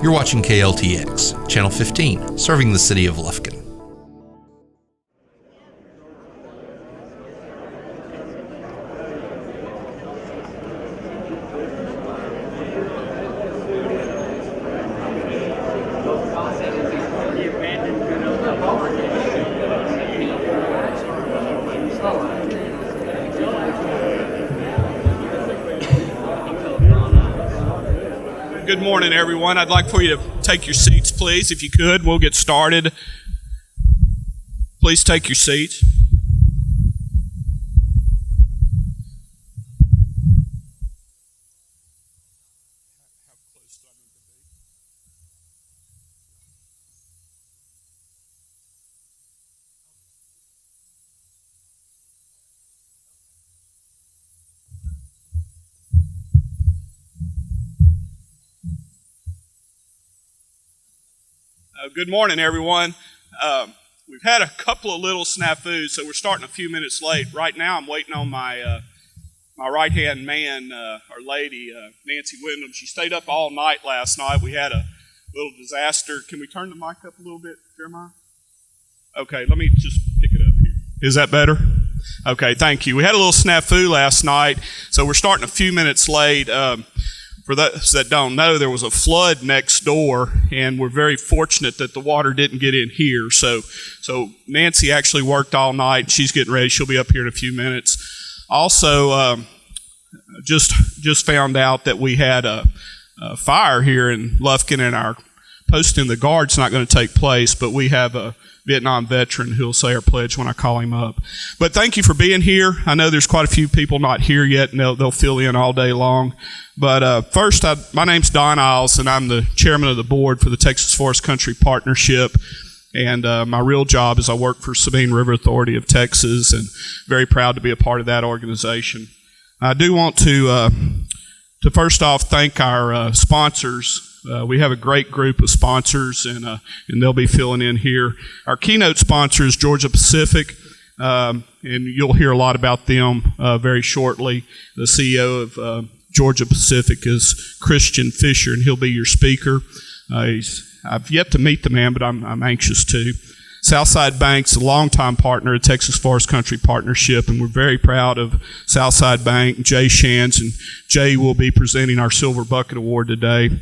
You're watching KLTX, Channel 15, serving the city of Lufkin. Good morning, everyone. I'd like for you to take your seats, please, if you could. We'll get started. Please take your seats. Good morning, everyone. We've had a couple of little snafus, so we're starting a few minutes late. Right now, I'm waiting on my right-hand man, or lady, Nancy Wyndham. She stayed up all night last night. We had a little disaster. Can we turn the mic up a little bit, Jeremiah? Okay, let me just pick it up here. Is that better? Okay, thank you. We had a little snafu last night, so we're starting a few minutes late. For those that don't know, there was a flood next door, and we're very fortunate that the water didn't get in here. So Nancy actually worked all night. She's getting ready. She'll be up here in a few minutes. Also, just found out that we had a fire here in Lufkin, and our posting the guard's not going to take place, but we have a Vietnam veteran who'll say our pledge when I call him up. But thank you for being here. I know there's quite a few people not here yet, and they'll fill in all day long. But first, my name's Don Isles, and I'm the chairman of the board for the Texas Forest Country Partnership. And my real job is I work for Sabine River Authority of Texas, and very proud to be a part of that organization. I do want to first off thank our sponsors. We have a great group of sponsors, and they'll be filling in here. Our keynote sponsor is Georgia Pacific, and you'll hear a lot about them very shortly. The CEO of Georgia Pacific is Christian Fisher, and he'll be your speaker. I've yet to meet the man, but I'm anxious to. Southside Bank's a longtime partner of Texas Forest Country Partnership, and we're very proud of Southside Bank, Jay Shands, and Jay will be presenting our Silver Bucket Award today.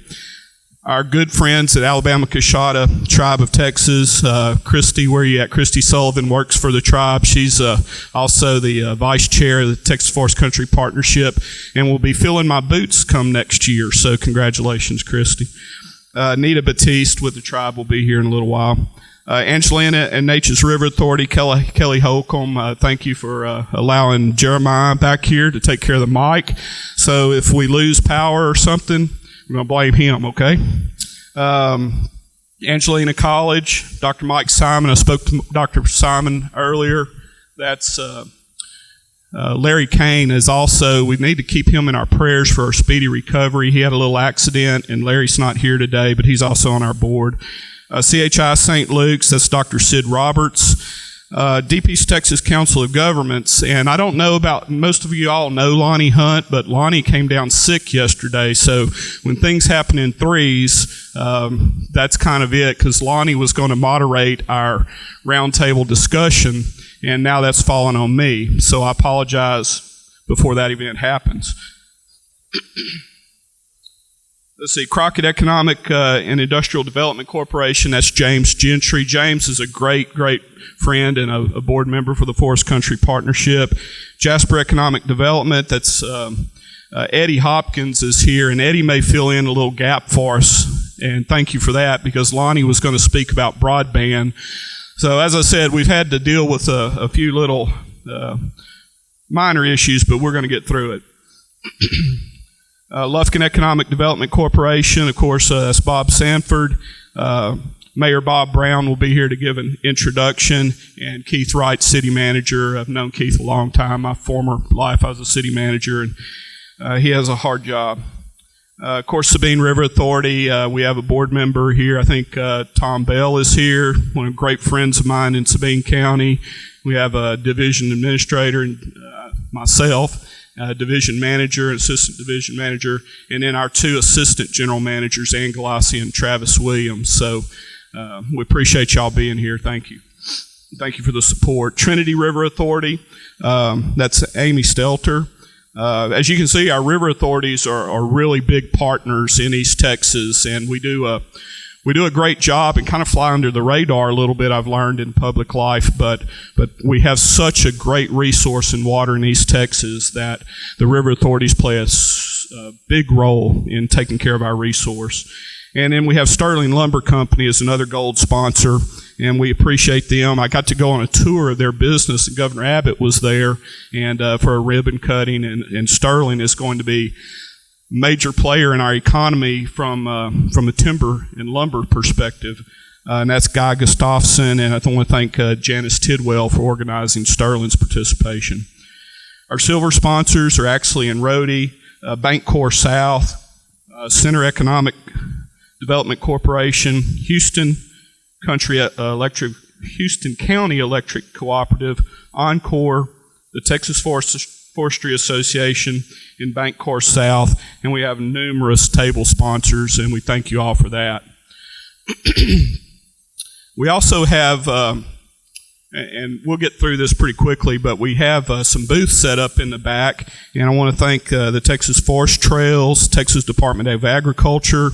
Our good friends at Alabama Coshada Tribe of Texas, Christy, where you at? Christy Sullivan works for the tribe. She's also the vice chair of the Texas Forest Country Partnership, and will be filling my boots come next year. So congratulations, Christy. Nita Batiste with the tribe will be here in a little while. Angelina and Nature's River Authority, Kelly Holcomb, thank you for allowing Jeremiah back here to take care of the mic. So if we lose power or something, we're going to blame him, okay? Angelina College, Dr. Mike Simon. I spoke to Dr. Simon earlier. That's Larry Kane is also, we need to keep him in our prayers for our speedy recovery. He had a little accident, and Larry's not here today, but he's also on our board. CHI St. Luke's, that's Dr. Sid Roberts. DP's Texas Council of Governments, and I don't know about, most of you all know Lonnie Hunt, but Lonnie came down sick yesterday, so when things happen in threes, that's kind of it, because Lonnie was going to moderate our roundtable discussion, and now that's fallen on me, so I apologize before that event happens. Let's see, Crockett Economic and Industrial Development Corporation, that's James Gentry. James is a great friend and a board member for the Forest Country Partnership. Jasper Economic Development, that's Eddie Hopkins is here, and Eddie may fill in a little gap for us, and thank you for that, because Lonnie was going to speak about broadband. So as I said, we've had to deal with a few little minor issues, but we're going to get through it. Lufkin Economic Development Corporation, of course, that's Bob Sanford. Mayor Bob Brown will be here to give an introduction, and Keith Wright, city manager. I've known Keith a long time. My former life, I was a city manager, and he has a hard job. Of course, Sabine River Authority, we have a board member here. I think Tom Bell is here, one of the great friends of mine in Sabine County. We have a division administrator and myself. division manager and assistant division manager, and then our 2 assistant general managers, Ann Galassi and Travis Williams. So we appreciate y'all being here. Thank you. Thank you for the support. Trinity River Authority, that's Amy Stelter. As you can see, our river authorities are really big partners in East Texas, and we do a great job and kind of fly under the radar a little bit, I've learned in public life, but we have such a great resource in water in East Texas that the river authorities play a big role in taking care of our resource. And then we have Sterling Lumber Company as another gold sponsor, and we appreciate them. I got to go on a tour of their business, and Governor Abbott was there and for a ribbon cutting, and Sterling is going to be major player in our economy from a timber and lumber perspective, and that's Guy Gustafson, and I want to thank Janice Tidwell for organizing Sterling's participation. Our silver sponsors are actually in Rhodey, Bank Corps South, Center Economic Development Corporation, Houston County Electric Cooperative, Encore, the Texas Forestry Association, in Bank Corps South, and we have numerous table sponsors, and we thank you all for that. We also have, and we'll get through this pretty quickly, but we have some booths set up in the back, and I want to thank the Texas Forest Trails, Texas Department of Agriculture,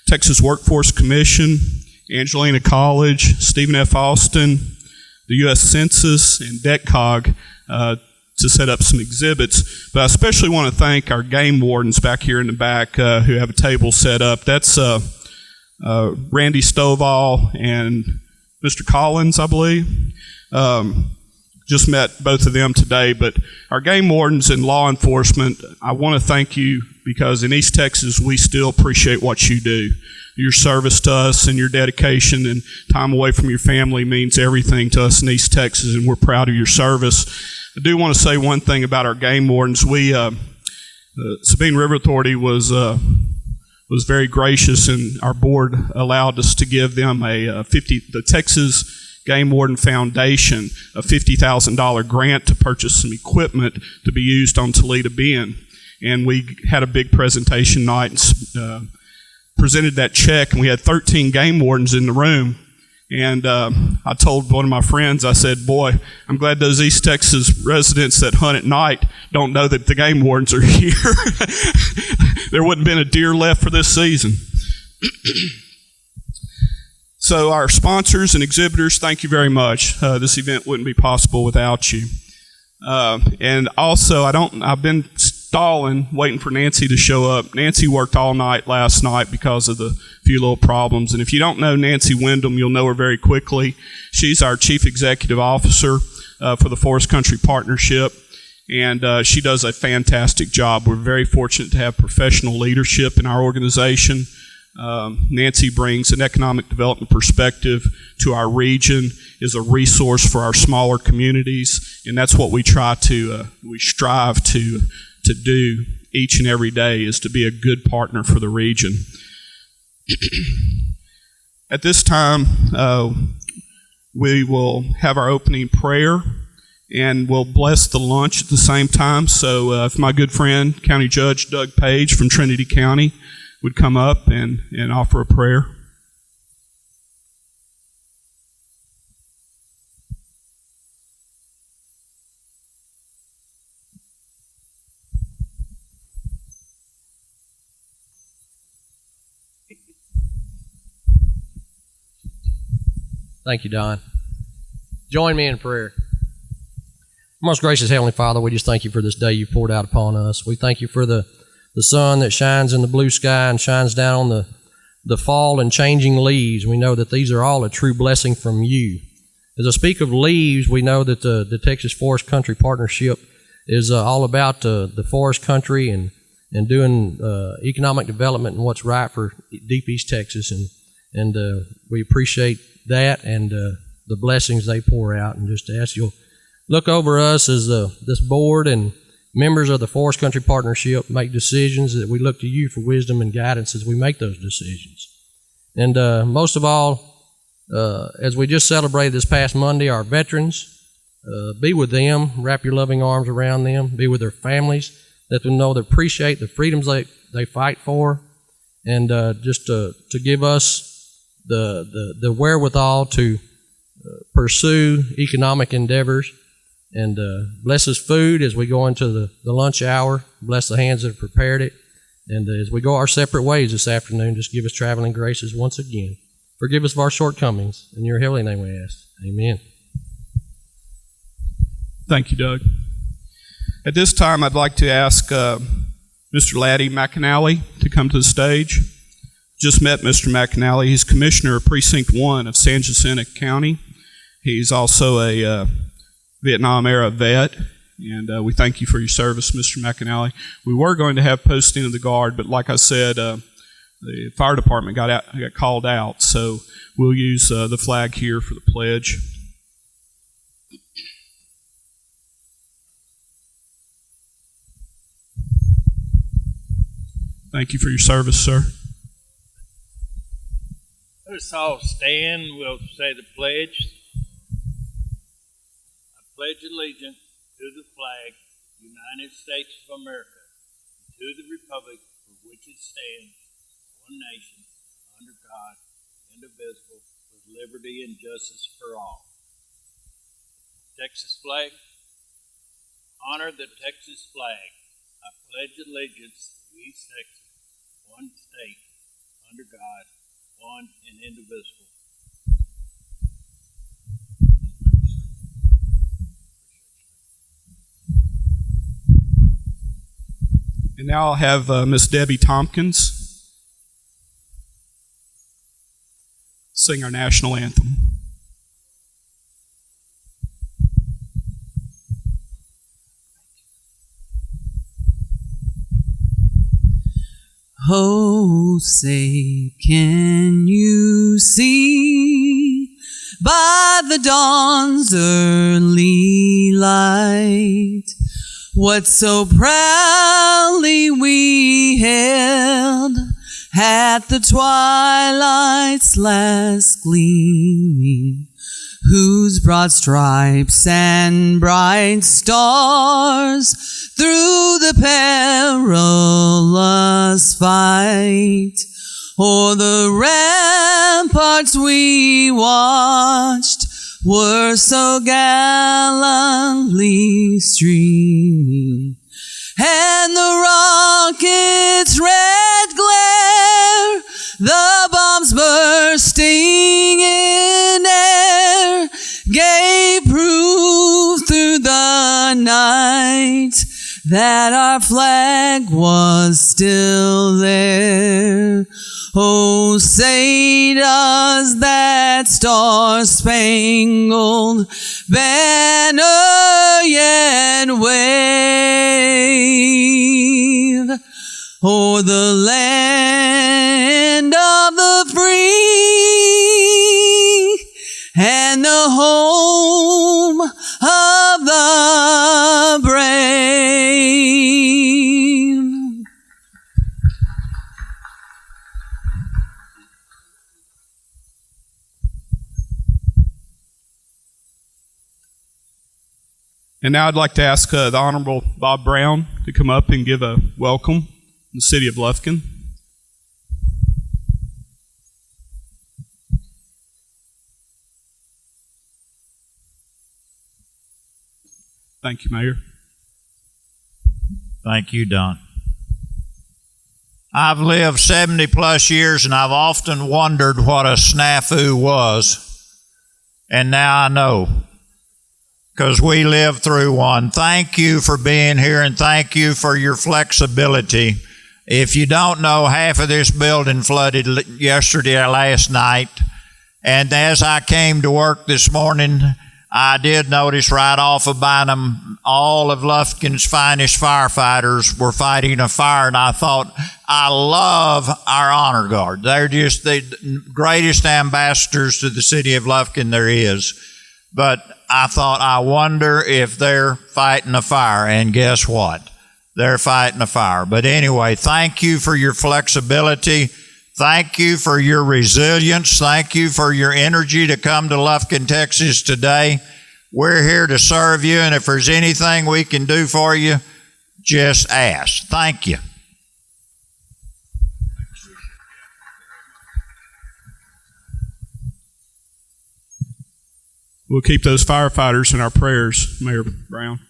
Texas Workforce Commission, Angelina College, Stephen F. Austin, the U.S. Census, and DECCOG to set up some exhibits. But I especially want to thank our game wardens back here in the back who have a table set up. That's Randy Stovall and Mr. Collins, I believe. Just met both of them today, but our game wardens and law enforcement, I want to thank you because in East Texas, we still appreciate what you do. Your service to us and your dedication and time away from your family means everything to us in East Texas, and we're proud of your service. I do want to say one thing about our game wardens. Sabine River Authority was very gracious, and our board allowed us to give them the Texas Game Warden Foundation a $50,000 grant to purchase some equipment to be used on Toledo Bend. And we had a big presentation night and presented that check, and we had 13 game wardens in the room. And I told one of my friends, I said, boy, I'm glad those East Texas residents that hunt at night don't know that the game wardens are here. There wouldn't have been a deer left for this season. So our sponsors and exhibitors, thank you very much. This event wouldn't be possible without you. And also, I've been stalling, waiting for Nancy to show up. Nancy worked all night last night because of the few little problems. And if you don't know Nancy Wyndham, you'll know her very quickly. She's our Chief Executive Officer for the Forest Country Partnership. And she does a fantastic job. We're very fortunate to have professional leadership in our organization. Nancy brings an economic development perspective to our region, is a resource for our smaller communities, and that's what we strive to do each and every day, is to be a good partner for the region. At this time, we will have our opening prayer, and we'll bless the lunch at the same time. So if my good friend, County Judge Doug Page from Trinity County, would come up and offer a prayer. Thank you, Don. Join me in prayer. Most gracious Heavenly Father, we just thank you for this day you poured out upon us. We thank you for the sun that shines in the blue sky and shines down on the fall and changing leaves. We know that these are all a true blessing from you. As I speak of leaves, we know that the Texas Forest Country Partnership is all about the forest country and doing economic development and what's right for deep East Texas. And we appreciate that and the blessings they pour out. And just ask you'll look over us as this board and members of the Forest Country Partnership make decisions, that we look to you for wisdom and guidance as we make those decisions. And most of all, as we just celebrated this past Monday, our veterans, Be with them, wrap your loving arms around them, be with their families, let them know they appreciate the freedoms they fight for, and just to give us the wherewithal to pursue economic endeavors, and bless us food as we go into the lunch hour. Bless the hands that have prepared it. And as we go our separate ways this afternoon, just give us traveling graces once again. Forgive us of our shortcomings. In your heavenly name we ask. Amen. Thank you, Doug. At this time, I'd like to ask Mr. Laddie McAnally to come to the stage. Just met Mr. McAnally. He's Commissioner of Precinct 1 of San Jacinto County. He's also a Vietnam-era vet, and we thank you for your service, Mr. McAnally. We were going to have posting of the guard, but like I said, the fire department got called out, so we'll use the flag here for the pledge. Thank you for your service, sir. Let us all stand. We'll say the pledge. I pledge allegiance to the flag, United States of America, and to the republic for which it stands, one nation, under God, indivisible, with liberty and justice for all. Texas flag. Honor the Texas flag. I pledge allegiance to East Texas, one state, under God, one and indivisible. And now I'll have Miss Debbie Tompkins sing our national anthem. Oh, say, can you see by the dawn's early light what so proudly we hailed at the twilight's last gleaming, whose broad stripes and bright stars through the perilous fight o'er the ramparts we watched were so gallantly streaming, and the rocket's red glare, the bombs bursting in air, gave proof through the night that our flag was still there. Oh, say does that star-spangled banner yet wave o'er the land of the free and the home of the brave? And now I'd like to ask the Honorable Bob Brown to come up and give a welcome in the city of Lufkin. Thank you, Mayor. Thank you, Don. I've lived 70 plus years, and I've often wondered what a snafu was, and now I know, because we lived through one. Thank you for being here, and thank you for your flexibility. If you don't know, half of this building flooded last night, and as I came to work this morning, I did notice right off of Bynum, all of Lufkin's finest firefighters were fighting a fire, and I thought, I love our honor guard. They're just the greatest ambassadors to the city of Lufkin there is. But I thought, I wonder if they're fighting a fire, and guess what? They're fighting a fire. But anyway, thank you for your flexibility. Thank you for your resilience. Thank you for your energy to come to Lufkin, Texas today. We're here to serve you, and if there's anything we can do for you, just ask. Thank you. We'll keep those firefighters in our prayers, Mayor Brown.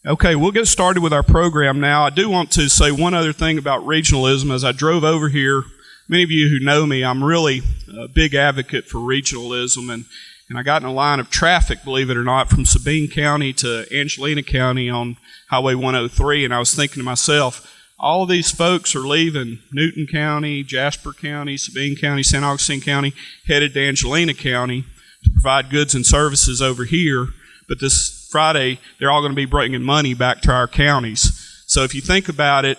Okay, we'll get started with our program now. I do want to say one other thing about regionalism. As I drove over here, many of you who know me, I'm really a big advocate for regionalism, and I got in a line of traffic, believe it or not, from Sabine County to Angelina County on Highway 103, and I was thinking to myself, all of these folks are leaving Newton County, Jasper County, Sabine County, St. Augustine County, headed to Angelina County to provide goods and services over here. But this Friday, they're all going to be bringing money back to our counties. So if you think about it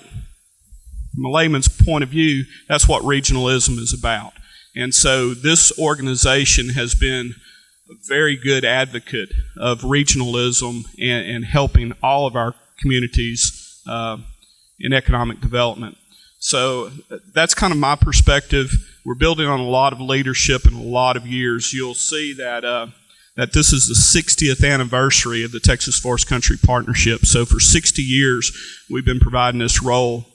from a layman's point of view, that's what regionalism is about. And so this organization has been a very good advocate of regionalism and helping all of our communities in economic development. So that's kind of my perspective. We're building on a lot of leadership in a lot of years. You'll see that that this is the 60th anniversary of the Texas Forest Country Partnership. So for 60 years, we've been providing this role.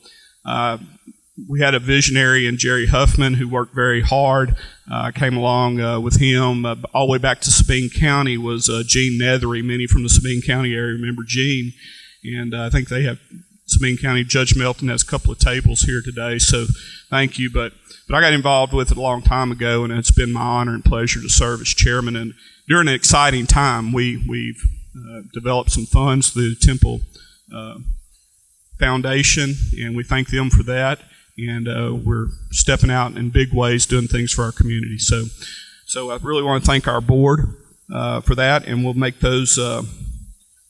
We had a visionary in Jerry Huffman who worked very hard. I came along with him all the way back to Sabine County was Gene Nethery. Many from the Sabine County area remember Gene. And I think they have Sabine County. Judge Melton has a couple of tables here today, so thank you. But I got involved with it a long time ago, and it's been my honor and pleasure to serve as chairman. And during an exciting time, we've developed some funds through the Temple Foundation, and we thank them for that. And we're stepping out in big ways, doing things for our community. So I really want to thank our board for that, and we'll make those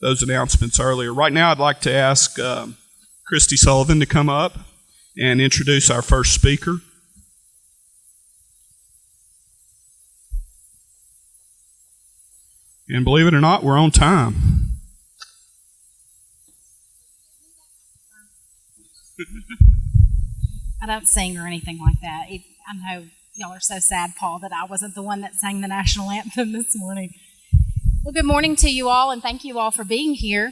announcements earlier. Right now, I'd like to ask Christy Sullivan to come up and introduce our first speaker. And believe it or not, we're on time. I don't sing or anything like that. I know y'all are so sad, Paul, that I wasn't the one that sang the national anthem this morning. Well, good morning to you all, and thank you all for being here.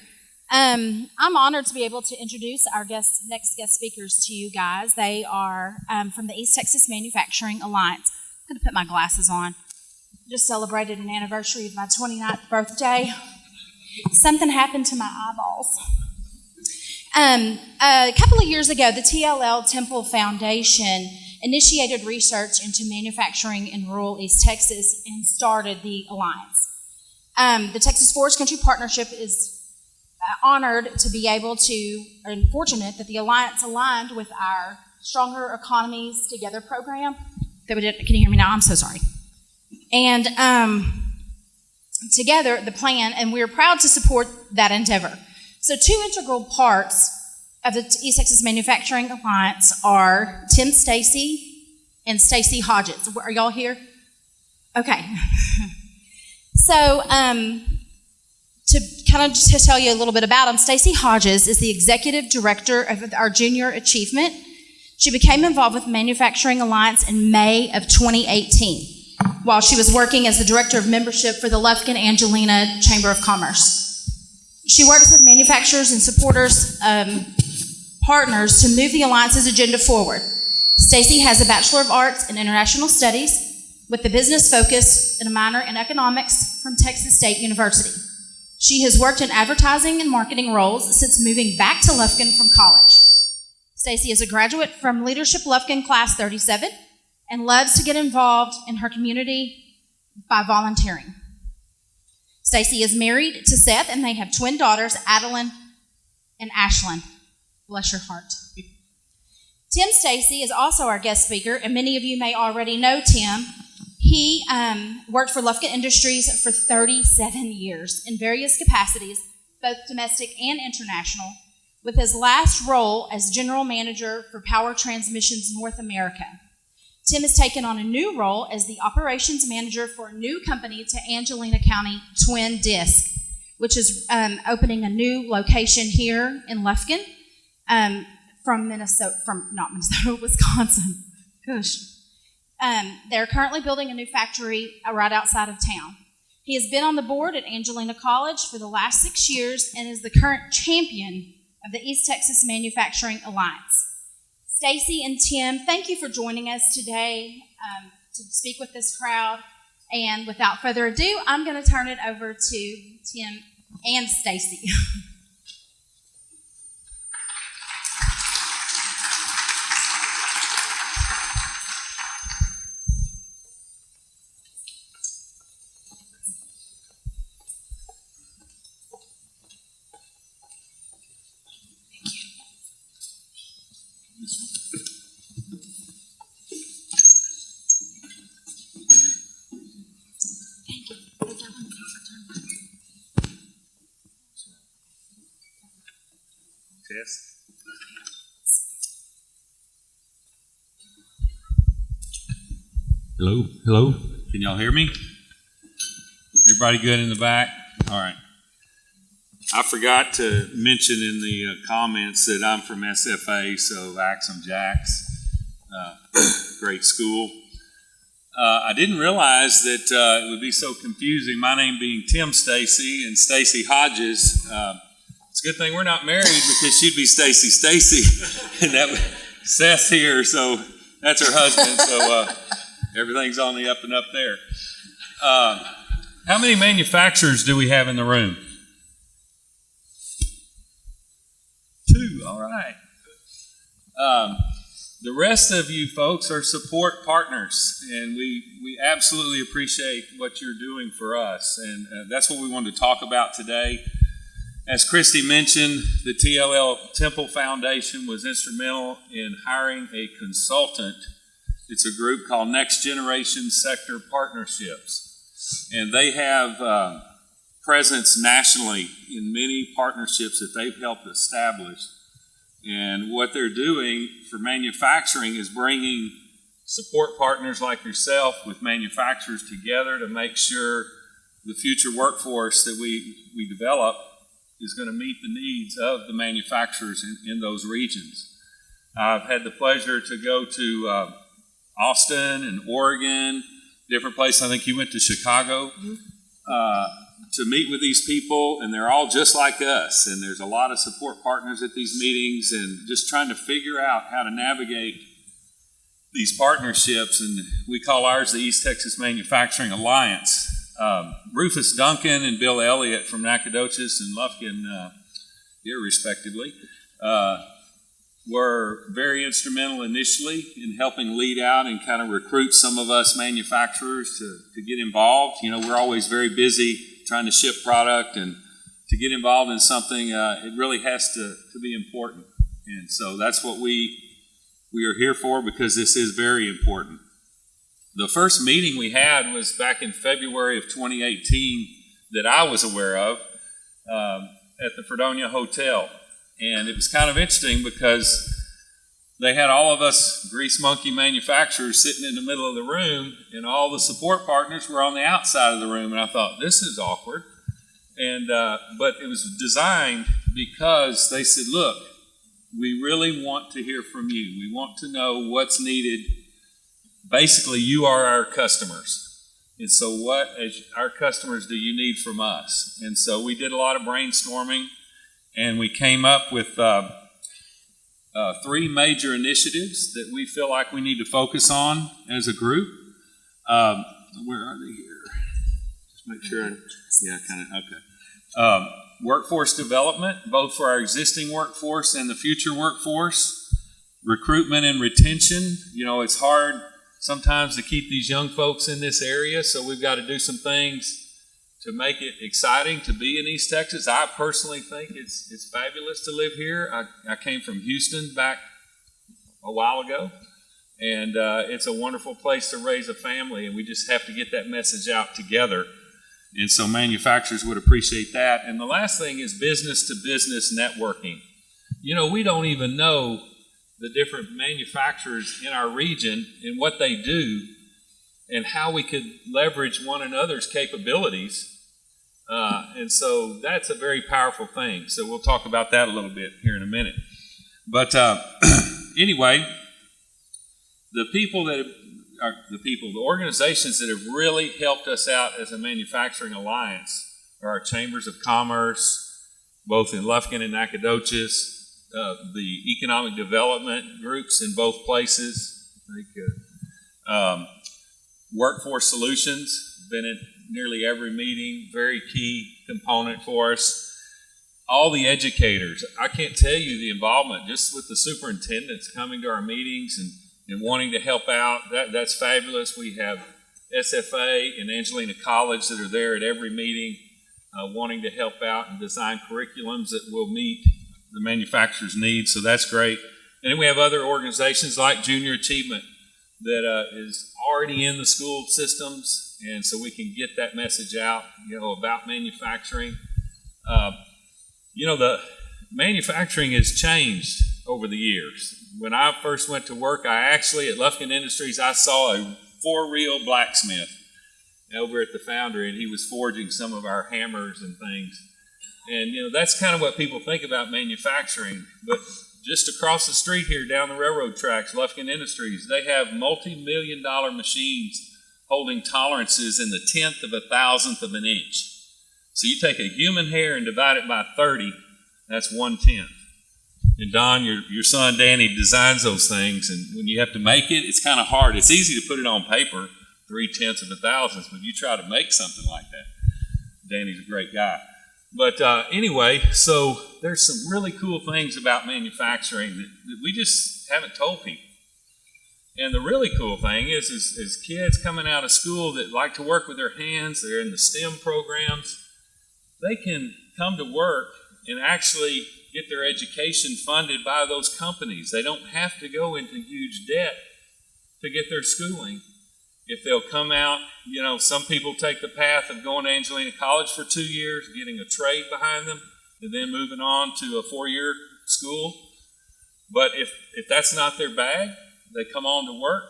I'm honored to be able to introduce our next guest speakers to you guys. They are from the East Texas Manufacturing Alliance. I'm going to put my glasses on. Just celebrated an anniversary of my 29th birthday. Something happened to my eyeballs. A couple of years ago, the TLL Temple Foundation initiated research into manufacturing in rural East Texas and started the Alliance. The Texas Forest Country Partnership is honored to be able to, and fortunate that the Alliance aligned with our Stronger Economies Together program. Can you hear me now? I'm so sorry. And together, the plan, and we're proud to support that endeavor. So two integral parts of the East Texas Manufacturing Alliance are Tim Stacy and Stacy Hodges. Are y'all here? Okay. So to kind of just tell you a little bit about them, Stacy Hodges is the executive director of our Junior Achievement. She became involved with Manufacturing Alliance in May of 2018 while she was working as the director of membership for the Lufkin Angelina Chamber of Commerce. She works with manufacturers and supporters, partners to move the Alliance's agenda forward. Stacy has a Bachelor of Arts in International Studies with a business focus and a minor in economics from Texas State University. She has worked in advertising and marketing roles since moving back to Lufkin from college. Stacy is a graduate from Leadership Lufkin Class 37 and loves to get involved in her community by volunteering. Stacy is married to Seth, and they have twin daughters, Adeline and Ashlyn. Bless your heart. Tim Stacy is also our guest speaker, and many of you may already know Tim. He worked for Lufkin Industries for 37 years in various capacities, both domestic and international, with his last role as general manager for Power Transmissions North America. Tim has taken on a new role as the operations manager for a new company to Angelina County, Twin Disc, which is opening a new location here in Lufkin from Wisconsin. Gosh. They're currently building a new factory right outside of town. He has been on the board at Angelina College for the last 6 years and is the current champion of the East Texas Manufacturing Alliance. Stacy and Tim, thank you for joining us today to speak with this crowd. And without further ado, I'm going to turn it over to Tim and Stacy. Test. Hello, hello. Can y'all hear me? Everybody good in the back? All right. I forgot to mention in the comments that I'm from SFA, so Axum Jacks, great school. I didn't realize that it would be so confusing. My name being Tim Stacy and Stacy Hodges. It's a good thing we're not married because she'd be Stacy and that Seth's here, so that's her husband. So everything's on the up and up there. How many manufacturers do we have in the room? 2. All right. The rest of you folks are support partners, and we absolutely appreciate what you're doing for us, and that's what we wanted to talk about today. As Christy mentioned, the TLL Temple Foundation was instrumental in hiring a consultant. It's a group called Next Generation Sector Partnerships, and they have presence nationally in many partnerships that they've helped establish. And what they're doing for manufacturing is bringing support partners like yourself with manufacturers together to make sure the future workforce that we develop is going to meet the needs of the manufacturers in those regions. I've had the pleasure to go to Austin and Oregon, different places. I think you went to Chicago to meet with these people, and they're all just like us. And there's a lot of support partners at these meetings and just trying to figure out how to navigate these partnerships. And we call ours the East Texas Manufacturing Alliance. Rufus Duncan and Bill Elliott from Nacogdoches and Lufkin, here respectively, were very instrumental initially in helping lead out and kind of recruit some of us manufacturers to get involved. You know, we're always very busy trying to ship product, and to get involved in something, it really has to be important. And so that's what we are here for, because this is very important. The first meeting we had was back in February of 2018 that I was aware of at the Fredonia Hotel. And it was kind of interesting because they had all of us grease monkey manufacturers sitting in the middle of the room, and all the support partners were on the outside of the room. And I thought, this is awkward. And but it was designed because they said, look, we really want to hear from you. We want to know what's needed. Basically, you are our customers. And so what, as our customers, do you need from us? And so we did a lot of brainstorming, and we came up with 3 major initiatives that we feel like we need to focus on as a group. Where are they here? Just make sure. Okay. Workforce development, both for our existing workforce and the future workforce. Recruitment and retention. You know, it's hard sometimes to keep these young folks in this area, so we've got to do some things to make it exciting to be in East Texas. I personally think it's fabulous to live here. I came from Houston back a while ago, and it's a wonderful place to raise a family, and we just have to get that message out together. And so manufacturers would appreciate that. And the last thing is business-to-business networking. You know, we don't even know the different manufacturers in our region and what they do and how we could leverage one another's capabilities. And so that's a very powerful thing. So we'll talk about that a little bit here in a minute. But anyway, the people that the people, the organizations that have really helped us out as a manufacturing alliance are our chambers of commerce, both in Lufkin and Nacogdoches, the economic development groups in both places. Workforce Solutions, been at nearly every meeting, very key component for us. All the educators, I can't tell you the involvement just with the superintendents coming to our meetings and wanting to help out. That's fabulous. We have SFA and Angelina College that are there at every meeting wanting to help out and design curriculums that will meet the manufacturer's needs, so that's great. And then we have other organizations like Junior Achievement that is already in the school systems, and so we can get that message out, about manufacturing. The manufacturing has changed over the years. When I first went to work, at Lufkin Industries, I saw a four-reel blacksmith over at the foundry, and he was forging some of our hammers and things. And, that's kind of what people think about manufacturing. But just across the street here, down the railroad tracks, Lufkin Industries, they have multi-million-dollar machines holding tolerances in the 1/10 of a 1,000th of an inch. So you take a human hair and divide it by 30, that's 1/10. And Don, your son Danny designs those things, and when you have to make it, it's kind of hard. It's easy to put it on paper, 3/10 of a 1,000th, but you try to make something like that. Danny's a great guy. But anyway, so there's some really cool things about manufacturing that we just haven't told people. And the really cool thing is kids coming out of school that like to work with their hands, they're in the STEM programs, they can come to work and actually get their education funded by those companies. They don't have to go into huge debt to get their schooling. If they'll come out, some people take the path of going to Angelina College for 2 years, getting a trade behind them, and then moving on to a 4-year school. But if that's not their bag, they come on to work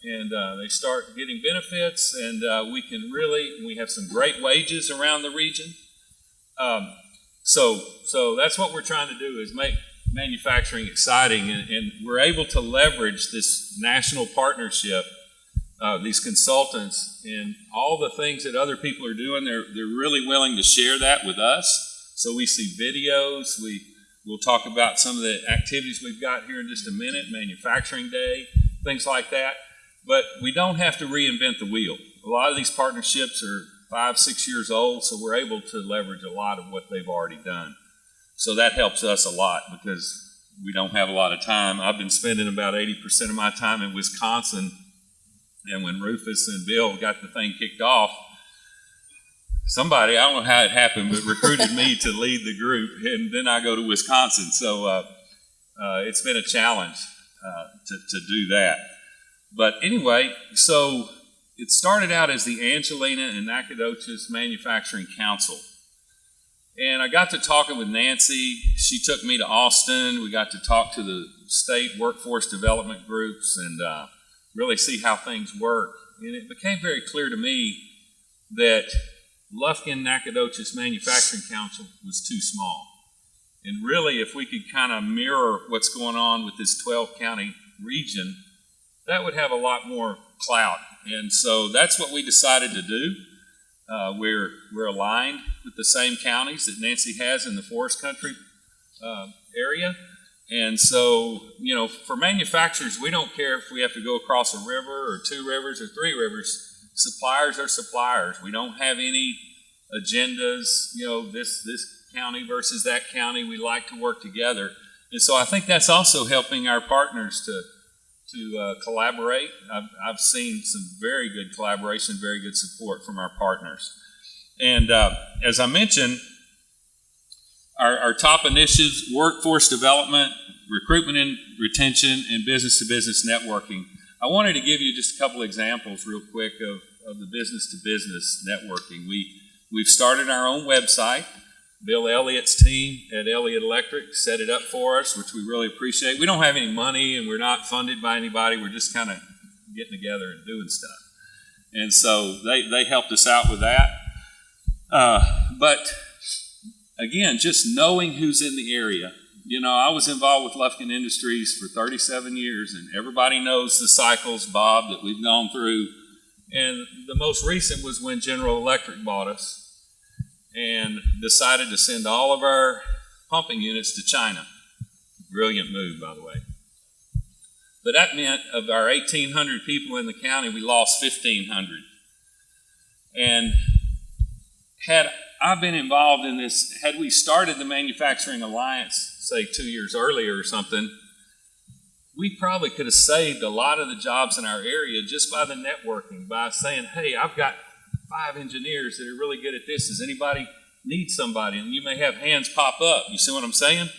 and they start getting benefits, and we have some great wages around the region. So that's what we're trying to do, is make manufacturing exciting, and we're able to leverage this national partnership, these consultants, and all the things that other people are doing. They're really willing to share that with us. So we see videos. We'll talk about some of the activities we've got here in just a minute, Manufacturing Day, things like that. But we don't have to reinvent the wheel. A lot of these partnerships are 5-6 years old, so we're able to leverage a lot of what they've already done. So that helps us a lot because we don't have a lot of time. I've been spending about 80% of my time in Wisconsin, and when Rufus and Bill got the thing kicked off, somebody, I don't know how it happened, but recruited me to lead the group, and then I go to Wisconsin. So it's been a challenge to do that. But anyway, so it started out as the Angelina and Nacogdoches Manufacturing Council. And I got to talking with Nancy. She took me to Austin. We got to talk to the state workforce development groups and really see how things work. And it became very clear to me that Lufkin Nacogdoches Manufacturing Council was too small. And really, if we could kind of mirror what's going on with this 12-county region, that would have a lot more clout. And so that's what we decided to do. We're aligned with the same counties that Nancy has in the Forest Country area. And so, for manufacturers, we don't care if we have to go across a river or 2 rivers or 3 rivers. Suppliers are suppliers. We don't have any agendas, this county versus that county. We like to work together. And so I think that's also helping our partners to collaborate. I've seen some very good collaboration, very good support from our partners. And as I mentioned, our top initiatives: workforce development, recruitment and retention, and business-to-business networking. I wanted to give you just a couple examples real quick of the business-to-business networking. We've started our own website. Bill Elliott's team at Elliott Electric set it up for us, which we really appreciate. We don't have any money, and we're not funded by anybody. We're just kind of getting together and doing stuff. And so they helped us out with that. But again, just knowing who's in the area, You know, I was involved with Lufkin Industries for 37 years, and everybody knows the cycles, Bob, that we've gone through. And the most recent was when General Electric bought us and decided to send all of our pumping units to China. Brilliant move, by the way. But that meant of our 1,800 people in the county, we lost 1,500. And had I been involved in this, had we started the Manufacturing Alliance, say 2 years earlier or something, we probably could have saved a lot of the jobs in our area just by the networking, by saying, hey, I've got 5 engineers that are really good at this. Does anybody need somebody? And you may have hands pop up. You see what I'm saying?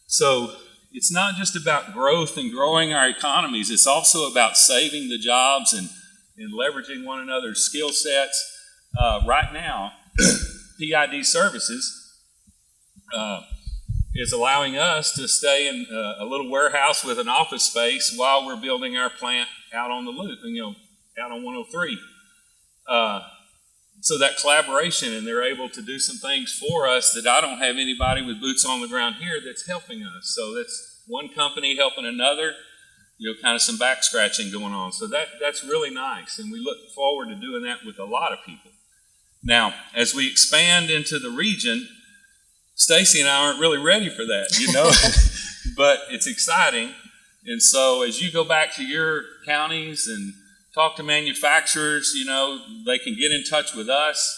So it's not just about growth and growing our economies. It's also about saving the jobs and leveraging one another's skill sets. Right now, PID Services is allowing us to stay in a little warehouse with an office space while we're building our plant out on the loop, out on 103. So that collaboration, and they're able to do some things for us that I don't have anybody with boots on the ground here that's helping us. So that's one company helping another, kind of some back scratching going on. So that's really nice, and we look forward to doing that with a lot of people. Now, as we expand into the region, Stacy and I aren't really ready for that, but it's exciting. And so as you go back to your counties and talk to manufacturers, they can get in touch with us,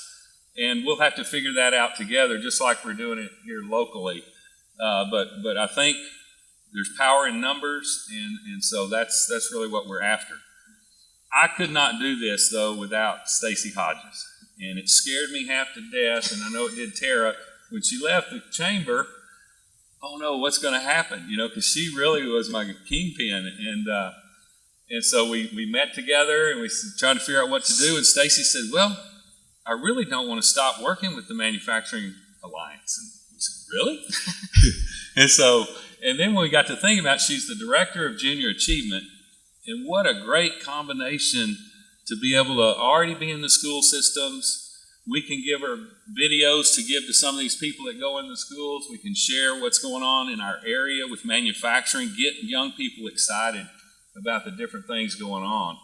and we'll have to figure that out together, just like we're doing it here locally. But I think there's power in numbers, and so that's really what we're after. I could not do this, though, without Stacy Hodges, and it scared me half to death, and I know it did Tara. When she left the chamber, oh no, what's going to happen? Because she really was my kingpin, and so we met together and we tried to figure out what to do. And Stacy said, "Well, I really don't want to stop working with the Manufacturing Alliance." And we said, "Really?" and then when we got to thinking about it, she's the director of Junior Achievement, and what a great combination to be able to already be in the school systems. We can give her videos to give to some of these people that go in the schools. We can share what's going on in our area with manufacturing, get young people excited about the different things going on.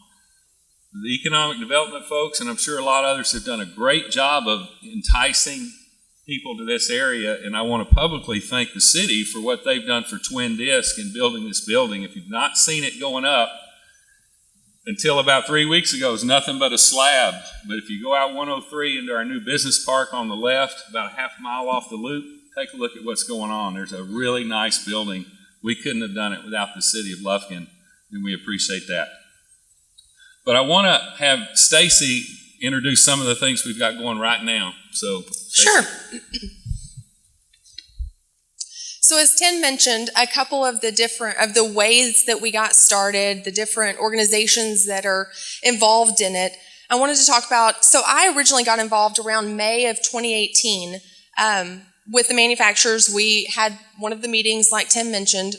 The economic development folks, and I'm sure a lot of others, have done a great job of enticing people to this area, and I want to publicly thank the city for what they've done for Twin Disc in building this building. If you've not seen it going up, until about 3 weeks ago, it was nothing but a slab. But if you go out 103 into our new business park on the left, about a half mile off the loop, take a look at what's going on. There's a really nice building. We couldn't have done it without the city of Lufkin, and we appreciate that. But I want to have Stacy introduce some of the things we've got going right now. So, sure. So as Tim mentioned, a couple of the ways that we got started, the different organizations that are involved in it, I wanted to talk about. So I originally got involved around May of 2018 with the manufacturers. We had one of the meetings, like Tim mentioned,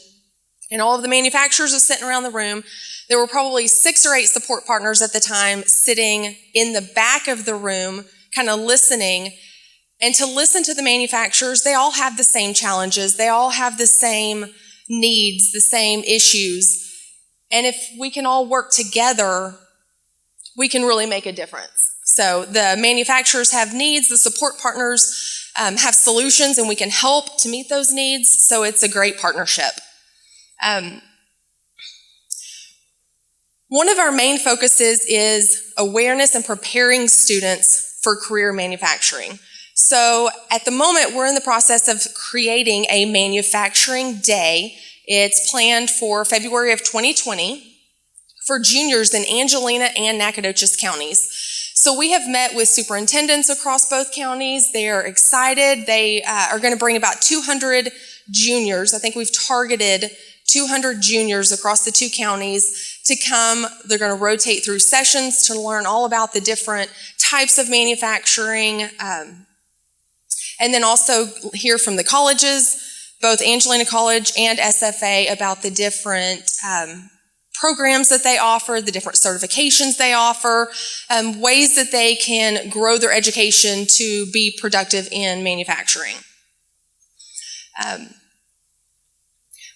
and all of the manufacturers were sitting around the room. There were probably 6 or 8 support partners at the time sitting in the back of the room, kind of listening. And to listen to the manufacturers, they all have the same challenges. They all have the same needs, the same issues. And if we can all work together, we can really make a difference. So the manufacturers have needs, the support partners have solutions, and we can help to meet those needs. So it's a great partnership. One of our main focuses is awareness and preparing students for career manufacturing. So at the moment, we're in the process of creating a manufacturing day. It's planned for February of 2020 for juniors in Angelina and Nacogdoches counties. So we have met with superintendents across both counties. They are excited. They are going to bring about 200 juniors. I think we've targeted 200 juniors across the 2 counties to come. They're going to rotate through sessions to learn all about the different types of manufacturing, and then also hear from the colleges, both Angelina College and SFA, about the different programs that they offer, the different certifications they offer, ways that they can grow their education to be productive in manufacturing.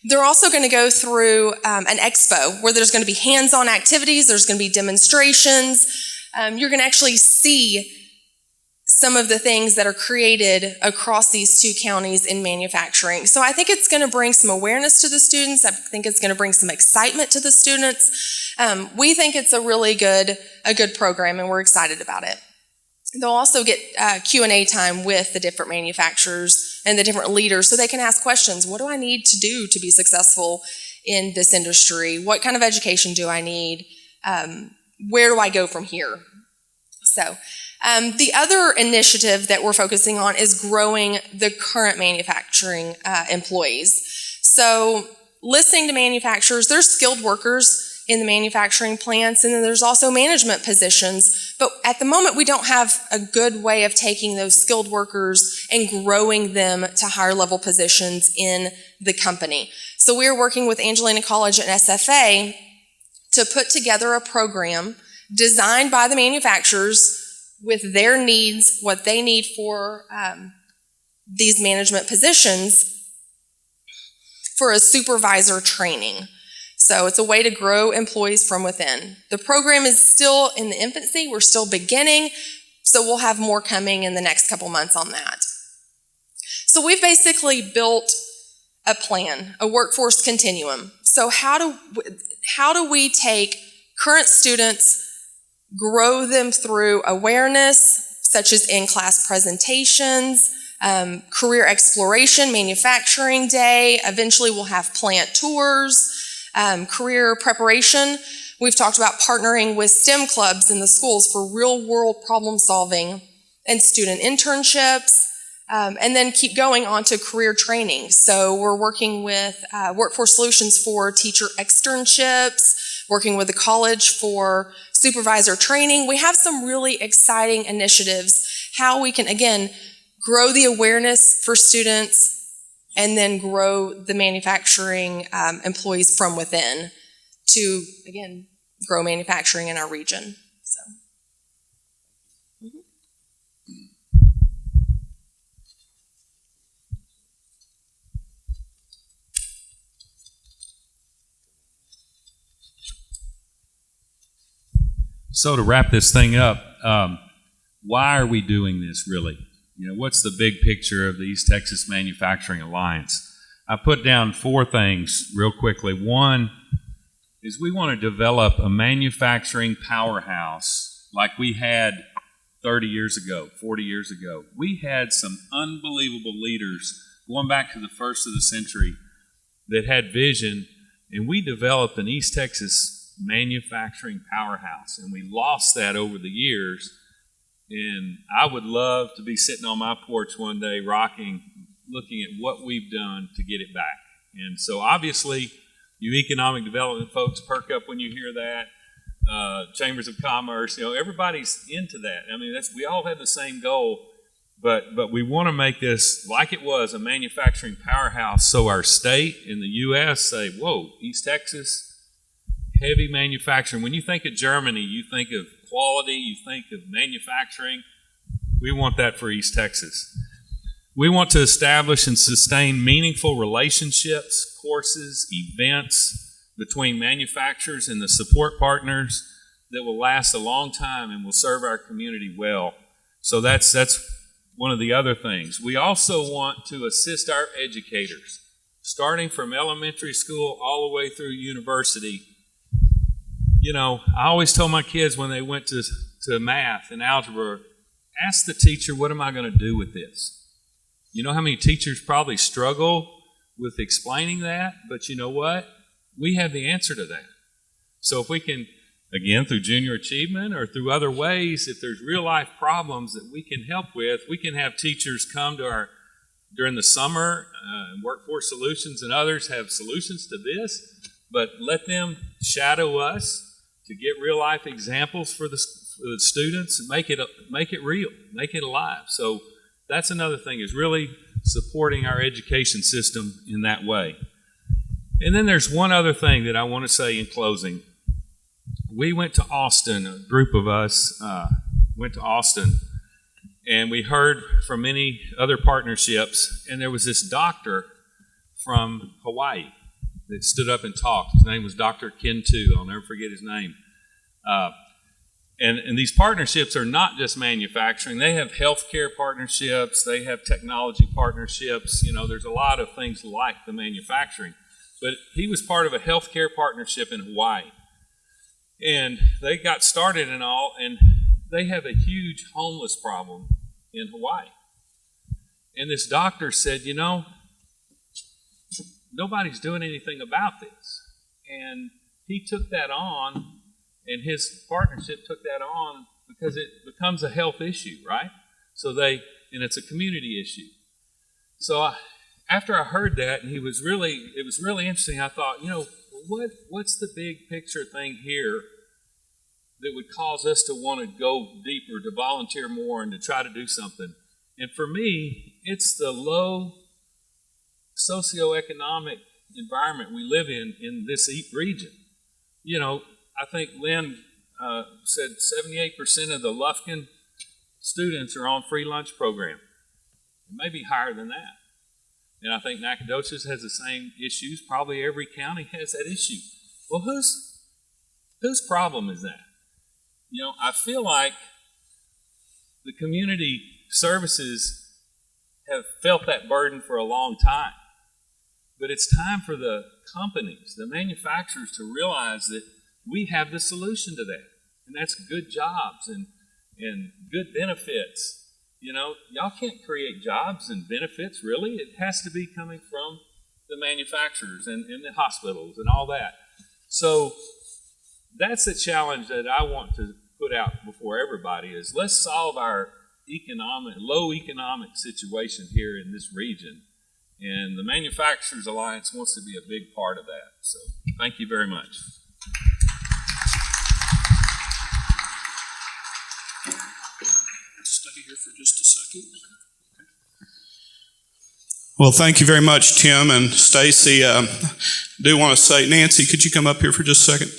They're also going to go through an expo where there's going to be hands-on activities, there's going to be demonstrations. You're going to actually see some of the things that are created across these two counties in manufacturing. So I think it's going to bring some awareness to the students. I think it's going to bring some excitement to the students. We think it's a really good program, and we're excited about it. They'll also get Q&A time with the different manufacturers and the different leaders so they can ask questions. What do I need to do to be successful in this industry? What kind of education do I need? Where do I go from here? So the other initiative that we're focusing on is growing the current manufacturing employees. So listening to manufacturers, there's skilled workers in the manufacturing plants, and then there's also management positions. But at the moment, we don't have a good way of taking those skilled workers and growing them to higher level positions in the company. So we are working with Angelina College and SFA to put together a program designed by the manufacturers with their needs, what they need for these management positions, for a supervisor training. So it's a way to grow employees from within. The program is still in the infancy. We're still beginning, so we'll have more coming in the next couple months on that. So we've basically built a plan, a workforce continuum. So how do we take current students, grow them through awareness, such as in-class presentations, career exploration, manufacturing day. Eventually we'll have plant tours, career preparation. We've talked about partnering with STEM clubs in the schools for real-world problem solving and student internships, and then keep going on to career training. So we're working with Workforce Solutions for teacher externships, working with the college for supervisor training. We have some really exciting initiatives, how we can, again, grow the awareness for students and then grow the manufacturing employees from within to, again, grow manufacturing in our region. So. So to wrap this thing up, why are we doing this really? You know, what's the big picture of the East Texas Manufacturing Alliance? I put down 4 things real quickly. One is we want to develop a manufacturing powerhouse like we had 30 years ago, 40 years ago. We had some unbelievable leaders going back to the first of the century that had vision, and we developed an East Texas manufacturing powerhouse, and we lost that over the years. And I would love to be sitting on my porch one day rocking, looking at what we've done to get it back. And so obviously, you economic development folks perk up when you hear that. Chambers of Commerce, you know, everybody's into that. I mean, we all have the same goal, but we want to make this, like it was, a manufacturing powerhouse so our state and the U.S. say, whoa, East Texas, heavy manufacturing. When you think of Germany, you think of quality, you think of manufacturing. We want that for East Texas. We want to establish and sustain meaningful relationships, courses, events between manufacturers and the support partners that will last a long time and will serve our community well. So that's one of the other things. We also want to assist our educators, starting from elementary school all the way through university. You know, I always told my kids when they went to math and algebra, ask the teacher, what am I going to do with this? You know how many teachers probably struggle with explaining that? But you know what? We have the answer to that. So if we can, again, through junior achievement or through other ways, if there's real life problems that we can help with, we can have teachers come to during the summer, Workforce Solutions and others have solutions to this, but let them shadow us to get real life examples for the students and make it real, make it alive. So that's another thing, is really supporting our education system in that way. And then there's one other thing that I want to say in closing. We went to Austin, a group of us went to Austin, and we heard from many other partnerships, and there was this doctor from Hawaii. that stood up and talked. His name was Dr. Ken Tu. I'll never forget his name. And these partnerships are not just manufacturing. They have healthcare partnerships. They have technology partnerships. You know, there's a lot of things like the manufacturing. But he was part of a healthcare partnership in Hawaii. And they got started and all, and they have a huge homeless problem in Hawaii. And this doctor said, you know, nobody's doing anything about this. And he took that on, and his partnership took that on because it becomes a health issue, right? And it's a community issue. So after I heard that, and it was really interesting, I thought, you know, what's the big picture thing here that would cause us to want to go deeper, to volunteer more, and to try to do something? And for me, it's the low socioeconomic environment we live in this region. You know, I think Lynn said 78% of the Lufkin students are on free lunch program. It may be higher than that. And I think Nacogdoches has the same issues. Probably every county has that issue. Well, whose problem is that? You know, I feel like the community services have felt that burden for a long time. But it's time for the companies, the manufacturers, to realize that we have the solution to that. And that's good jobs and good benefits. You know, y'all can't create jobs and benefits, really. It has to be coming from the manufacturers and the hospitals and all that. So that's the challenge that I want to put out before everybody is let's solve our low economic situation here in this region. And the Manufacturers Alliance wants to be a big part of that. So thank you very much. Stay here for just a second. Well, thank you very much, Tim and Stacy. I do want to say, Nancy, could you come up here for just a second?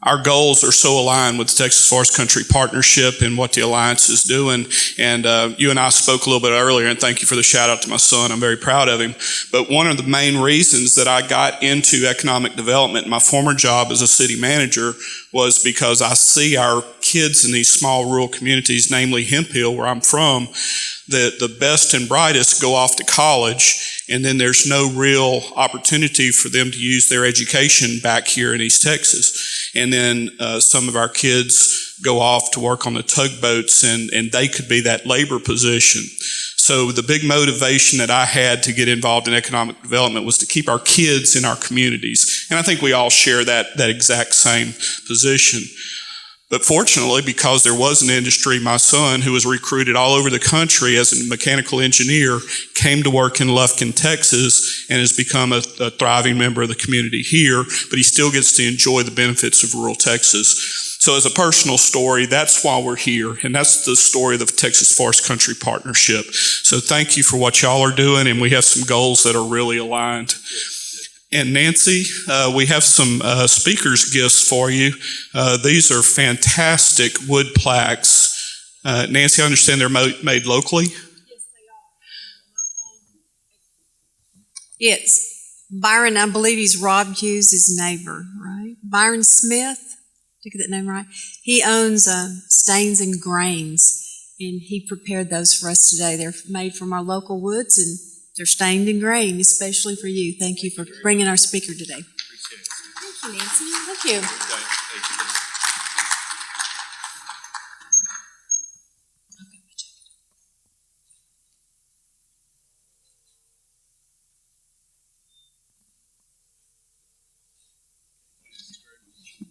Our goals are so aligned with the Texas Forest Country Partnership and what the Alliance is doing. And you and I spoke a little bit earlier, and thank you for the shout out to my son. I'm very proud of him. But one of the main reasons that I got into economic development, my former job as a city manager, was because I see our kids in these small rural communities, namely Hemp Hill, where I'm from, that the best and brightest go off to college, and then there's no real opportunity for them to use their education back here in East Texas. And then some of our kids go off to work on the tugboats, and they could be that labor position. So the big motivation that I had to get involved in economic development was to keep our kids in our communities. And I think we all share that exact same position. But fortunately, because there was an industry, my son, who was recruited all over the country as a mechanical engineer, came to work in Lufkin, Texas, and has become a thriving member of the community here, but he still gets to enjoy the benefits of rural Texas. So as a personal story, that's why we're here, and that's the story of the Texas Forest Country Partnership. So thank you for what y'all are doing, and we have some goals that are really aligned. And Nancy, we have some speaker's gifts for you. These are fantastic wood plaques. Nancy, I understand they're made locally? Yes, they are. It's Byron, I believe he's Rob Hughes' neighbor, right? Byron Smith, did I get that name right? He owns Stains and Grains, and he prepared those for us today. They're made from our local woods, and they're stained and grained, especially for you. Thank you for bringing our speaker today. Appreciate it. Thank you, Nancy. Thank you.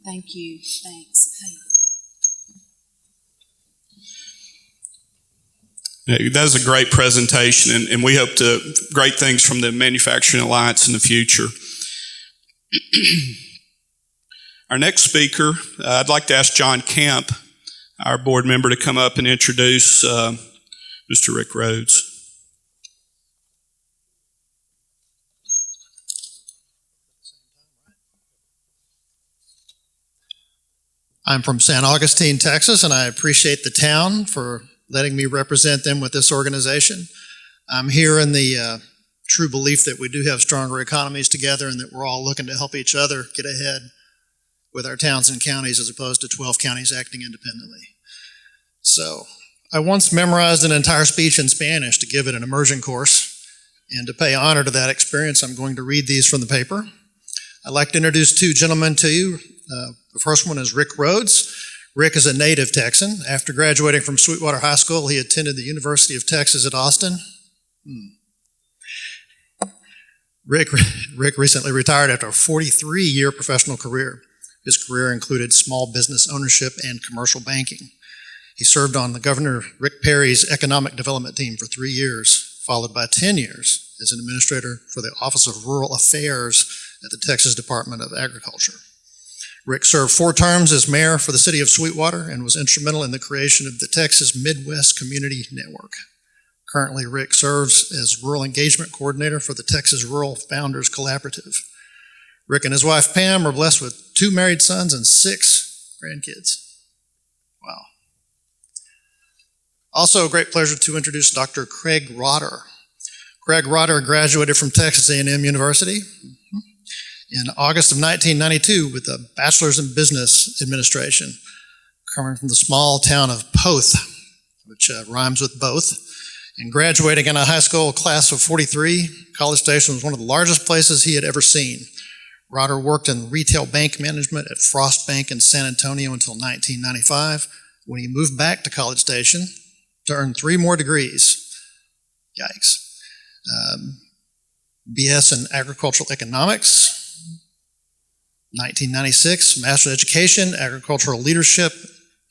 Thank you. Thanks. Hey. That was a great presentation, and we hope to great things from the Manufacturing Alliance in the future. Our next speaker, I'd like to ask John Camp, our board member, to come up and introduce Mr. Rick Rhodes. I'm from San Augustine, Texas, and I appreciate the town for letting me represent them with this organization. I'm here in the true belief that we do have stronger economies together and that we're all looking to help each other get ahead with our towns and counties as opposed to 12 counties acting independently. So I once memorized an entire speech in Spanish to give it an immersion course, and to pay honor to that experience, I'm going to read these from the paper. I'd like to introduce two gentlemen to you. The first one is Rick Rhodes. Rick is a native Texan. After graduating from Sweetwater High School, he attended the University of Texas at Austin. Rick recently retired after a 43-year professional career. His career included small business ownership and commercial banking. He served on the Governor Rick Perry's economic development team for 3 years, followed by 10 years as an administrator for the Office of Rural Affairs at the Texas Department of Agriculture. Rick served 4 terms as mayor for the city of Sweetwater and was instrumental in the creation of the Texas Midwest Community Network. Currently, Rick serves as Rural Engagement Coordinator for the Texas Rural Founders Collaborative. Rick and his wife Pam are blessed with 2 married sons and 6 grandkids. Wow. Also, a great pleasure to introduce Dr. Craig Rotter. Craig Rotter graduated from Texas A&M University in August of 1992 with a bachelor's in business administration, coming from the small town of Poth, which rhymes with both, and graduating in a high school class of 43. College Station was one of the largest places he had ever seen. Rotter worked in retail bank management at Frost Bank in San Antonio until 1995, when he moved back to College Station to earn 3 more degrees. Yikes. BS in Agricultural Economics. 1996, Master of Education, Agricultural Leadership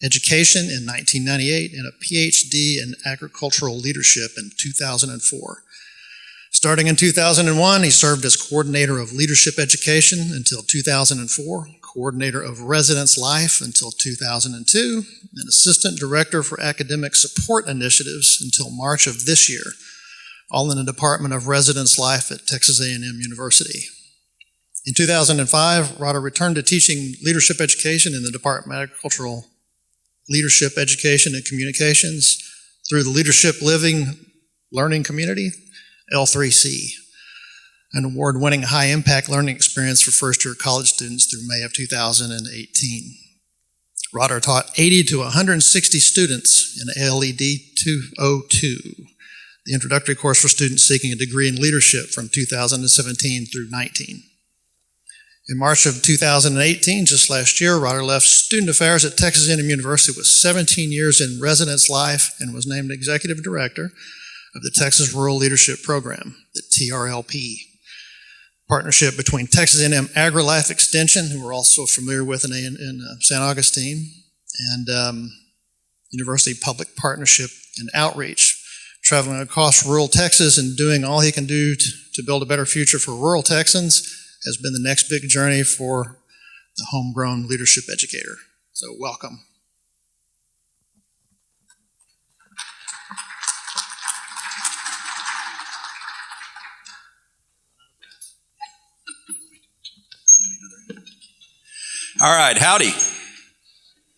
Education in 1998, and a PhD in Agricultural Leadership in 2004. Starting in 2001, he served as Coordinator of Leadership Education until 2004, Coordinator of Residence Life until 2002, and Assistant Director for Academic Support Initiatives until March of this year, all in the Department of Residence Life at Texas A&M University. In 2005, Rotter returned to teaching leadership education in the Department of Agricultural Leadership Education and Communications through the Leadership Living Learning Community, L3C, an award-winning high-impact learning experience for first-year college students through May of 2018. Rotter taught 80 to 160 students in ALED 202, the introductory course for students seeking a degree in leadership from 2017 through 19. In March of 2018, just last year, Rotter left Student Affairs at Texas A&M University with 17 years in residence life and was named Executive Director of the Texas Rural Leadership Program, the TRLP. Partnership between Texas A&M AgriLife Extension, who we're also familiar with in San Augustine, and University Public Partnership and Outreach, traveling across rural Texas and doing all he can do to build a better future for rural Texans has been the next big journey for the homegrown leadership educator. So welcome. All right, howdy.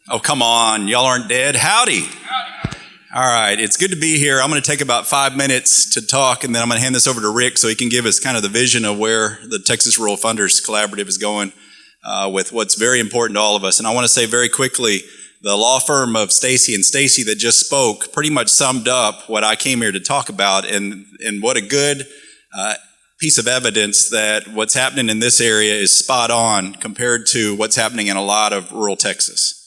Oh, come on, y'all aren't dead. Howdy. All right, it's good to be here. I'm going to take about 5 minutes to talk, and then I'm going to hand this over to Rick so he can give us kind of the vision of where the Texas Rural Funders Collaborative is going with what's very important to all of us. And I want to say very quickly, the law firm of Stacy and Stacy that just spoke pretty much summed up what I came here to talk about, and what a good piece of evidence that what's happening in this area is spot on compared to what's happening in a lot of rural Texas.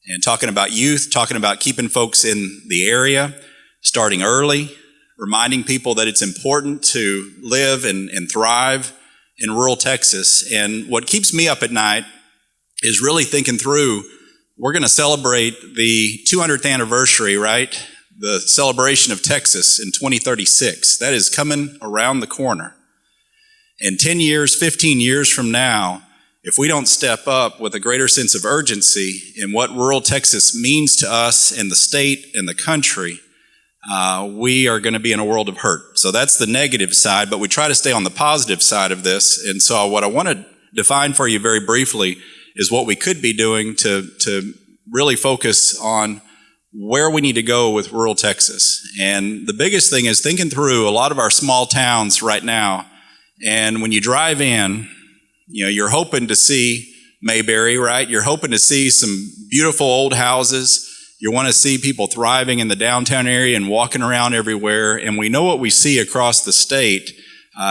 And talking about youth, talking about keeping folks in the area, starting early, reminding people that it's important to live and thrive in rural Texas. And what keeps me up at night is really thinking through, we're going to celebrate the 200th anniversary, right? The celebration of Texas in 2036. That is coming around the corner. And 10 years, 15 years from now, if we don't step up with a greater sense of urgency in what rural Texas means to us and the state and the country, we are going to be in a world of hurt. So that's the negative side, but we try to stay on the positive side of this. And so what I want to define for you very briefly is what we could be doing to really focus on where we need to go with rural Texas. And the biggest thing is thinking through a lot of our small towns right now. And when you drive in, you're hoping to see Mayberry, right? You're hoping to see some beautiful old houses. You want to see people thriving in the downtown area and walking around everywhere. And we know what we see across the state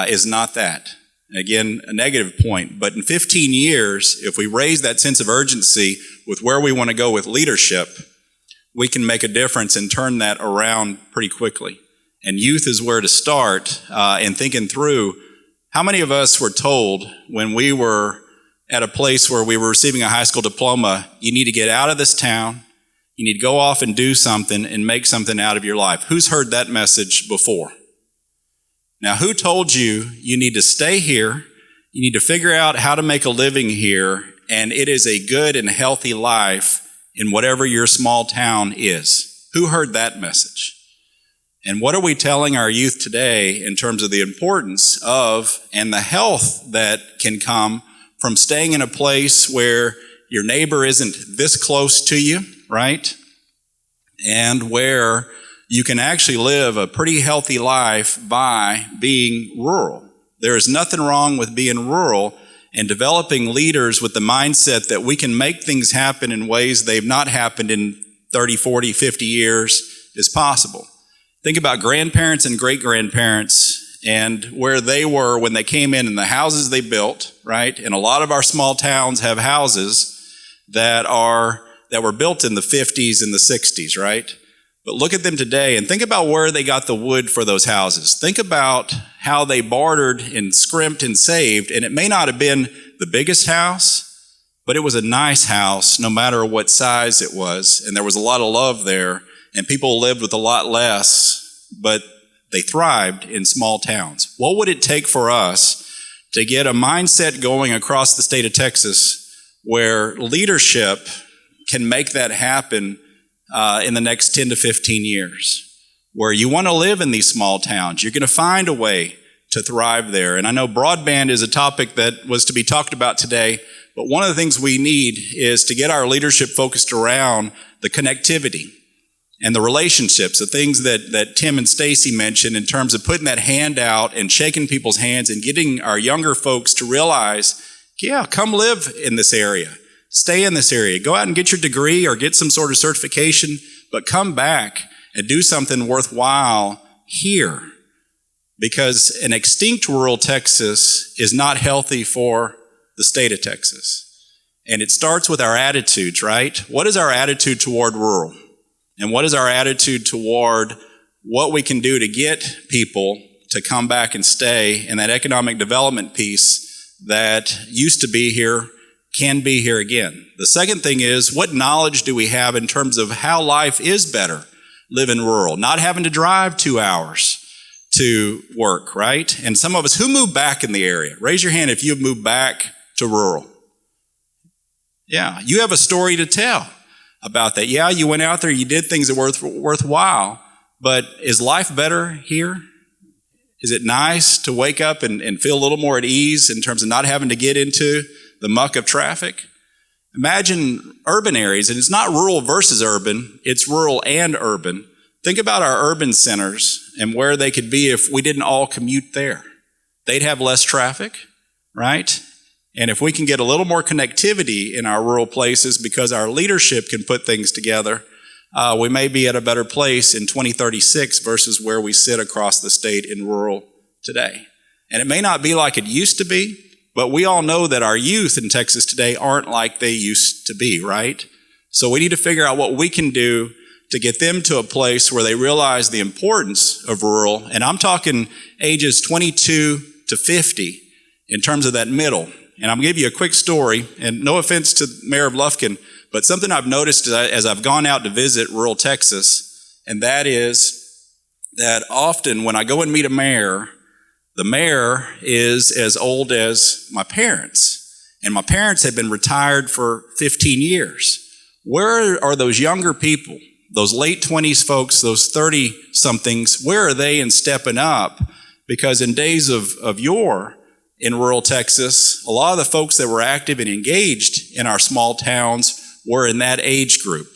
is not that. Again, a negative point. But in 15 years, if we raise that sense of urgency with where we want to go with leadership, we can make a difference and turn that around pretty quickly. And youth is where to start in thinking through how many of us were told when we were at a place where we were receiving a high school diploma, you need to get out of this town, you need to go off and do something and make something out of your life. Who's heard that message before? Now, who told you you need to stay here, you need to figure out how to make a living here, and it is a good and healthy life in whatever your small town is? Who heard that message? And what are we telling our youth today in terms of the importance of and the health that can come from staying in a place where your neighbor isn't this close to you, right? And where you can actually live a pretty healthy life by being rural. There is nothing wrong with being rural and developing leaders with the mindset that we can make things happen in ways they've not happened in 30, 40, 50 years is possible. Think about grandparents and great-grandparents and where they were when they came in and the houses they built, right? And a lot of our small towns have houses that were built in the 50s and the 60s, right? But look at them today and think about where they got the wood for those houses. Think about how they bartered and scrimped and saved, and it may not have been the biggest house, but it was a nice house no matter what size it was, and there was a lot of love there, and people lived with a lot less, but they thrived in small towns. What would it take for us to get a mindset going across the state of Texas where leadership can make that happen in the next 10 to 15 years? Where you want to live in these small towns, you're going to find a way to thrive there. And I know broadband is a topic that was to be talked about today, but one of the things we need is to get our leadership focused around the connectivity and the relationships, the things that Tim and Stacy mentioned in terms of putting that hand out and shaking people's hands and getting our younger folks to realize, yeah, come live in this area. Stay in this area. Go out and get your degree or get some sort of certification, but come back and do something worthwhile here. Because an extinct rural Texas is not healthy for the state of Texas. And it starts with our attitudes, right? What is our attitude toward rural? And what is our attitude toward what we can do to get people to come back and stay, and that economic development piece that used to be here can be here again. The second thing is, what knowledge do we have in terms of how life is better living rural, not having to drive 2 hours to work, right? And some of us, who moved back in the area? Raise your hand if you've moved back to rural. Yeah, you have a story to tell about that. Yeah, you went out there, you did things that were worthwhile, but is life better here? Is it nice to wake up and feel a little more at ease in terms of not having to get into the muck of traffic? Imagine urban areas, and it's not rural versus urban, it's rural and urban. Think about our urban centers and where they could be if we didn't all commute there. They'd have less traffic, right? And if we can get a little more connectivity in our rural places because our leadership can put things together, we may be at a better place in 2036 versus where we sit across the state in rural today. And it may not be like it used to be, but we all know that our youth in Texas today aren't like they used to be, right? So we need to figure out what we can do to get them to a place where they realize the importance of rural. And I'm talking ages 22 to 50 in terms of that middle. And I'm going to give you a quick story, and no offense to Mayor of Lufkin, but something I've noticed as I've gone out to visit rural Texas, and that is that often when I go and meet a mayor, the mayor is as old as my parents, and my parents have been retired for 15 years. Where are those younger people, those late 20s folks, those 30-somethings, where are they in stepping up? Because in days of yore, in rural Texas, a lot of the folks that were active and engaged in our small towns were in that age group.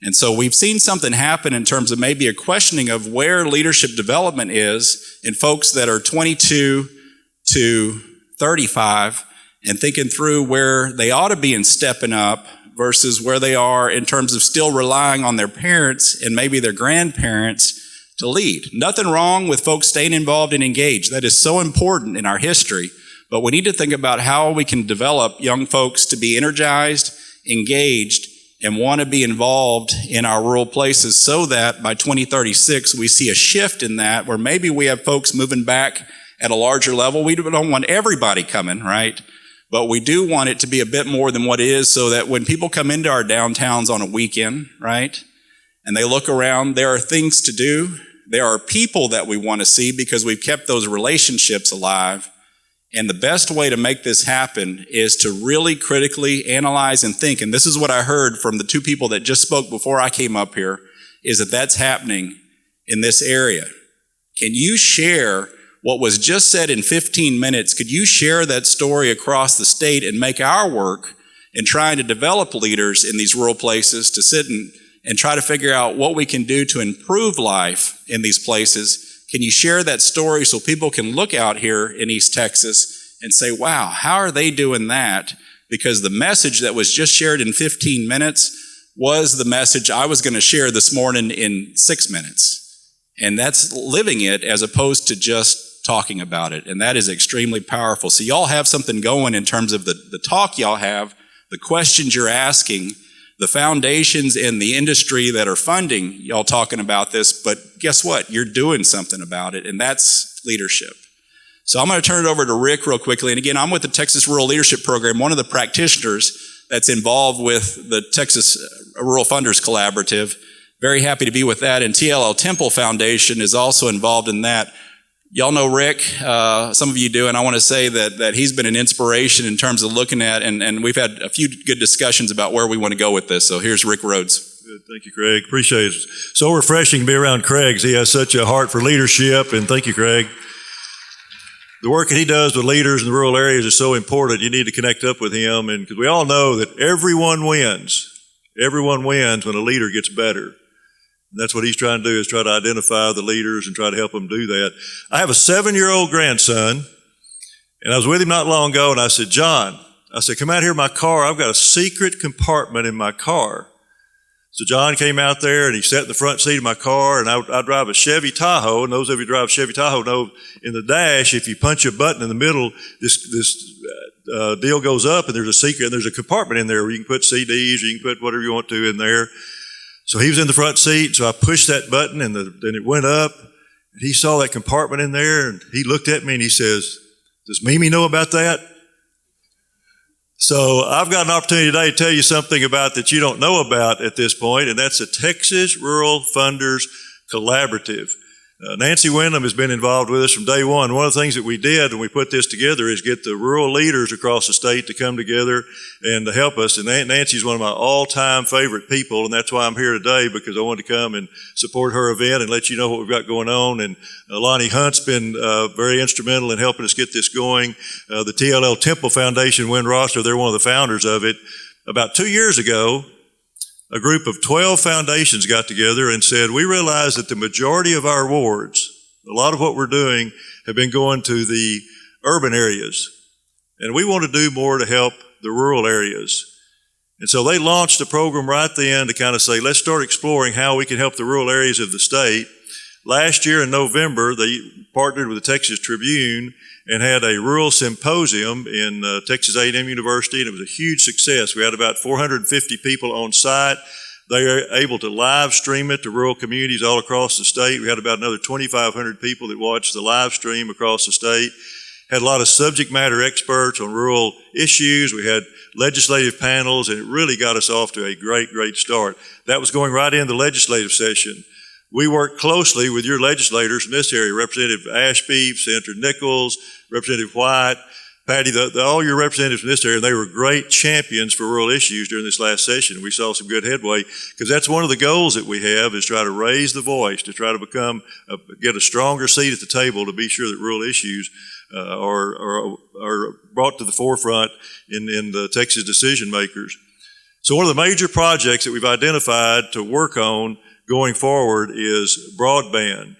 And so we've seen something happen in terms of maybe a questioning of where leadership development is in folks that are 22 to 35 and thinking through where they ought to be in stepping up versus where they are in terms of still relying on their parents and maybe their grandparents to lead. Nothing wrong with folks staying involved and engaged. That is so important in our history. But we need to think about how we can develop young folks to be energized, engaged, and want to be involved in our rural places so that by 2036 we see a shift in that where maybe we have folks moving back at a larger level. We don't want everybody coming, right? But we do want it to be a bit more than what it is so that when people come into our downtowns on a weekend, right, and they look around, there are things to do. There are people that we want to see because we've kept those relationships alive. And the best way to make this happen is to really critically analyze and think. And this is what I heard from the two people that just spoke before I came up here, is that that's happening in this area. Can you share what was just said in 15 minutes? Could you share that story across the state and make our work in trying to develop leaders in these rural places to sit and try to figure out what we can do to improve life in these places? Can you share that story so people can look out here in East Texas and say, wow, how are they doing that? Because the message that was just shared in 15 minutes was the message I was going to share this morning in 6 minutes. And that's living it as opposed to just talking about it. And that is extremely powerful. So y'all have something going in terms of the talk y'all have, the questions you're asking, the foundations in the industry that are funding y'all talking about this, but guess what? You're doing something about it, and that's leadership. So I'm going to turn it over to Rick real quickly. And again, I'm with the Texas Rural Leadership Program, one of the practitioners that's involved with the Texas Rural Funders Collaborative. Very happy to be with that. And TLL Temple Foundation is also involved in that. Y'all know Rick, some of you do, and I want to say that he's been an inspiration in terms of looking at, and we've had a few good discussions about where we want to go with this. So here's Rick Rhodes. Good. Thank you, Craig. Appreciate it. So refreshing to be around Craig. He has such a heart for leadership, and thank you, Craig. The work that he does with leaders in the rural areas is so important. You need to connect up with him, and because we all know that everyone wins. Everyone wins when a leader gets better. And that's what he's trying to do, is try to identify the leaders and try to help them do that. I have a 7-year-old grandson, and I was with him not long ago, and I said, John, I said, come out here in my car. I've got a secret compartment in my car. So John came out there, and he sat in the front seat of my car, and I drive a Chevy Tahoe, and those of you who drive Chevy Tahoe know in the dash, if you punch a button in the middle, this deal goes up, and there's a secret, and there's a compartment in there where you can put CDs, or you can put whatever you want to in there. So he was in the front seat, so I pushed that button, and then it went up. And he saw that compartment in there, and he looked at me, and he says, does Mimi know about that? So I've got an opportunity today to tell you something about that you don't know about at this point, and that's the Texas Rural Funders Collaborative. Nancy Wyndham has been involved with us from day one. One of the things that we did when we put this together is get the rural leaders across the state to come together and to help us. And Nancy's one of my all-time favorite people, and that's why I'm here today, because I wanted to come and support her event and let you know what we've got going on. And Lonnie Hunt's been very instrumental in helping us get this going. The TLL Temple Foundation, Wynn Rossler, they're one of the founders of it. About 2 years ago, a group of 12 foundations got together and said, we realize that the majority of our awards, a lot of what we're doing, have been going to the urban areas. And we want to do more to help the rural areas. And so they launched a program right then to kind of say, let's start exploring how we can help the rural areas of the state. Last year in November, they partnered with the Texas Tribune and had a rural symposium in Texas A&M University, and it was a huge success. We had about 450 people on site. They were able to live stream it to rural communities all across the state. We had about another 2,500 people that watched the live stream across the state. Had a lot of subject matter experts on rural issues. We had legislative panels, and it really got us off to a great, great start. That was going right into the legislative session. We work closely with your legislators in this area, Representative Ashby, Senator Nichols, Representative White, Patty, all your representatives in this area. They were great champions for rural issues during this last session. We saw some good headway, because that's one of the goals that we have, is try to raise the voice, to try to get a stronger seat at the table to be sure that rural issues are brought to the forefront in the Texas decision makers. So one of the major projects that we've identified to work on going forward is broadband.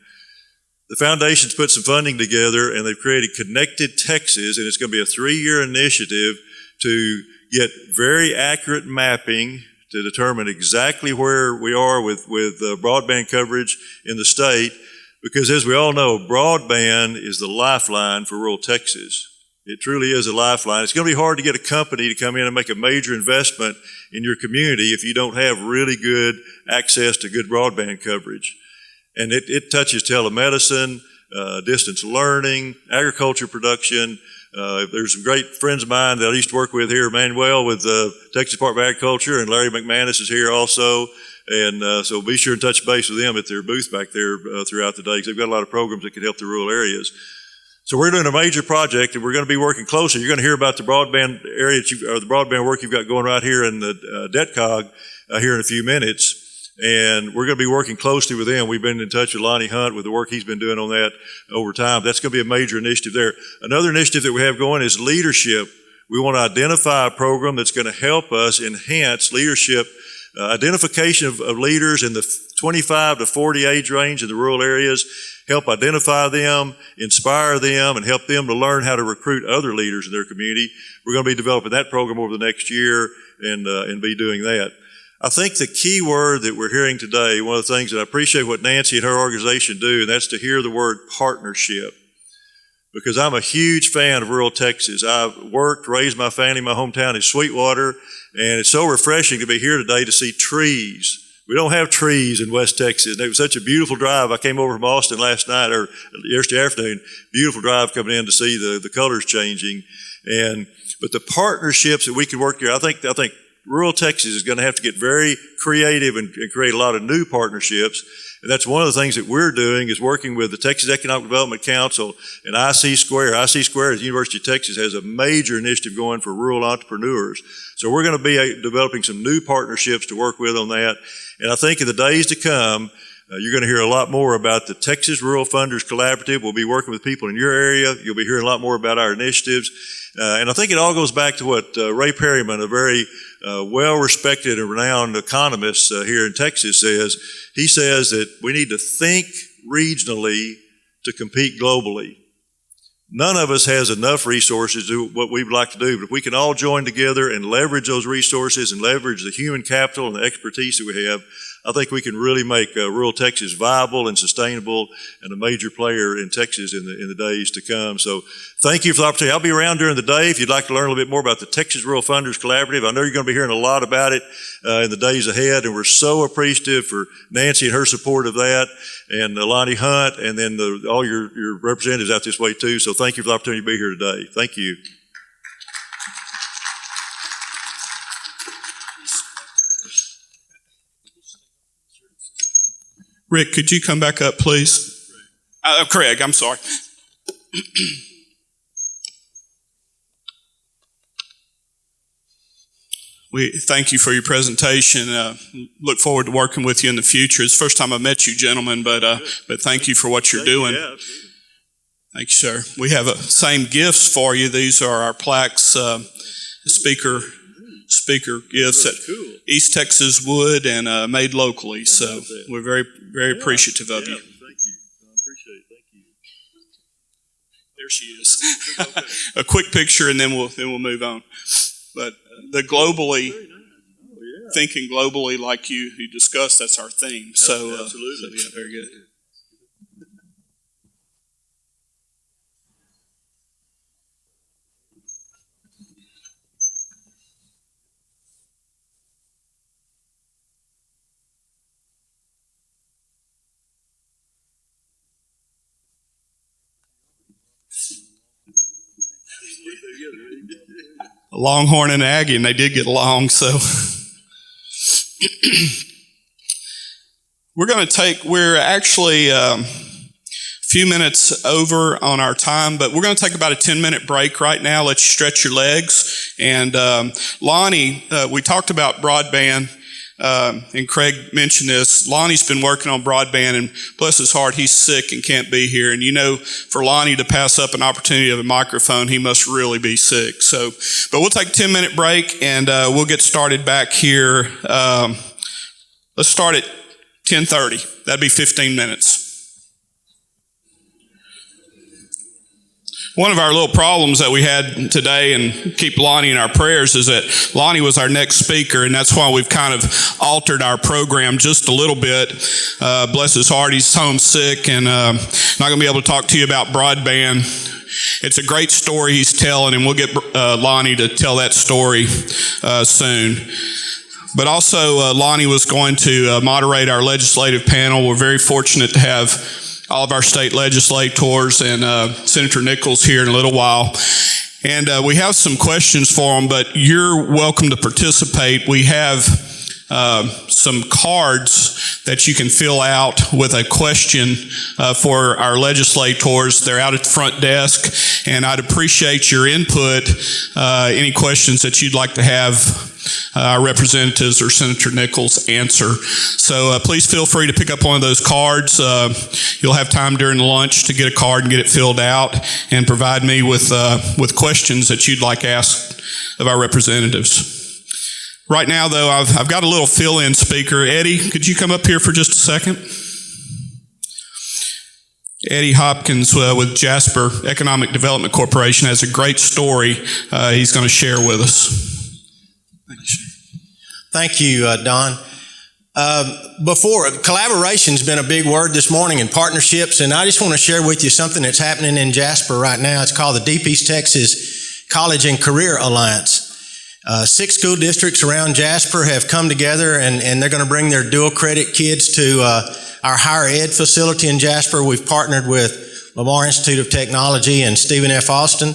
The foundation's put some funding together, and they've created Connected Texas, and it's going to be a 3-year initiative to get very accurate mapping to determine exactly where we are with broadband coverage in the state, because as we all know, broadband is the lifeline for rural Texas. It truly is a lifeline. It's going to be hard to get a company to come in and make a major investment in your community if you don't have really good access to good broadband coverage. And it touches telemedicine, distance learning, agriculture production. There's some great friends of mine that I used to work with here, Manuel with the Texas Department of Agriculture, and Larry McManus is here also. And so be sure and touch base with them at their booth back there throughout the day, because they've got a lot of programs that can help the rural areas. So we're doing a major project, and we're going to be working closely. You're going to hear about the broadband area, or the broadband work you've got going right here in the DETCOG here in a few minutes. And we're going to be working closely with them. We've been in touch with Lonnie Hunt with the work he's been doing on that over time. That's going to be a major initiative there. Another initiative that we have going is leadership. We want to identify a program that's going to help us enhance leadership, identification of leaders in the 25 to 40 age range in the rural areas, help identify them, inspire them, and help them to learn how to recruit other leaders in their community. We're going to be developing that program over the next year and be doing that. I think the key word that we're hearing today, one of the things that I appreciate what Nancy and her organization do, and that's to hear the word partnership. Because I'm a huge fan of rural Texas. I've worked, raised my family, my hometown is Sweetwater, and it's so refreshing to be here today to see trees. We don't have trees in West Texas. It was such a beautiful drive. I came over from Austin last night, or yesterday afternoon, beautiful drive coming in to see the colors changing. But the partnerships that we can work here, I think rural Texas is going to have to get very creative and create a lot of new partnerships. And that's one of the things that we're doing, is working with the Texas Economic Development Council and IC Square. IC Square at the University of Texas has a major initiative going for rural entrepreneurs. So we're going to be developing some new partnerships to work with on that. And I think in the days to come, you're going to hear a lot more about the Texas Rural Funders Collaborative. We'll be working with people in your area. You'll be hearing a lot more about our initiatives. And I think it all goes back to what Ray Perryman, a very well-respected and renowned economist here in Texas, says. He says that we need to think regionally to compete globally. None of us has enough resources to do what we'd like to do, but if we can all join together and leverage those resources and leverage the human capital and the expertise that we have, I think we can really make rural Texas viable and sustainable and a major player in Texas in the days to come. So thank you for the opportunity. I'll be around during the day if you'd like to learn a little bit more about the Texas Rural Funders Collaborative. I know you're going to be hearing a lot about it in the days ahead, and we're so appreciative for Nancy and her support of that, and Lonnie Hunt, and then all your representatives out this way too. So thank you for the opportunity to be here today. Thank you. Rick, could you come back up, please? Craig, I'm sorry. We thank you for your presentation. Look forward to working with you in the future. It's the first time I've met you, gentlemen, but thank you for what you're doing. Yeah, thank you, sir. We have same gifts for you. These are our plaques, speaker gifts at East Texas Wood and made locally. So we're very, very appreciative of you. Thank you. I appreciate it. Thank you. There she is. A quick picture, and then we'll move on. But the globally, thinking globally, like you discussed, that's our theme. So absolutely, yeah, very good. A Longhorn and Aggie, and they did get along, so. We're actually a few minutes over on our time, but we're going to take about a 10-minute break right now. Let you stretch your legs. And Lonnie, we talked about broadband. and Craig mentioned this, Lonnie's been working on Broadband, and bless his heart, he's sick and can't be here. And you know, for Lonnie to pass up an opportunity of a microphone, he must really be sick. So, but we'll take a 10-minute break, and we'll get started back here. Let's start at 10:30. That'd be 15 minutes. One of our little problems that we had today, and keep Lonnie in our prayers, is that Lonnie was our next speaker, and that's why we've kind of altered our program just a little bit. Bless his heart, he's home sick and not going to be able to talk to you about Broadband. It's a great story he's telling, and we'll get Lonnie to tell that story soon. But also, Lonnie was going to moderate our legislative panel. We're very fortunate to have all of our state legislators and Senator Nichols here in a little while. And we have some questions for them, but you're welcome to participate. We have some cards that you can fill out with a question for our legislators. They're out at the front desk, and I'd appreciate your input, any questions that you'd like to have our representatives or Senator Nichols answer. So please feel free to pick up one of those cards. You'll have time during lunch to get a card and get it filled out and provide me with questions that you'd like asked of our representatives. Right now, though, I've got a little fill-in speaker. Eddie, could you come up here for just a second? Eddie Hopkins with Jasper Economic Development Corporation has a great story he's going to share with us. Thank you, Don. Before, collaboration's been a big word this morning, and partnerships, and I just want to share with you something that's happening in Jasper right now. It's called the Deep East Texas College and Career Alliance. 6 school districts around Jasper have come together, and they're going to bring their dual credit kids to our higher ed facility in Jasper. We've partnered with Lamar Institute of Technology and Stephen F. Austin.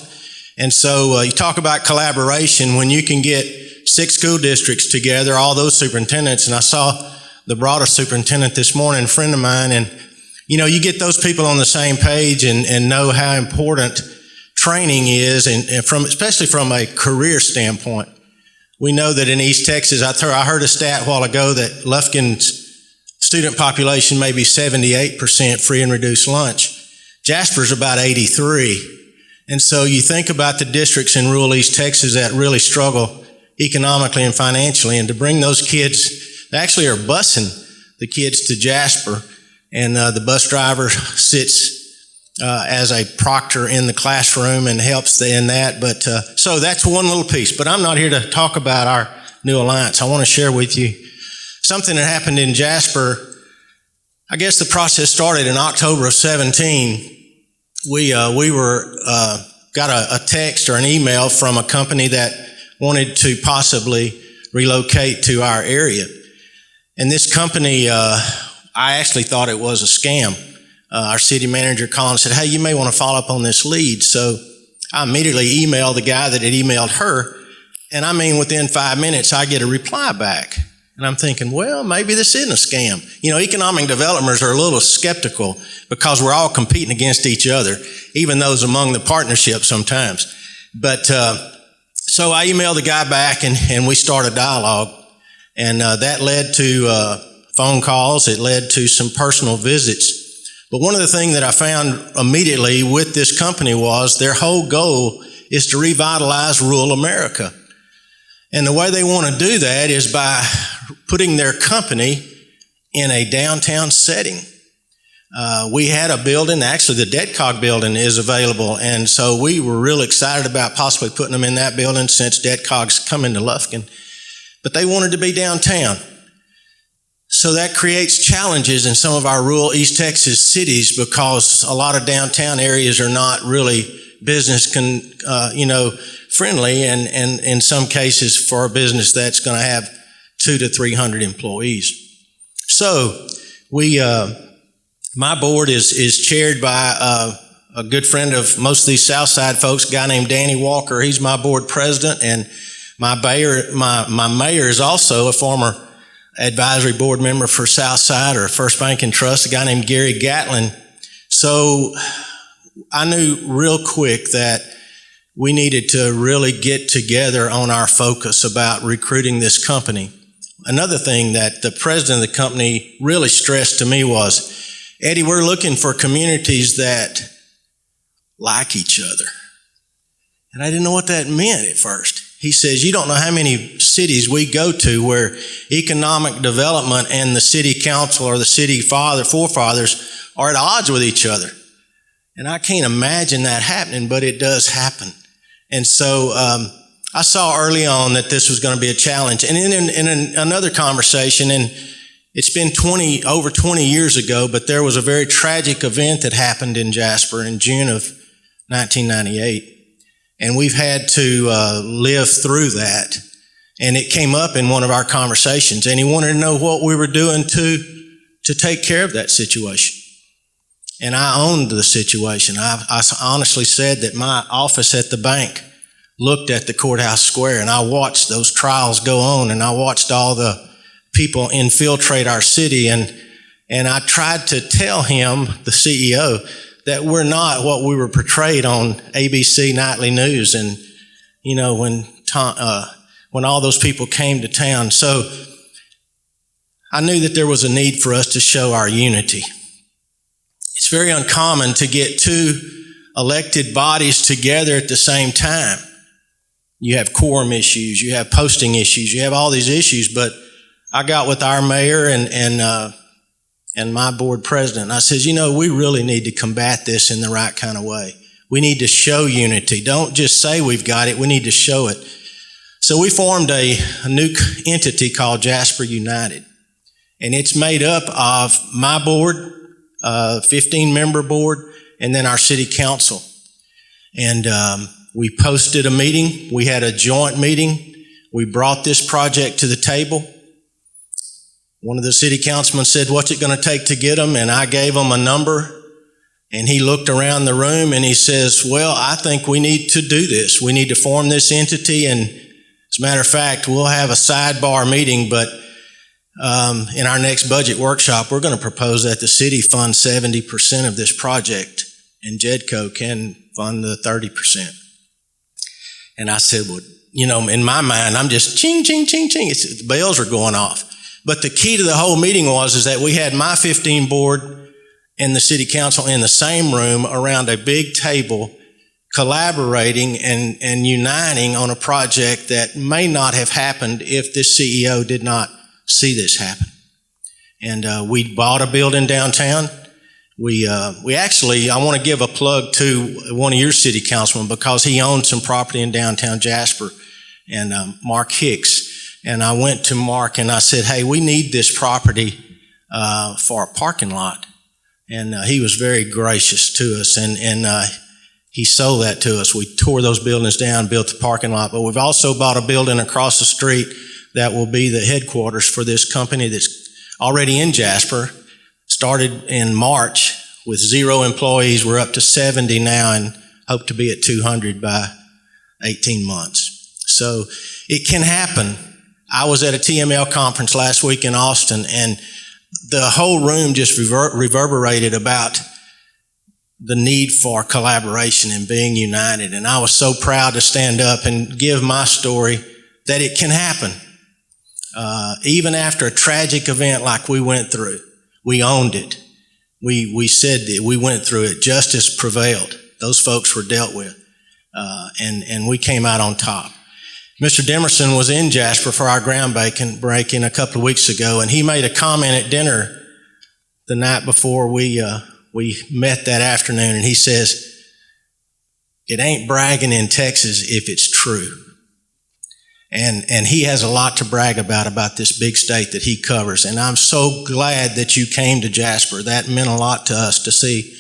And so you talk about collaboration when you can get 6 school districts together, all those superintendents, and I saw the broader superintendent this morning, a friend of mine, and you know, you get those people on the same page and know how important training is, and especially from a career standpoint. We know that in East Texas, I heard a stat a while ago that Lufkin's student population may be 78% free and reduced lunch. Jasper's about 83%. And so you think about the districts in rural East Texas that really struggle economically and financially, and to bring those kids, they actually are busing the kids to Jasper, and the bus driver sits as a proctor in the classroom and helps in that. But so that's one little piece. But I'm not here to talk about our new alliance. I want to share with you something that happened in Jasper. I guess the process started in October of 17. We got a text or an email from a company that wanted to possibly relocate to our area. And this company, I actually thought it was a scam. Our city manager called and said, hey, you may want to follow up on this lead. So I immediately emailed the guy that had emailed her. And I mean, within 5 minutes, I get a reply back. And I'm thinking, well, maybe this isn't a scam. You know, economic developers are a little skeptical because we're all competing against each other, even those among the partnership sometimes. But so I emailed the guy back, and we started a dialogue. And that led to phone calls. It led to some personal visits. But one of the things that I found immediately with this company was their whole goal is to revitalize rural America. And the way they want to do that is by putting their company in a downtown setting. We had a building, actually the DEDCOG building is available, and so we were real excited about possibly putting them in that building since DEDCOG's coming to Lufkin. But they wanted to be downtown. So that creates challenges in some of our rural East Texas cities because a lot of downtown areas are not really business friendly, and in some cases for a business that's going to have 200 to 300 employees. So my board is chaired by a good friend of most of these Southside folks, a guy named Danny Walker. He's my board president, and my mayor is also a former advisory board member for Southside or First Bank and Trust, a guy named Gary Gatlin. So I knew real quick that we needed to really get together on our focus about recruiting this company. another thing that the president of the company really stressed to me was, Eddie, we're looking for communities that like each other. And I didn't know what that meant at first. He says, you don't know how many cities we go to where economic development and the city council or the city forefathers are at odds with each other. And I can't imagine that happening, but it does happen. And so I saw early on that this was going to be a challenge. And in another conversation, and it's been over 20 years ago, but there was a very tragic event that happened in Jasper in June of 1998. And we've had to live through that. And it came up in one of our conversations, and he wanted to know what we were doing to take care of that situation. And I owned the situation. I honestly said that my office at the bank looked at the courthouse square, and I watched those trials go on, and I watched all the people infiltrate our city, and I tried to tell him, the CEO, that we're not what we were portrayed on ABC Nightly News, and you know, when all those people came to town. So I knew that there was a need for us to show our unity. It's very uncommon to get two elected bodies together at the same time. You have quorum issues, you have posting issues, you have all these issues, but I got with our mayor and my board president, and I says, you know, we really need to combat this in the right kind of way. We need to show unity. Don't just say we've got it, we need to show it. So we formed a new entity called Jasper United, and it's made up of my board, 15-member board, and then our city council. And we posted a meeting. We had a joint meeting. We brought this project to the table. One of the city councilmen said, what's it going to take to get them? And I gave him a number. And he looked around the room and he says, well, I think we need to do this. We need to form this entity. And as a matter of fact, we'll have a sidebar meeting, but in our next budget workshop, we're going to propose that the city fund 70% of this project, and JEDCO can fund the 30%. And I said, well, you know, in my mind, I'm just ching, ching, ching, ching. The bells are going off. But the key to the whole meeting was that we had my 15 board and the city council in the same room around a big table, collaborating and uniting on a project that may not have happened if this CEO did not see this happen. And we bought a building downtown. We actually, I want to give a plug to one of your city councilmen because he owned some property in downtown Jasper, and Mark Hicks. And I went to Mark and I said, hey, we need this property for a parking lot. And he was very gracious to us, and he sold that to us. We tore those buildings down, built the parking lot, but we've also bought a building across the street that will be the headquarters for this company that's already in Jasper. Started in March with 0 employees. We're up to 70 now and hope to be at 200 by 18 months. So it can happen. I was at a TML conference last week in Austin, and the whole room just reverberated about the need for collaboration and being united. And I was so proud to stand up and give my story that it can happen. Even after a tragic event like we went through, we owned it. We said that we went through it. Justice prevailed. Those folks were dealt with. And we came out on top. Mr. DEMERSON was in Jasper for our groundbreaking a couple of weeks ago, and he made a comment at dinner the night before we met that afternoon, and he says, it ain't bragging in Texas if it's true. And he has a lot to brag about this big state that he covers. And I'm so glad that you came to Jasper. That meant a lot to us to see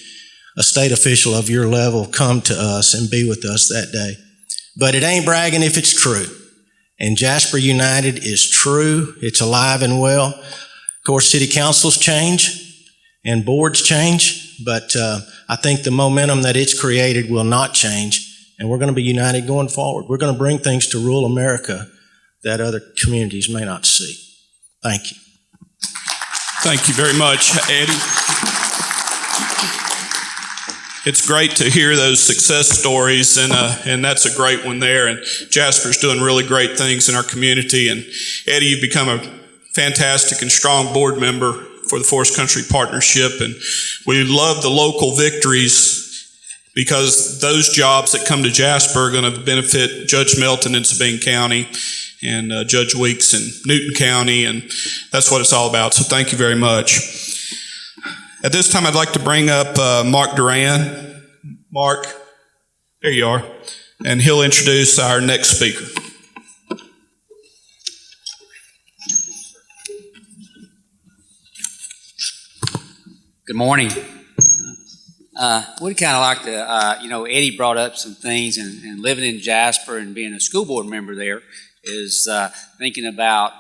a state official of your level come to us and be with us that day. But it ain't bragging if it's true. And Jasper United is true. It's alive and well. Of course, city councils change and boards change, but I think the momentum that it's created will not change, and we're going to be united going forward. We're going to bring things to rural America that other communities may not see. Thank you. Thank you very much, Eddie. It's great to hear those success stories, and that's a great one there. And Jasper's doing really great things in our community. And Eddie, you've become fantastic and strong board member for the Forest Country Partnership, and we love the local victories because those jobs that come to Jasper are going to benefit Judge Melton in Sabine County and Judge Weeks in Newton County, and that's what it's all about. So thank you very much. At this time, I'd like to bring up Mark Duran. Mark, there you are, and he'll introduce our next speaker. Good morning. We'd kind of like to, Eddie brought up some things, and living in Jasper and being a school board member there is thinking about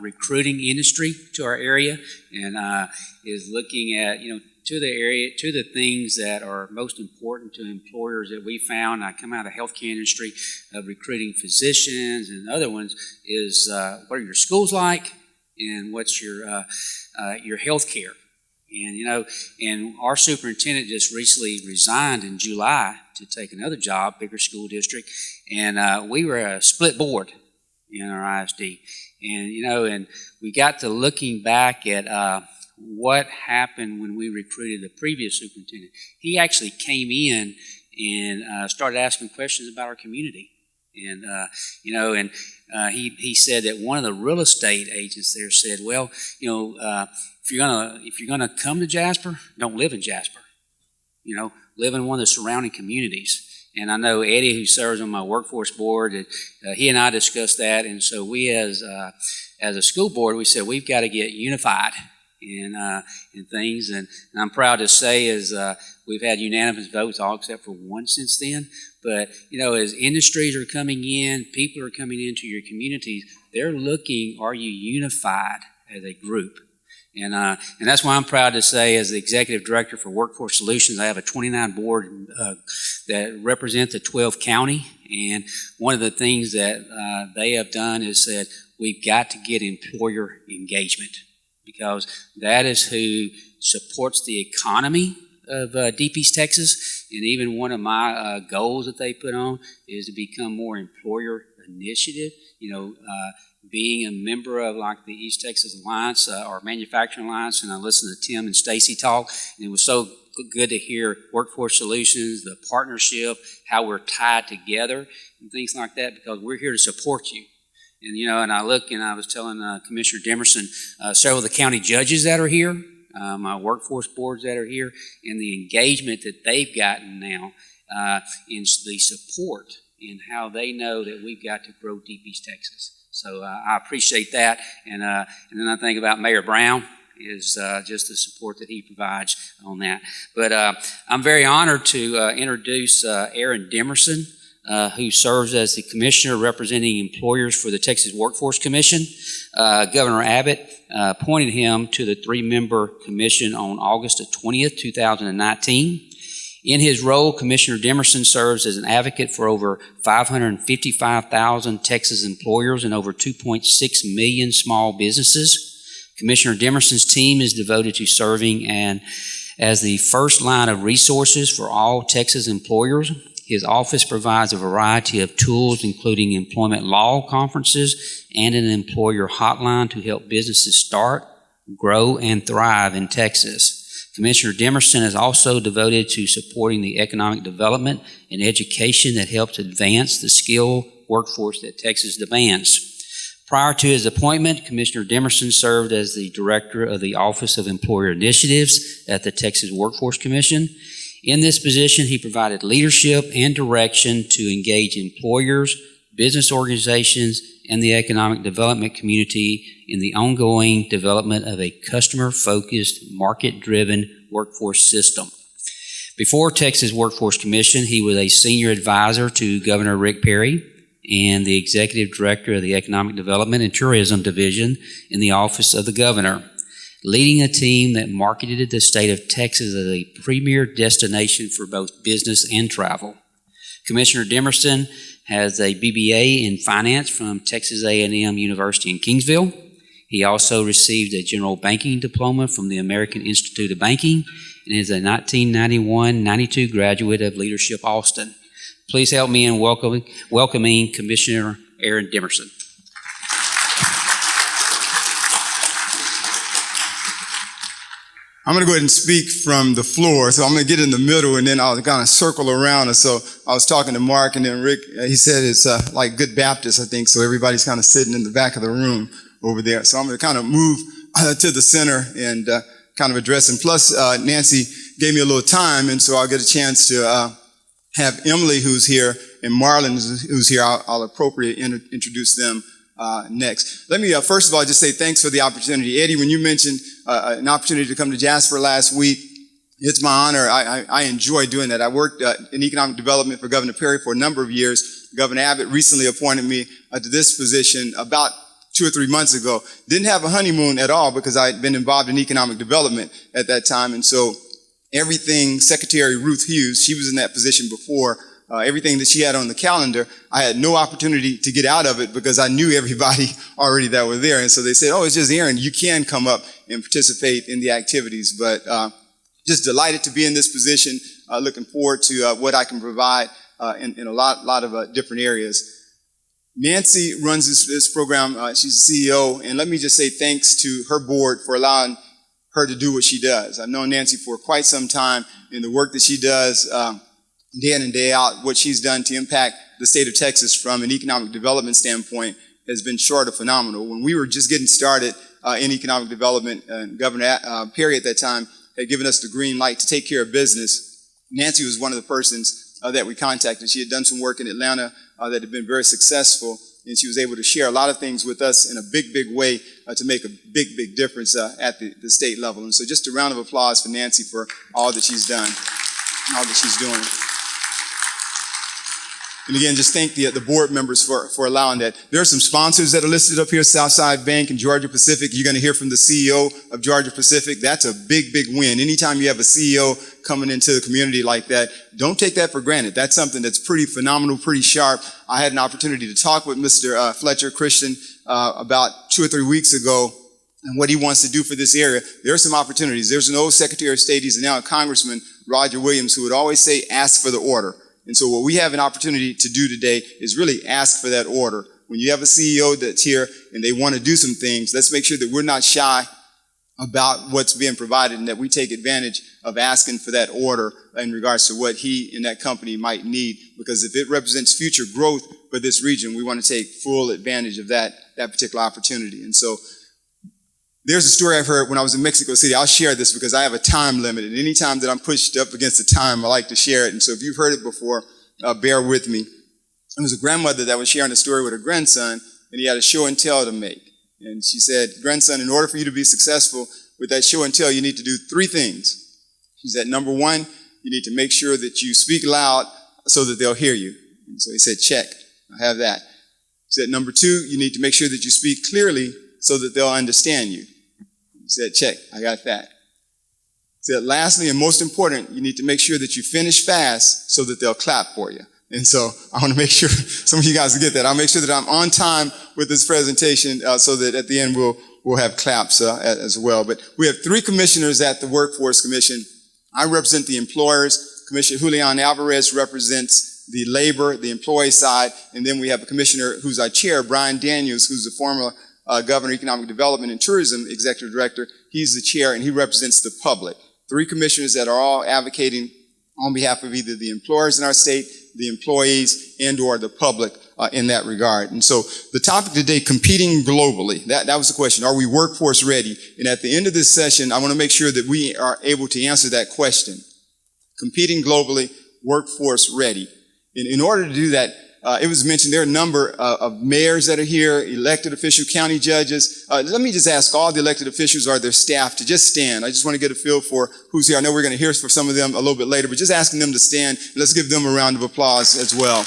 recruiting industry to our area, and is looking at, to the things that are most important to employers that we found. I come out of the healthcare industry of recruiting physicians, and other ones is what are your schools like, and what's your health care. And, and our superintendent just recently resigned in July to take another job, bigger school district, and we were a split board in our ISD. And, and we got to looking back at what happened when we recruited the previous superintendent. He actually came in and started asking questions about our community. And, he said that one of the real estate agents there said, well, if you're gonna come to Jasper, don't live in Jasper. Live in one of the surrounding communities. And I know Eddie, who serves on my workforce board, he and I discussed that. And so we, as a school board, we said we've got to get unified in things. And I'm proud to say we've had unanimous votes, all except for one since then. But as industries are coming in, people are coming into your communities, they're looking, are you unified as a group? And that's why I'm proud to say, as the executive director for Workforce Solutions, I have a 29 board that represent the 12 county. And one of the things that they have done is said, we've got to get employer engagement, because that is who supports the economy of Deep East Texas. And even one of my goals that they put on is to become more employer initiative. Being a member of like the East Texas Alliance or Manufacturing Alliance, and I listened to Tim and Stacy talk, and it was so good to hear Workforce Solutions, the partnership, how we're tied together and things like that, because we're here to support you. And and I look, and I was telling Commissioner Demerson, several of the county judges that are here, my workforce boards that are here, and the engagement that they've gotten now in the support and how they know that we've got to grow Deep East Texas. So I appreciate that, and then I think about Mayor Brown is just the support that he provides on that. But I'm very honored to introduce Aaron Demerson, who serves as the commissioner representing employers for the Texas Workforce Commission. Governor Abbott appointed him to the 3-member commission on August 20th, 2019. In his role, Commissioner Demerson serves as an advocate for over 555,000 Texas employers and over 2.6 million small businesses. Commissioner Demerson's team is devoted to serving as the first line of resources for all Texas employers. His office provides a variety of tools, including employment law conferences and an employer hotline to help businesses start, grow, and thrive in Texas. Commissioner Demerson is also devoted to supporting the economic development and education that helps advance the skilled workforce that Texas demands. Prior to his appointment, Commissioner Demerson served as the director of the Office of Employer Initiatives at the Texas Workforce Commission. In this position, he provided leadership and direction to engage employers, business organizations, and the economic development community in the ongoing development of a customer-focused, market-driven workforce system. Before Texas Workforce Commission, he was a senior advisor to Governor Rick Perry and the executive director of the Economic Development and Tourism Division in the Office of the Governor, leading a team that marketed the state of Texas as a premier destination for both business and travel. Commissioner Demerson has a BBA in finance from Texas A&M University in Kingsville. He also received a general banking diploma from the American Institute of Banking and is a 1991-92 graduate of Leadership Austin. Please help me in welcoming Commissioner Aaron Demerson. I'm going to go ahead and speak from the floor. So I'm going to get in the middle and then I'll kind of circle around. And so I was talking to Mark and then Rick, he said it's like Good Baptist, I think. So everybody's kind of sitting in the back of the room over there. So I'm going to kind of move to the center and kind of address. And plus, Nancy gave me a little time. And so I'll get a chance to have Emily, who's here, and Marlon, who's here. I'll appropriately introduce them next. Let me first of all just say thanks for the opportunity. Eddie, when you mentioned an opportunity to come to Jasper last week, it's my honor. I enjoy doing that. I worked in economic development for Governor Perry for a number of years. Governor Abbott recently appointed me to this position about 2 or 3 months ago. Didn't have a honeymoon at all because I had been involved in economic development at that time. And so everything Secretary Ruth Hughes, she was in that position before, everything that she had on the calendar, I had no opportunity to get out of it because I knew everybody already that were there. And so they said, oh, it's just Aaron, you can come up and participate in the activities. But just delighted to be in this position, looking forward to what I can provide in a lot of different areas. Nancy runs this program. She's the CEO. And let me just say thanks to her board for allowing her to do what she does. I've known Nancy for quite some time, and the work that she does day in and day out, what she's done to impact the state of Texas from an economic development standpoint has been short of phenomenal. When we were just getting started in economic development, Governor Perry at that time had given us the green light to take care of business. Nancy was one of the persons that we contacted. She had done some work in Atlanta that had been very successful, and she was able to share a lot of things with us in a big way to make a big difference at the state level. And so just a round of applause for Nancy for all that she's done, and all that she's doing. And again, just thank the board members for allowing that. There are some sponsors that are listed up here, Southside Bank and Georgia Pacific. You're going to hear from the CEO of Georgia Pacific. That's a big win. Anytime you have a CEO coming into the community like that, don't take that for granted. That's something that's pretty phenomenal, pretty sharp. I had an opportunity to talk with Mr. Fletcher Christian about 2 or 3 weeks ago and what he wants to do for this area. There are some opportunities. There's an old Secretary of State, he's now a Congressman, Roger Williams, who would always say, ask for the order. And so what we have an opportunity to do today is really ask for that order. When you have a CEO that's here and they want to do some things, let's make sure that we're not shy about what's being provided and that we take advantage of asking for that order in regards to what he and that company might need. Because if it represents future growth for this region, we want to take full advantage of that particular opportunity. And so there's a story I've heard when I was in Mexico City. I'll share this because I have a time limit, and any time that I'm pushed up against the time, I like to share it. And so if you've heard it before, bear with me. It was a grandmother that was sharing a story with her grandson, and he had a show and tell to make. And she said, grandson, in order for you to be successful with that show and tell, you need to do 3 things. She said, number 1, you need to make sure that you speak loud so that they'll hear you. And so he said, check, I have that. He said, number 2, you need to make sure that you speak clearly so that they'll understand you. He said, check, I got that. He said, lastly, and most important, you need to make sure that you finish fast so that they'll clap for you. And so I want to make sure some of you guys get that. I'll make sure that I'm on time with this presentation so that at the end we'll have claps as well. But we have 3 commissioners at the Workforce Commission. I represent the employers. Commissioner Julian Alvarez represents the labor, the employee side. And then we have a commissioner who's our chair, Brian Daniels, who's the former Governor of Economic Development and Tourism Executive Director. He's the chair and he represents the public. 3 commissioners that are all advocating on behalf of either the employers in our state, the employees, and or the public in that regard. And so the topic today, competing globally, that was the question. Are we workforce ready? And at the end of this session, I want to make sure that we are able to answer that question. Competing globally, workforce ready. In order to do that, it was mentioned there are a number of mayors that are here, elected officials, county judges. Let me just ask all the elected officials or their staff to just stand. I just want to get a feel for who's here. I know we're going to hear from some of them a little bit later, but just asking them to stand. Let's give them a round of applause as well.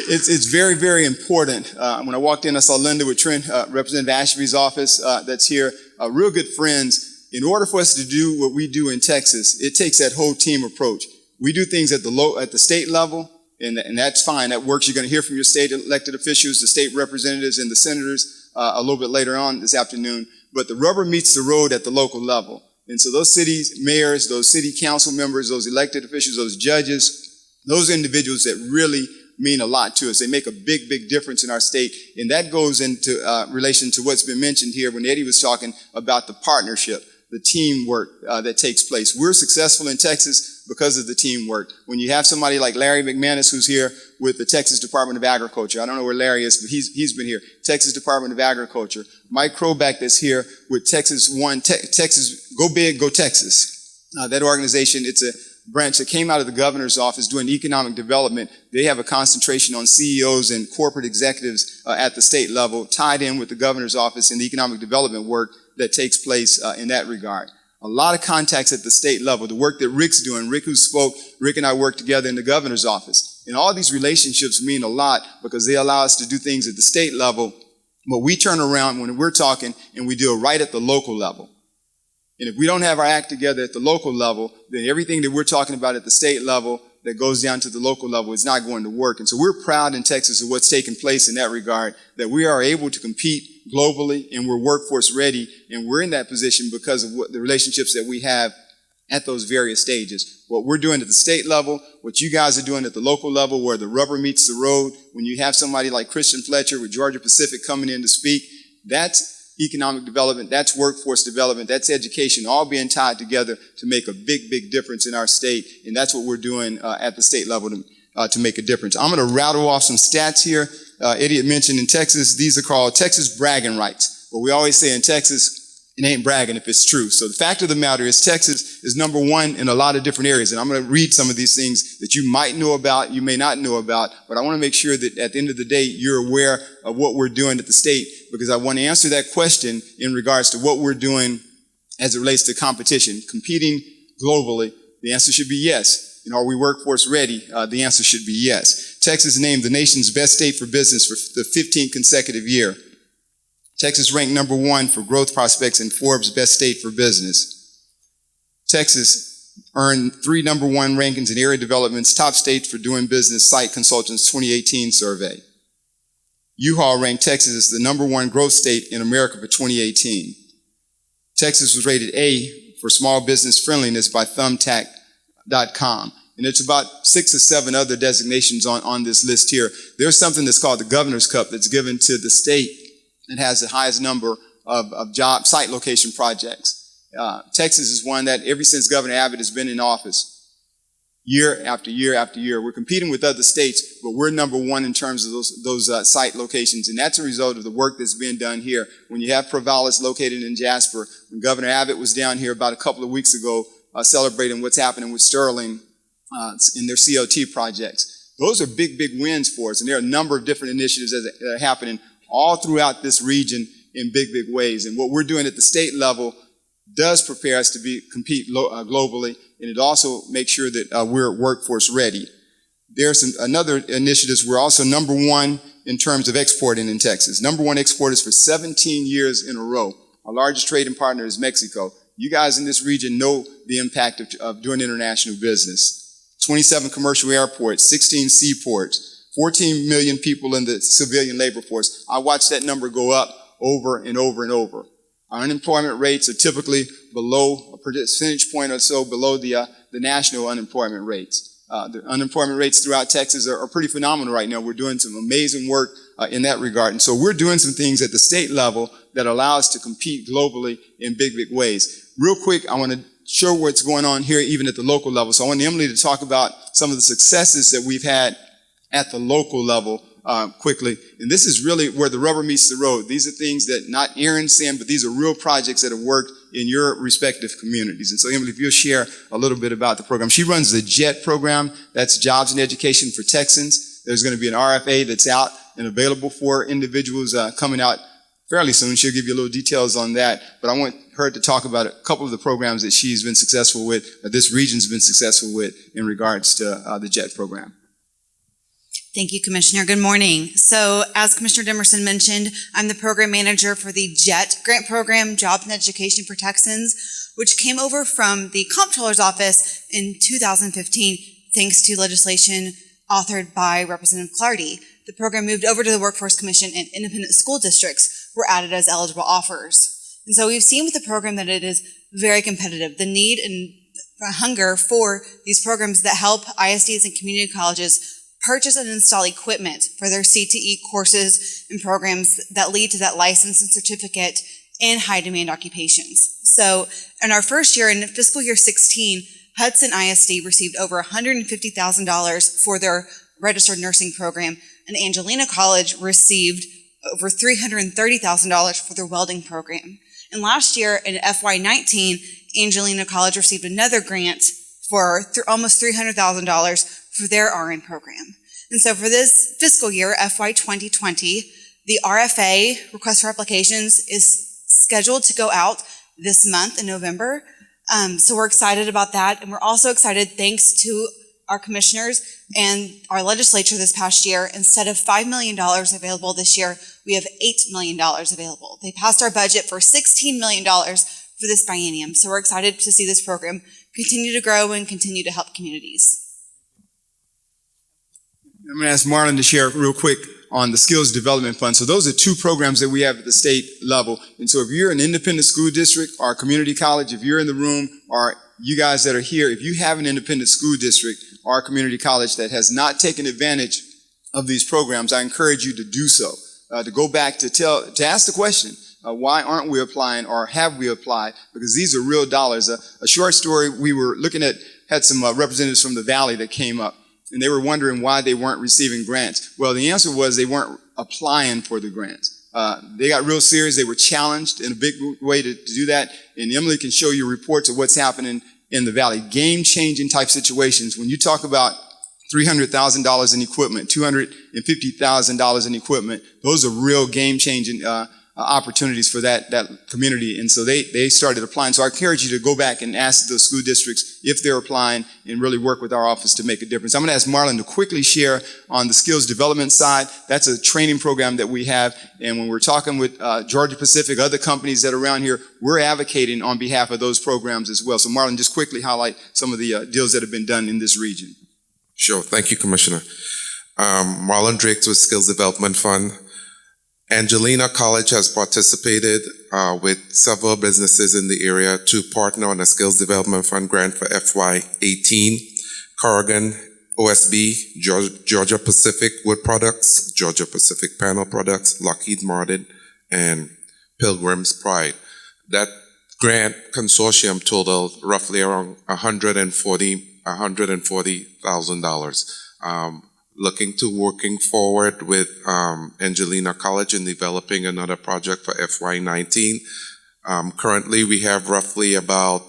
It's very important. When I walked in, I saw Linda with Trent, Representative Ashby's office that's here. Real good friends. In order for us to do what we do in Texas, it takes that whole team approach. We do things at the state level, and that's fine. That works. You're going to hear from your state elected officials, the state representatives, and the senators a little bit later on this afternoon. But the rubber meets the road at the local level. And so those cities, mayors, those city council members, those elected officials, those judges, those individuals that really mean a lot to us. They make a big, big difference in our state. And that goes into relation to what's been mentioned here when Eddie was talking about the partnership, the teamwork that takes place. We're successful in Texas because of the teamwork. When you have somebody like Larry McManus, who's here with the Texas Department of Agriculture. I don't know where Larry is, but he's been here. Texas Department of Agriculture. Mike Kroback that's here with Texas Go Big, Go Texas. That organization, it's a branch that came out of the governor's office doing economic development. They have a concentration on CEOs and corporate executives at the state level, tied in with the governor's office and the economic development work that takes place in that regard. A lot of contacts at the state level. The work that Rick's doing, Rick who spoke, Rick and I work together in the governor's office. And all these relationships mean a lot because they allow us to do things at the state level, but we turn around when we're talking and we do it right at the local level. And if we don't have our act together at the local level, then everything that we're talking about at the state level that goes down to the local level is not going to work. And so we're proud in Texas of what's taking place in that regard, that we are able to compete globally and we're workforce ready. And we're in that position because of the relationships that we have at those various stages. What we're doing at the state level, what you guys are doing at the local level where the rubber meets the road, when you have somebody like Christian Fletcher with Georgia Pacific coming in to speak, that's economic development, that's workforce development, that's education, all being tied together to make a big, big difference in our state. And that's what we're doing at the state level to make a difference. I'm going to rattle off some stats here. Eddie had mentioned in Texas, these are called Texas bragging rights. But we always say in Texas, it ain't bragging if it's true. So the fact of the matter is Texas is number one in a lot of different areas. And I'm going to read some of these things that you might know about, you may not know about, but I want to make sure that at the end of the day, you're aware of what we're doing at the state, because I want to answer that question in regards to what we're doing as it relates to competition. Competing globally, the answer should be yes. And are we workforce ready? The answer should be yes. Texas named the nation's best state for business for the 15th consecutive year. Texas ranked number one for growth prospects in Forbes' best state for business. Texas earned 3 number one rankings in area development's top states for doing business site consultants 2018 survey. U-Haul ranked Texas as the number one growth state in America for 2018. Texas was rated A for small business friendliness by thumbtack.com. And it's about 6 or 7 other designations on this list here. There's something that's called the Governor's Cup that's given to the state that has the highest number of job site location projects. Texas is one that ever since Governor Abbott has been in office, year after year after year, we're competing with other states, but we're number one in terms of those site locations. And that's a result of the work that's being done here. When you have Provalis located in Jasper, when Governor Abbott was down here about a couple of weeks ago celebrating what's happening with Sterling in their COT projects, those are big, big wins for us. And there are a number of different initiatives that are happening all throughout this region in big, big ways. And what we're doing at the state level does prepare us to compete globally, and it also makes sure that we're workforce ready. There's another initiatives. We're also number one in terms of exporting in Texas. Number one exporters for 17 years in a row. Our largest trading partner is Mexico. You guys in this region know the impact of doing international business. 27 commercial airports, 16 seaports, 14 million people in the civilian labor force. I watched that number go up over and over and over. Our unemployment rates are typically below a percentage point or so below the national unemployment rates. The unemployment rates throughout Texas are pretty phenomenal right now. We're doing some amazing work in that regard. And so we're doing some things at the state level that allow us to compete globally in big, big ways. Real quick, I want to show what's going on here even at the local level. So I want Emily to talk about some of the successes that we've had at the local level quickly. And this is really where the rubber meets the road. These are things that not Aaron saying, but these are real projects that have worked in your respective communities. And so Emily, if you'll share a little bit about the program. She runs the JET program. That's Jobs and Education for Texans. There's going to be an RFA that's out and available for individuals coming out fairly soon. She'll give you a little details on that. But I want her to talk about a couple of the programs that she's been successful with, that this region's been successful with in regards to the JET program. Thank you, Commissioner. Good morning. So, as Commissioner Demerson mentioned, I'm the program manager for the JET grant program, Jobs and Education for Texans, which came over from the Comptroller's Office in 2015, thanks to legislation authored by Representative Clardy. The program moved over to the Workforce Commission, and independent school districts were added as eligible offers. And so we've seen with the program that it is very competitive. The need and hunger for these programs that help ISDs and community colleges purchase and install equipment for their CTE courses and programs that lead to that license and certificate in high demand occupations. So in our first year, in fiscal year 16, Hudson ISD received over $150,000 for their registered nursing program, and Angelina College received over $330,000 for their welding program. And last year in FY19, Angelina College received another grant for almost $300,000 for their RN program. And so for this fiscal year, FY 2020, the RFA, request for applications, is scheduled to go out this month in November. So we're excited about that. And we're also excited, thanks to our commissioners and our legislature this past year, instead of $5 million available this year, we have $8 million available. They passed our budget for $16 million for this biennium. So we're excited to see this program continue to grow and continue to help communities. I'm going to ask Marlon to share real quick on the Skills Development Fund. So those are two programs that we have at the state level. And so if you're an independent school district or a community college, if you're in the room, or you guys that are here, if you have an independent school district or a community college that has not taken advantage of these programs, I encourage you to do so, to go back to ask the question, why aren't we applying, or have we applied? Because these are real dollars. A short story we were looking at had some representatives from the Valley that came up, and they were wondering why they weren't receiving grants. Well, the answer was they weren't applying for the grants. They got real serious. They were challenged in a big way to do that. And Emily can show you reports of what's happening in the Valley. Game-changing type situations. When you talk about $300,000 in equipment, $250,000 in equipment, those are real game-changing opportunities for that community. And so they started applying. So I encourage you to go back and ask those school districts if they're applying and really work with our office to make a difference. I'm going to ask Marlon to quickly share on the skills development side. That's a training program that we have. And when we're talking with Georgia Pacific, other companies that are around here, we're advocating on behalf of those programs as well. So Marlon, just quickly highlight some of the deals that have been done in this region. Sure. Thank you, Commissioner. Marlon Drakes with Skills Development Fund. Angelina College has participated with several businesses in the area to partner on a Skills Development Fund grant for FY18. Corrigan, OSB, Georgia Pacific Wood Products, Georgia Pacific Panel Products, Lockheed Martin, and Pilgrim's Pride. That grant consortium totaled roughly around $140,000. Looking to working forward with Angelina College in developing another project for FY19. Currently, we have roughly about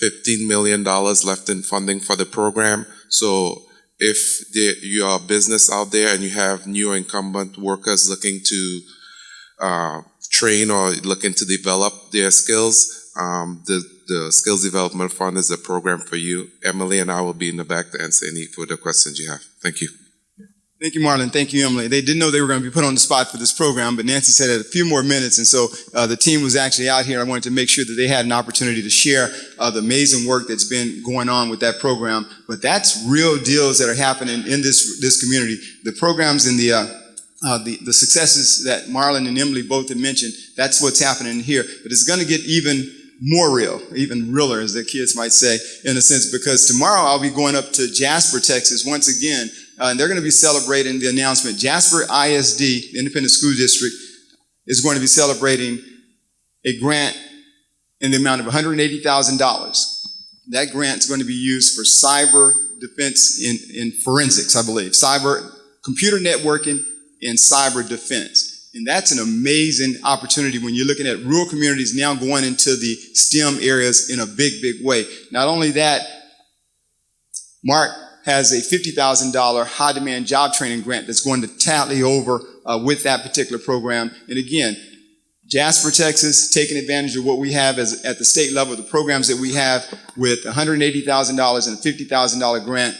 $15 million left in funding for the program. So if you are a business out there and you have new incumbent workers looking to train or looking to develop their skills, the Skills Development Fund is a program for you. Emily and I will be in the back to answer any further questions you have. Thank you. Thank you, Marlon. Thank you, Emily. They didn't know they were going to be put on the spot for this program, but Nancy said a few more minutes, and so the team was actually out here. I wanted to make sure that they had an opportunity to share the amazing work that's been going on with that program. But that's real deals that are happening in this community. The programs and the successes that Marlon and Emily both had mentioned, that's what's happening here. But it's going to get even more real, even realer, as the kids might say, in a sense, because tomorrow I'll be going up to Jasper, Texas, once again. And they're going to be celebrating the announcement. Jasper ISD, Independent School District, is going to be celebrating a grant in the amount of $180,000. That grant is going to be used for cyber defense in forensics, I believe. Cyber, computer networking, and cyber defense. And that's an amazing opportunity when you're looking at rural communities now going into the STEM areas in a big, big way. Not only that, Mark has a $50,000 high demand job training grant that's going to tally over with that particular program. And again, Jasper, Texas, taking advantage of what we have at the state level, the programs that we have with $180,000 and a $50,000 grant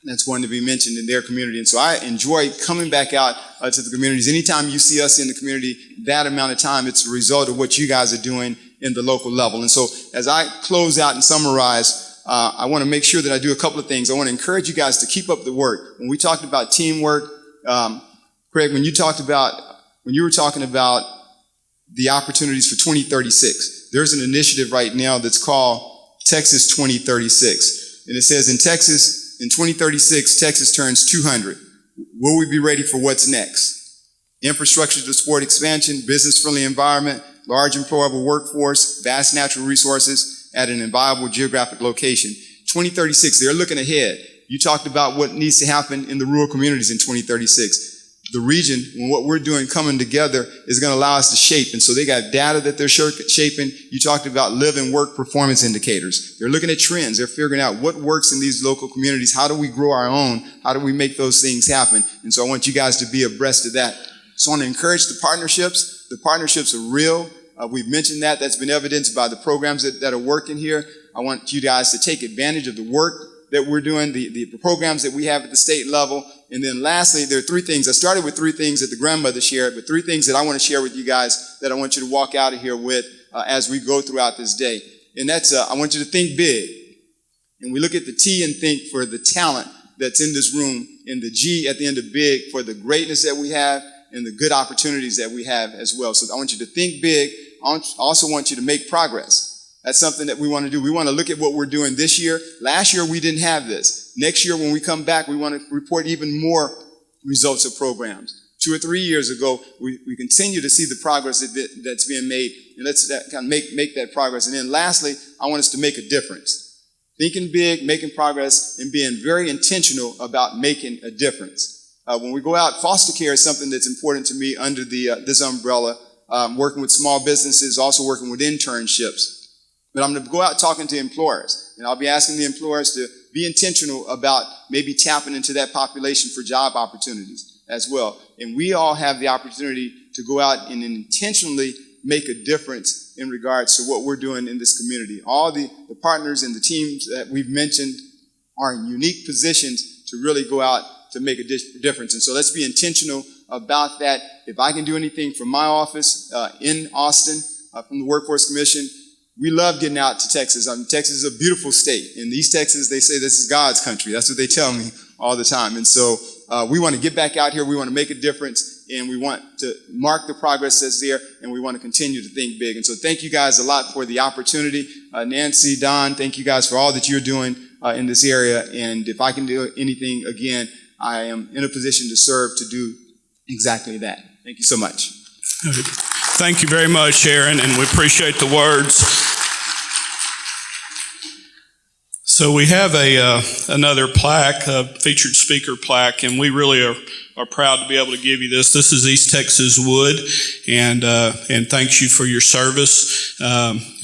that's going to be mentioned in their community. And so I enjoy coming back out to the communities. Anytime you see us in the community, that amount of time, it's a result of what you guys are doing in the local level. And so as I close out and summarize, I want to make sure that I do a couple of things. I want to encourage you guys to keep up the work. When we talked about teamwork, Craig, when you were talking about the opportunities for 2036, there's an initiative right now that's called Texas 2036. And it says in Texas, in 2036, Texas turns 200. Will we be ready for what's next? Infrastructure to support expansion, business-friendly environment, large employable workforce, vast natural resources at an inviolable geographic location. 2036, they're looking ahead. You talked about what needs to happen in the rural communities in 2036. The region, and what we're doing coming together, is going to allow us to shape. And so they got data that they're shaping. You talked about live and work performance indicators. They're looking at trends. They're figuring out what works in these local communities. How do we grow our own? How do we make those things happen? And so I want you guys to be abreast of that. So I want to encourage the partnerships. The partnerships are real. We've mentioned that. That's been evidenced by the programs that are working here. I want you guys to take advantage of the work that we're doing, the programs that we have at the state level. And then lastly, there are three things. I started with three things that the grandmother shared, but three things that I want to share with you guys that I want you to walk out of here with as we go throughout this day. And that's, I want you to think big. And we look at the T and think for the talent that's in this room, and the G at the end of big for the greatness that we have and the good opportunities that we have as well. So I want you to think big. I also want you to make progress. That's something that we want to do. We want to look at what we're doing this year. Last year, we didn't have this. Next year, when we come back, we want to report even more results of programs. 2 or 3 years ago, we continue to see the progress that's being made, and let's kind of make that progress. And then lastly, I want us to make a difference. Thinking big, making progress, and being very intentional about making a difference. When we go out, foster care is something that's important to me under this umbrella, working with small businesses, also working with internships. But I'm going to go out talking to employers, and I'll be asking the employers to be intentional about maybe tapping into that population for job opportunities as well. And we all have the opportunity to go out and intentionally make a difference in regards to what we're doing in this community. All the partners and the teams that we've mentioned are in unique positions to really go out to make a difference. And so let's be intentional about that. If I can do anything from my office in Austin, from the Workforce Commission, we love getting out to Texas. Texas is a beautiful state. In East Texas, they say this is God's country. That's what they tell me all the time. And so we want to get back out here. We want to make a difference, and we want to mark the progress that's there, and we want to continue to think big. And so thank you guys a lot for the opportunity. Nancy, Don, thank you guys for all that you're doing in this area. And if I can do anything again, I am in a position to serve to do exactly that. Thank you so much. Thank you very much, Aaron, and we appreciate the words. So we have another plaque, a featured speaker plaque, and we really are proud to be able to give you this. This is East Texas Wood, and thanks you for your service.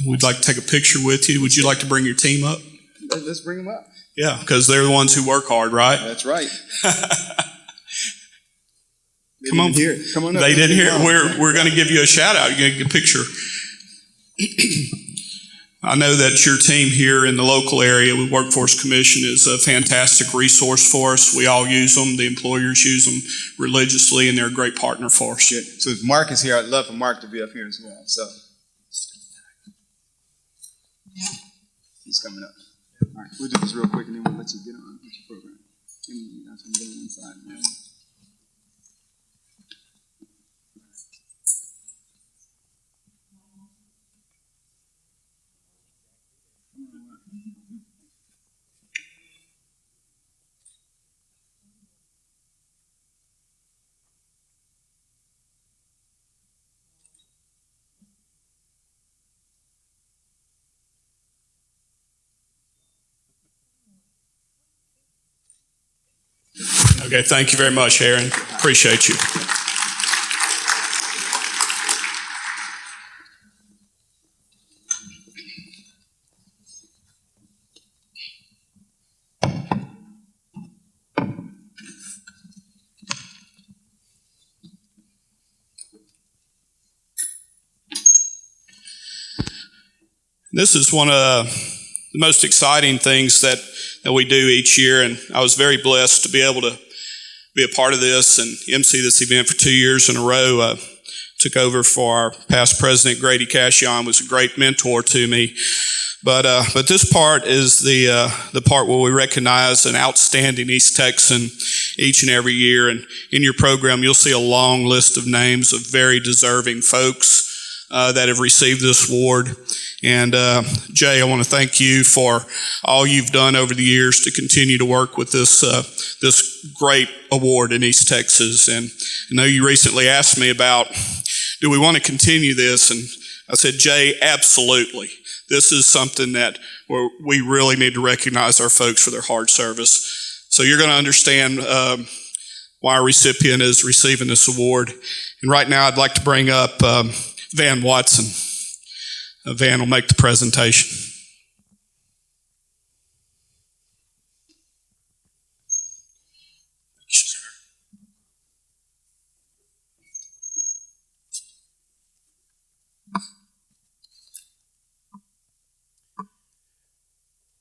We'd like to take a picture with you. Would you like to bring your team up? Let's bring them up. Yeah, because they're the ones who work hard, right? That's right. Come on. Come on up. They didn't hear. We're going to give you a shout out. You're going to get a picture. I know that your team here in the local area with Workforce Commission is a fantastic resource for us. We all use them. The employers use them religiously, and they're a great partner for us. Good. So if Mark is here, I'd love for Mark to be up here as well. So he's coming up. All right, we'll do this real quick, and then we'll let you get on with your program. You guys can go inside, man. Okay, thank you very much, Aaron. Appreciate you. This is one of the most exciting things that we do each year, and I was very blessed to be able to be a part of this and MC this event for 2 years in a row. Took over for our past president, Grady Cashion, was a great mentor to me. But this part is the part where we recognize an outstanding East Texan each and every year. And in your program, you'll see a long list of names of very deserving folks that have received this award. And Jay, I want to thank you for all you've done over the years to continue to work with this great award in East Texas. And I know you recently asked me about, do we want to continue this? And I said, Jay, absolutely. This is something that we really need to recognize our folks for their hard service. So you're going to understand why our recipient is receiving this award. And right now I'd like to bring up Van Watson. Van will make the presentation.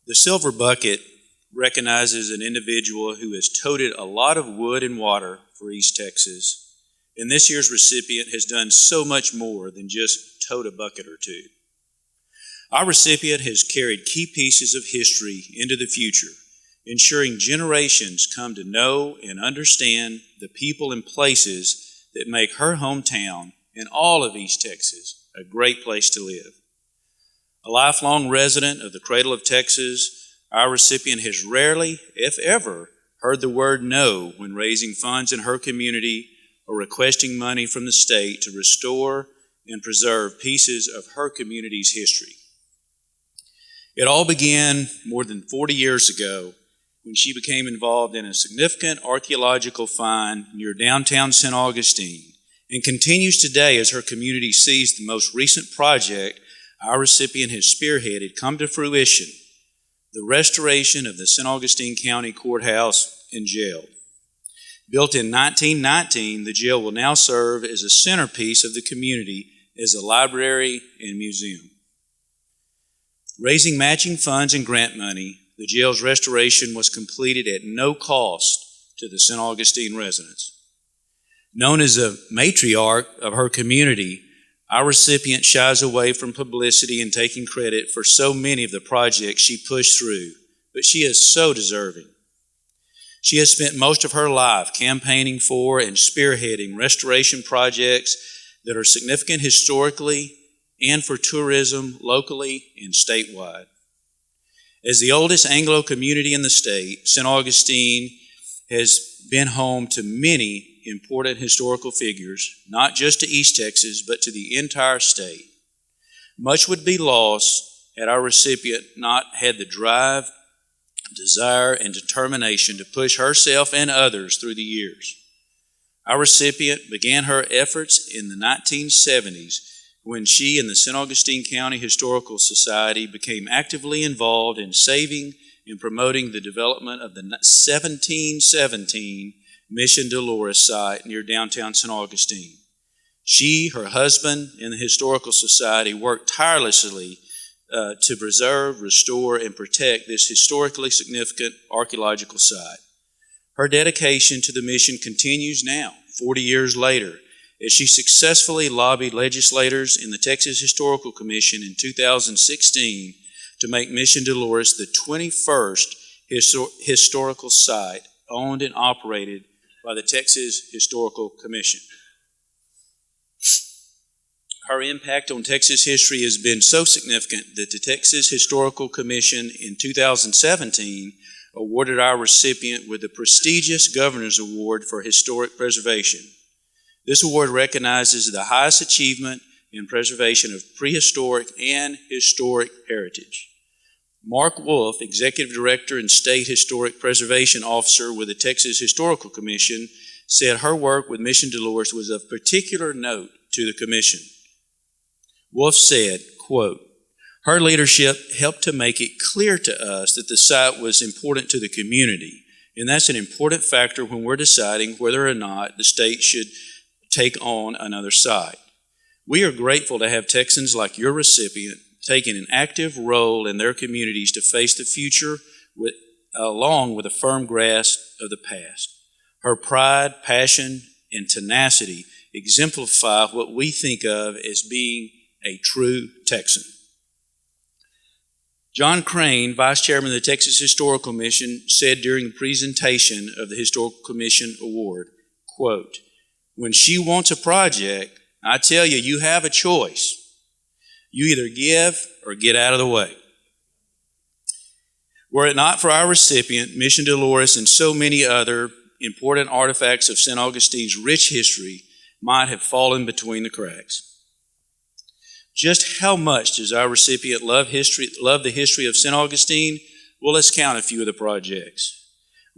The Silver Bucket recognizes an individual who has toted a lot of wood and water for East Texas, and this year's recipient has done so much more than just tote a bucket or two. Our recipient has carried key pieces of history into the future, ensuring generations come to know and understand the people and places that make her hometown and all of East Texas a great place to live. A lifelong resident of the cradle of Texas, our recipient has rarely, if ever, heard the word no when raising funds in her community or requesting money from the state to restore and preserve pieces of her community's history. It all began more than 40 years ago when she became involved in a significant archaeological find near downtown St. Augustine, and continues today as her community sees the most recent project our recipient has spearheaded come to fruition, the restoration of the St. Augustine County Courthouse and Jail. Built in 1919, the jail will now serve as a centerpiece of the community as a library and museum. Raising matching funds and grant money, the jail's restoration was completed at no cost to the St. Augustine residents. Known as a matriarch of her community, our recipient shies away from publicity and taking credit for so many of the projects she pushed through, but she is so deserving. She has spent most of her life campaigning for and spearheading restoration projects that are significant historically and for tourism locally and statewide. As the oldest Anglo community in the state, St. Augustine has been home to many important historical figures, not just to East Texas, but to the entire state. Much would be lost had our recipient not had the drive, desire, and determination to push herself and others through the years. Our recipient began her efforts in the 1970s when she and the St. Augustine County Historical Society became actively involved in saving and promoting the development of the 1717 Mission Dolores site near downtown St. Augustine. She, her husband, and the Historical Society worked tirelessly to preserve, restore, and protect this historically significant archaeological site. Her dedication to the mission continues now, 40 years later, as she successfully lobbied legislators in the Texas Historical Commission in 2016 to make Mission Dolores the 21st historical site owned and operated by the Texas Historical Commission. Her impact on Texas history has been so significant that the Texas Historical Commission in 2017 awarded our recipient with the prestigious Governor's Award for Historic Preservation. This award recognizes the highest achievement in preservation of prehistoric and historic heritage. Mark Wolf, Executive Director and State Historic Preservation Officer with the Texas Historical Commission, said her work with Mission Dolores was of particular note to the Commission. Wolf said, quote, "Her leadership helped to make it clear to us that the site was important to the community, and that's an important factor when we're deciding whether or not the state should take on another site. We are grateful to have Texans like your recipient taking an active role in their communities to face the future along with a firm grasp of the past. Her pride, passion, and tenacity exemplify what we think of as being a true Texan." John Crane, Vice Chairman of the Texas Historical Commission, said during the presentation of the Historical Commission Award, quote, "When she wants a project, I tell you, you have a choice. You either give or get out of the way. Were it not for our recipient, Mission Dolores, and so many other important artifacts of St. Augustine's rich history might have fallen between the cracks. Just how much does our recipient love the history of St. Augustine? Well, let's count a few of the projects.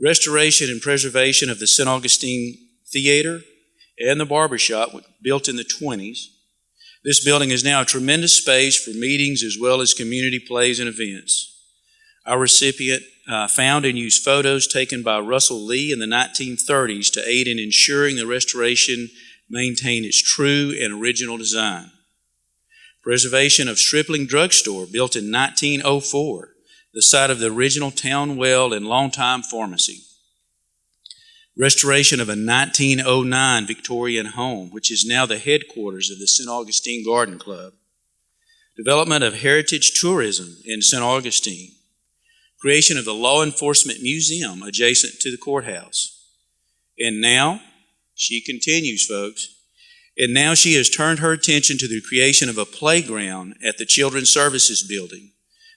Restoration and preservation of the St. Augustine Theater and the barbershop, built in the 20s. This building is now a tremendous space for meetings as well as community plays and events. Our recipient found and used photos taken by Russell Lee in the 1930s to aid in ensuring the restoration maintained its true and original design. Preservation of Stripling Drugstore, built in 1904, the site of the original town well and longtime pharmacy. Restoration of a 1909 Victorian home, which is now the headquarters of the St. Augustine Garden Club. Development of heritage tourism in St. Augustine. Creation of the Law Enforcement Museum adjacent to the courthouse. And now, she continues, folks, and now she has turned her attention to the creation of a playground at the Children's Services Building.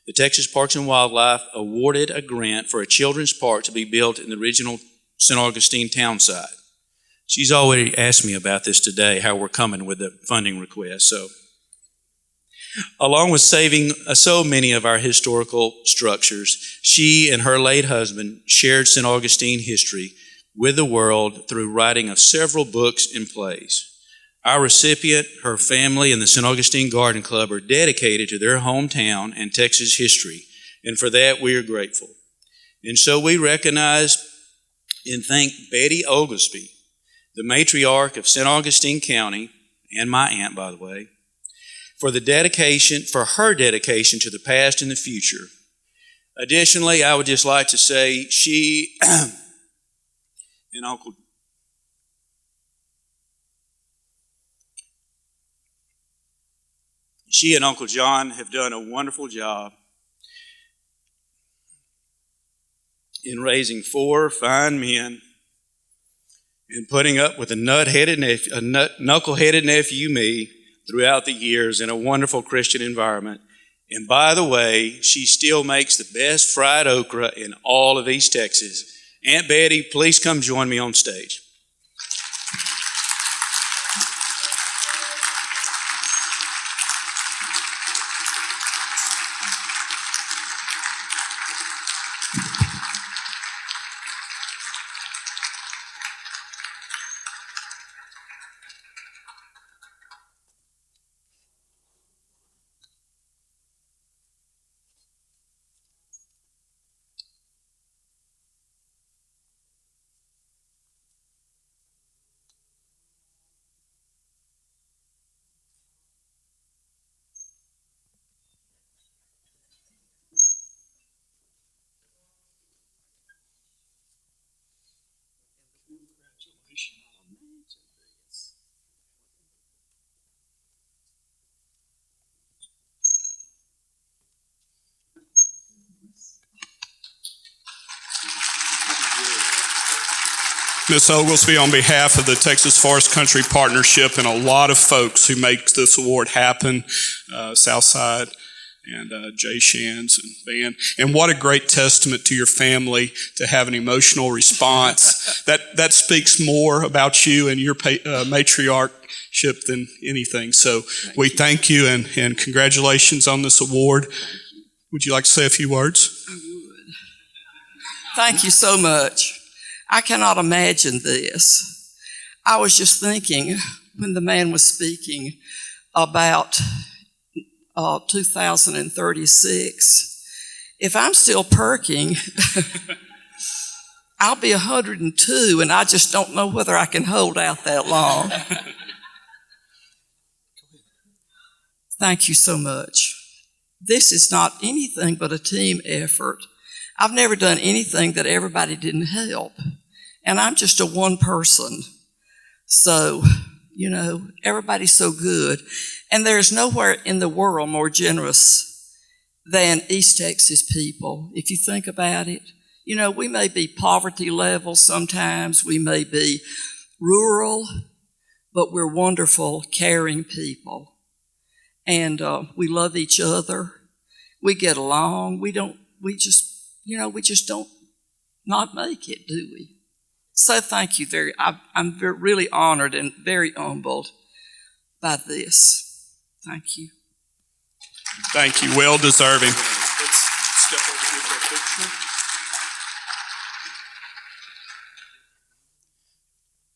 The Texas Parks and Wildlife awarded a grant for a children's park to be built in the original St. Augustine town site. She's already asked me about this today, how we're coming with the funding request. So, along with saving so many of our historical structures, she and her late husband shared St. Augustine history with the world through writing of several books and plays. Our recipient, her family, and the St. Augustine Garden Club are dedicated to their hometown and Texas history, and for that we are grateful. And so we recognize and thank Betty Oglesby, the matriarch of St. Augustine County, and my aunt, by the way, for her dedication to the past and the future. Additionally, I would just like to say she and Uncle John have done a wonderful job in raising 4 fine men and putting up with a knuckleheaded nephew, me, throughout the years in a wonderful Christian environment. And by the way, she still makes the best fried okra in all of East Texas. Aunt Betty, please come join me on stage. Ms. Oglesby, on behalf of the Texas Forest Country Partnership and a lot of folks who make this award happen, Southside and Jay Shands and Van, and what a great testament to your family to have an emotional response. That speaks more about you and your matriarchship than anything. So we thank you and congratulations on this award. Would you like to say a few words? I would. Thank you so much. I cannot imagine this. I was just thinking when the man was speaking about 2036, if I'm still perking, I'll be 102, and I just don't know whether I can hold out that long. Thank you so much. This is not anything but a team effort. I've never done anything that everybody didn't help. And I'm just a one person. So, everybody's so good. And there's nowhere in the world more generous than East Texas people, if you think about it. We may be poverty level sometimes, we may be rural, but we're wonderful, caring people. And we love each other. We get along. We just don't not make it, do we? So thank you I'm really honored and very humbled by this. Thank you. Thank you. Well deserving. Let's step over here for a picture.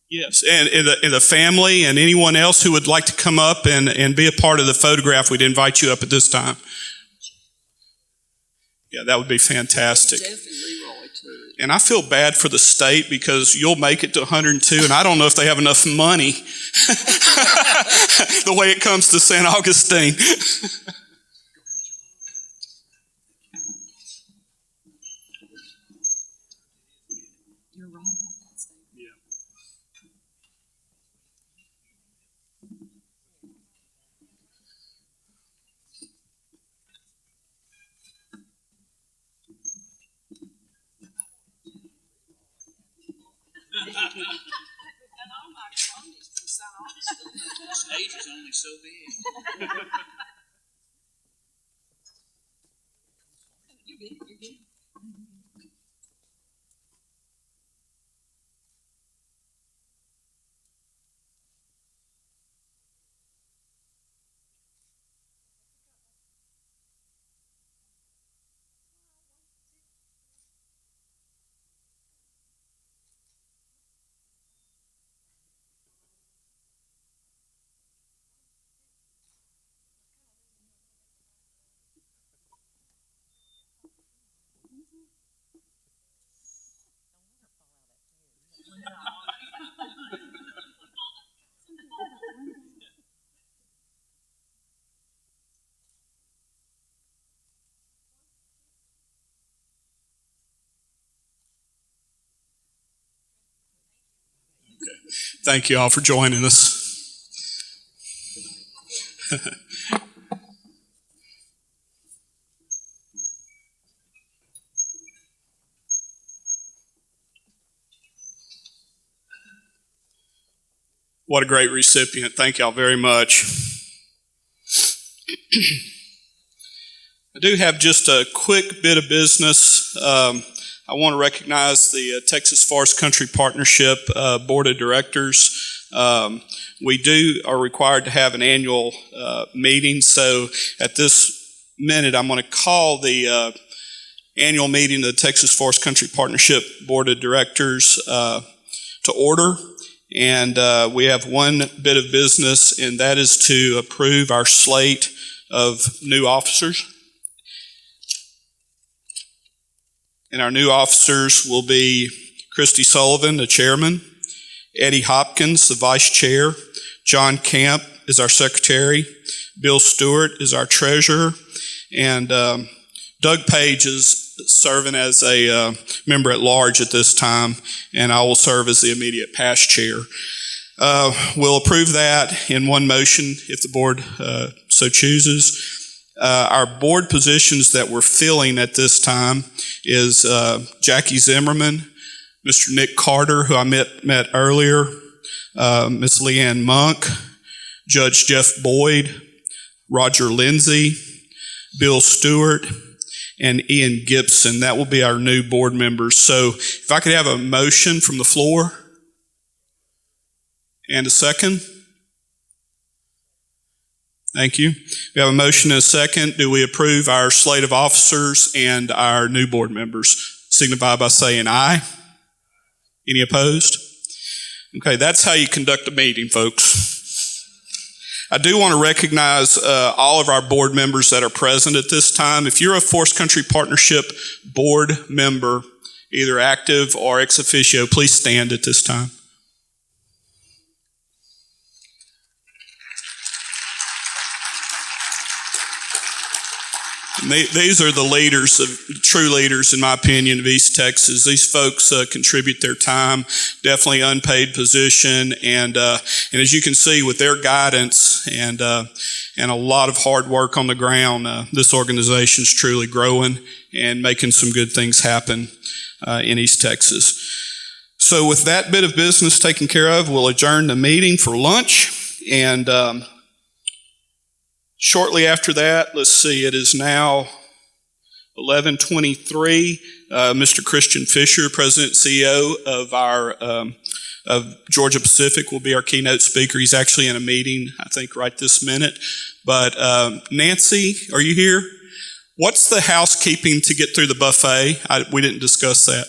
Yes, and the family and anyone else who would like to come up and be a part of the photograph, we'd invite you up at this time. Yeah, that would be fantastic. And I feel bad for the state because you'll make it to 102, and I don't know if they have enough money the way it comes to St. Augustine. You're right about that statement. Yeah. Stage is only so big. You're good. You're good. Thank you all for joining us. What a great recipient. Thank y'all very much. I do have just a quick bit of business. I want to recognize the Texas Forest Country Partnership Board of Directors. We are required to have an annual meeting, so at this minute I'm going to call the annual meeting of the Texas Forest Country Partnership Board of Directors to order. And we have one bit of business, and that is to approve our slate of new officers. And our new officers will be Christy Sullivan, the chairman, Eddie Hopkins, the vice chair, John Camp is our secretary, Bill Stewart is our treasurer, and Doug Page is serving as a member at large at this time, and I will serve as the immediate past chair. We'll approve that in one motion if the board so chooses. Our board positions that we're filling at this time is Jackie Zimmerman, Mr. Nick Carter, who I met earlier, Ms. Leanne Monk, Judge Jeff Boyd, Roger Lindsay, Bill Stewart, and Ian Gibson. That will be our new board members. So if I could have a motion from the floor and a second. Thank you. We have a motion and a second. Do we approve our slate of officers and our new board members? Signify by saying aye. Any opposed? Okay, that's how you conduct a meeting, folks. I do want to recognize all of our board members that are present at this time. If you're a Forest Country Partnership board member, either active or ex officio, please stand at this time. These are the leaders, true leaders, in my opinion, of East Texas. These folks contribute their time, definitely unpaid position, and as you can see, with their guidance and a lot of hard work on the ground, this organization is truly growing and making some good things happen in East Texas. So with that bit of business taken care of, we'll adjourn the meeting for lunch. And shortly after that, let's see, it is now 11:23. Mr. Christian Fisher, President and CEO of Georgia Pacific, will be our keynote speaker. He's actually in a meeting, I think, right this minute. But Nancy, are you here? What's the housekeeping to get through the buffet? We didn't discuss that.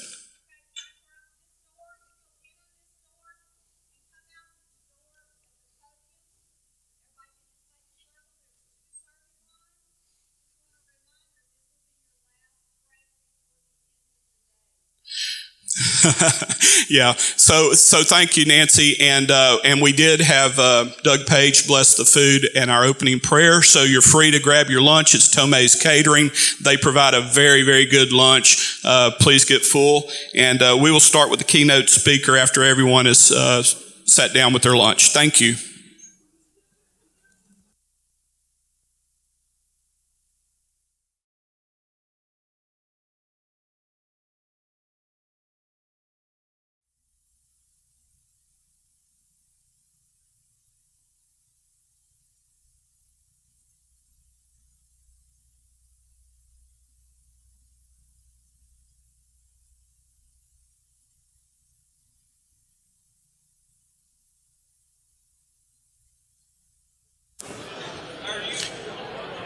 Yeah. So thank you, Nancy, and we did have Doug Page bless the food and our opening prayer. So you're free to grab your lunch. It's Tomei's Catering. They provide a very, very good lunch. Please get full, and we will start with the keynote speaker after everyone is sat down with their lunch. Thank you.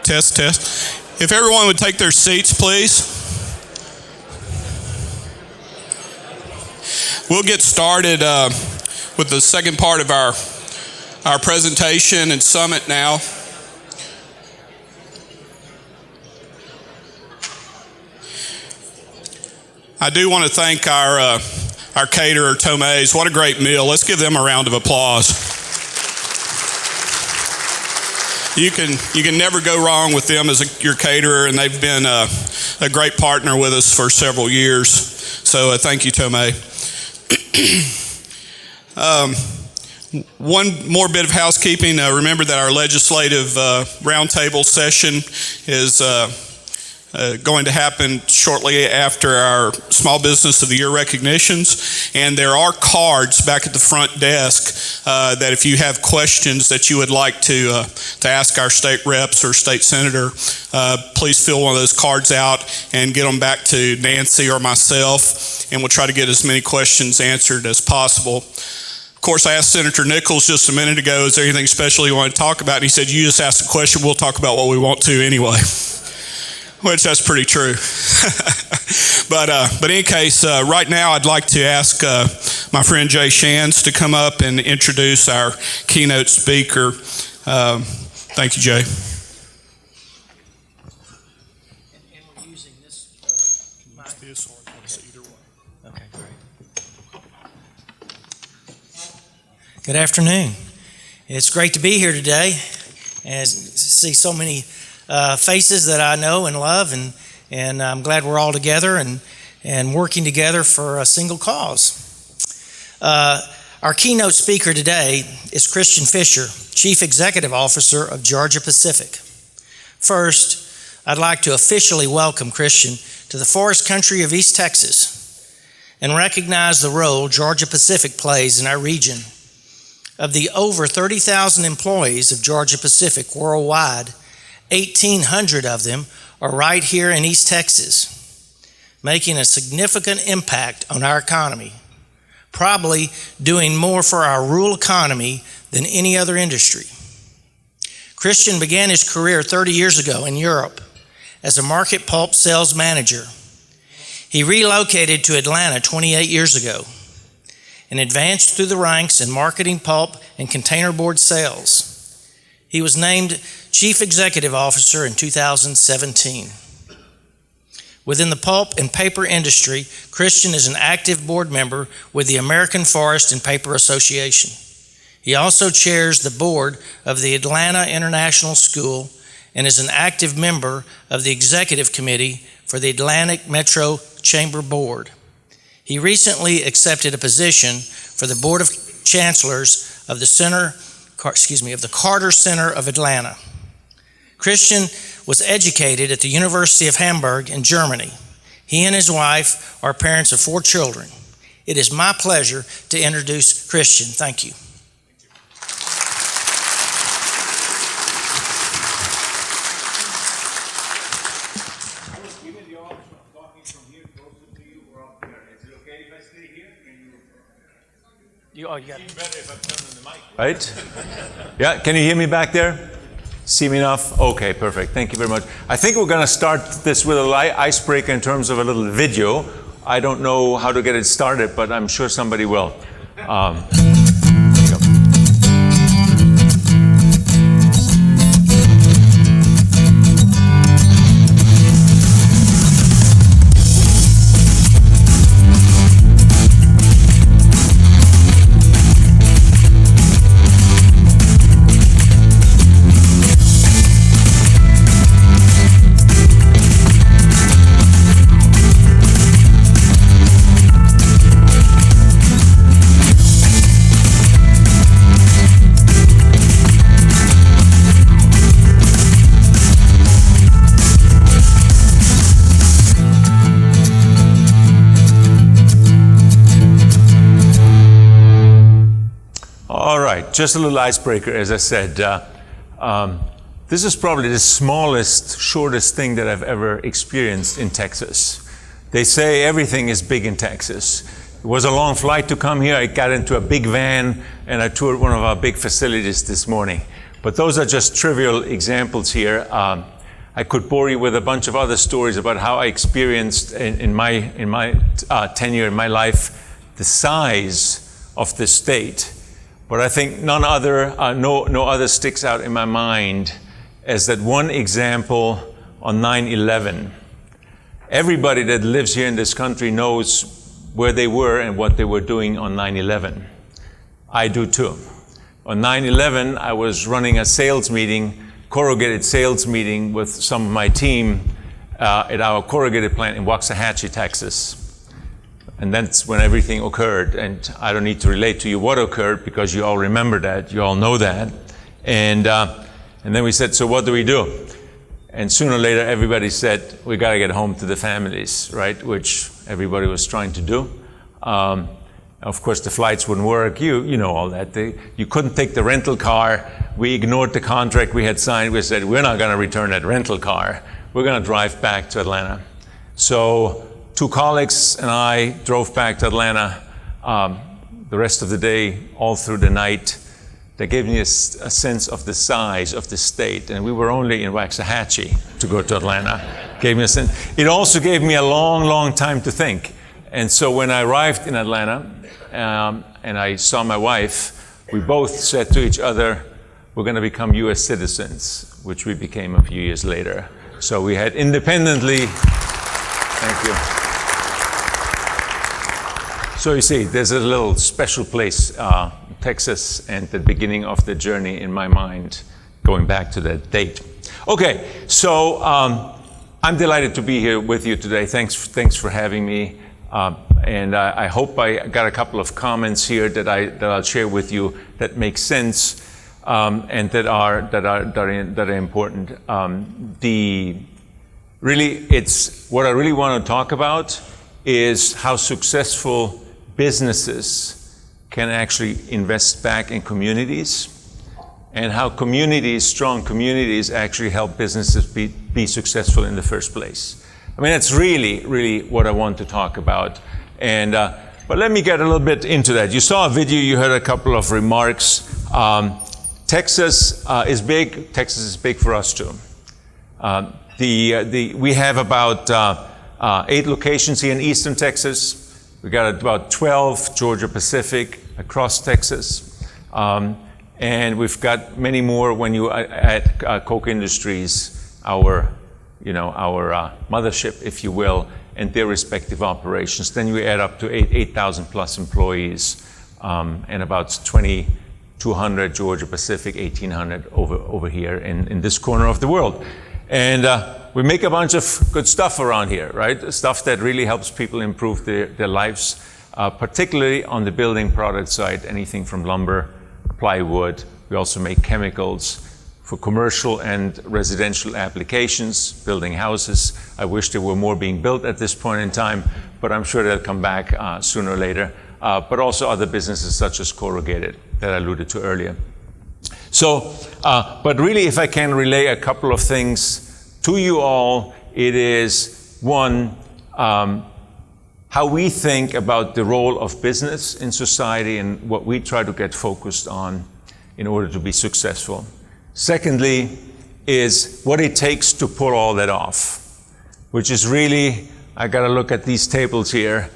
Test, test. If everyone would take their seats, please. We'll get started with the second part of our presentation and summit now. I do want to thank our caterer, Tomei's. What a great meal. Let's give them a round of applause. You can never go wrong with them as your caterer, and they've been a great partner with us for several years. So thank you, Tomei. One more bit of housekeeping. Remember that our legislative roundtable session is going to happen shortly after our Small Business of the Year recognitions, and there are cards back at the front desk that if you have questions that you would like to ask our state reps or state senator, please fill one of those cards out and get them back to Nancy or myself, and we'll try to get as many questions answered as possible. Of course, I asked Senator Nichols just a minute ago, is there anything special you want to talk about? And he said, you just ask a question, we'll talk about what we want to anyway. Which that's pretty true. But in any case, right now I'd like to ask my friend Jay Shands to come up and introduce our keynote speaker. Thank you, Jay. And we're using this mic. Okay, great. Good afternoon. It's great to be here today and see so many faces that I know and love, and I'm glad we're all together and working together for a single cause. Our keynote speaker today is Christian Fisher, Chief Executive Officer of Georgia Pacific. First, I'd like to officially welcome Christian to the forest country of East Texas and recognize the role Georgia Pacific plays in our region. Of the over 30,000 employees of Georgia Pacific worldwide, 1,800 of them are right here in East Texas, making a significant impact on our economy, probably doing more for our rural economy than any other industry. Christian began his career 30 years ago in Europe as a market pulp sales manager. He relocated to Atlanta 28 years ago and advanced through the ranks in marketing pulp and containerboard sales. He was named Chief Executive Officer in 2017. Within the pulp and paper industry, Christian is an active board member with the American Forest and Paper Association. He also chairs the board of the Atlanta International School and is an active member of the executive committee for the Atlantic Metro Chamber Board. He recently accepted a position for the Board of Chancellors of the Carter Center of Atlanta. Christian was educated at the University of Hamburg in Germany. He and his wife are parents of 4 children. it is my pleasure to introduce Christian. Thank you. You got it. Better if I'm turning the mic. Right? Yeah, can you hear me back there? See me enough? Okay, perfect. Thank you very much. I think we're going to start this with a light icebreaker in terms of a little video. I don't know how to get it started, but I'm sure somebody will. Just a little icebreaker, as I said. This is probably the smallest, shortest thing that I've ever experienced in Texas. They say everything is big in Texas. It was a long flight to come here. I got into a big van and I toured one of our big facilities this morning. But those are just trivial examples here. I could bore you with a bunch of other stories about how I experienced in my tenure in my life the size of the state. But I think no other sticks out in my mind as that one example on 9/11. Everybody that lives here in this country knows where they were and what they were doing on 9/11. I do too. On 9/11, I was running a sales meeting, corrugated sales meeting with some of my team at our corrugated plant in Waxahachie, Texas. And that's when everything occurred. And I don't need to relate to you what occurred because you all remember that. You all know that. And then we said, so what do we do? And sooner or later, everybody said, we got to get home to the families, right? Which everybody was trying to do. Of course, the flights wouldn't work. You know all that. You couldn't take the rental car. We ignored the contract we had signed. We said, we're not going to return that rental car. We're going to drive back to Atlanta. So 2 colleagues and I drove back to Atlanta the rest of the day, all through the night. That gave me a sense of the size of the state. And we were only in Waxahachie to go to Atlanta. Gave me a sense. It also gave me a long, long time to think. And so when I arrived in Atlanta and I saw my wife, we both said to each other, we're going to become U.S. citizens, which we became a few years later. So we had independently, thank you. So you see, there's a little special place, Texas, and the beginning of the journey in my mind, going back to that date. Okay, so I'm delighted to be here with you today. Thanks for having me. And I hope I got a couple of comments here that I'll share with you that make sense and that are important. What I really want to talk about is how successful businesses can actually invest back in communities, and how strong communities actually help businesses be successful in the first place. I mean, that's really, really what I want to talk about. And but let me get a little bit into that. You saw a video, you heard a couple of remarks. Texas is big. Texas is big for us too. We have about 8 locations here in Eastern Texas. We got about 12 Georgia Pacific across Texas. And we've got many more when you add Koch Industries, our mothership, if you will, and their respective operations. Then you add up to 8,000 plus employees, and about 2,200 Georgia Pacific, 1,800 over here in this corner of the world. And we make a bunch of good stuff around here, right? Stuff that really helps people improve their lives, particularly on the building product side, anything from lumber, plywood. We also make chemicals for commercial and residential applications, building houses. I wish there were more being built at this point in time, but I'm sure they'll come back sooner or later. But also other businesses such as corrugated that I alluded to earlier. So, but really, if I can relay a couple of things to you all, it is one, how we think about the role of business in society and what we try to get focused on in order to be successful. Secondly, is what it takes to pull all that off, which is really, I got to look at these tables here,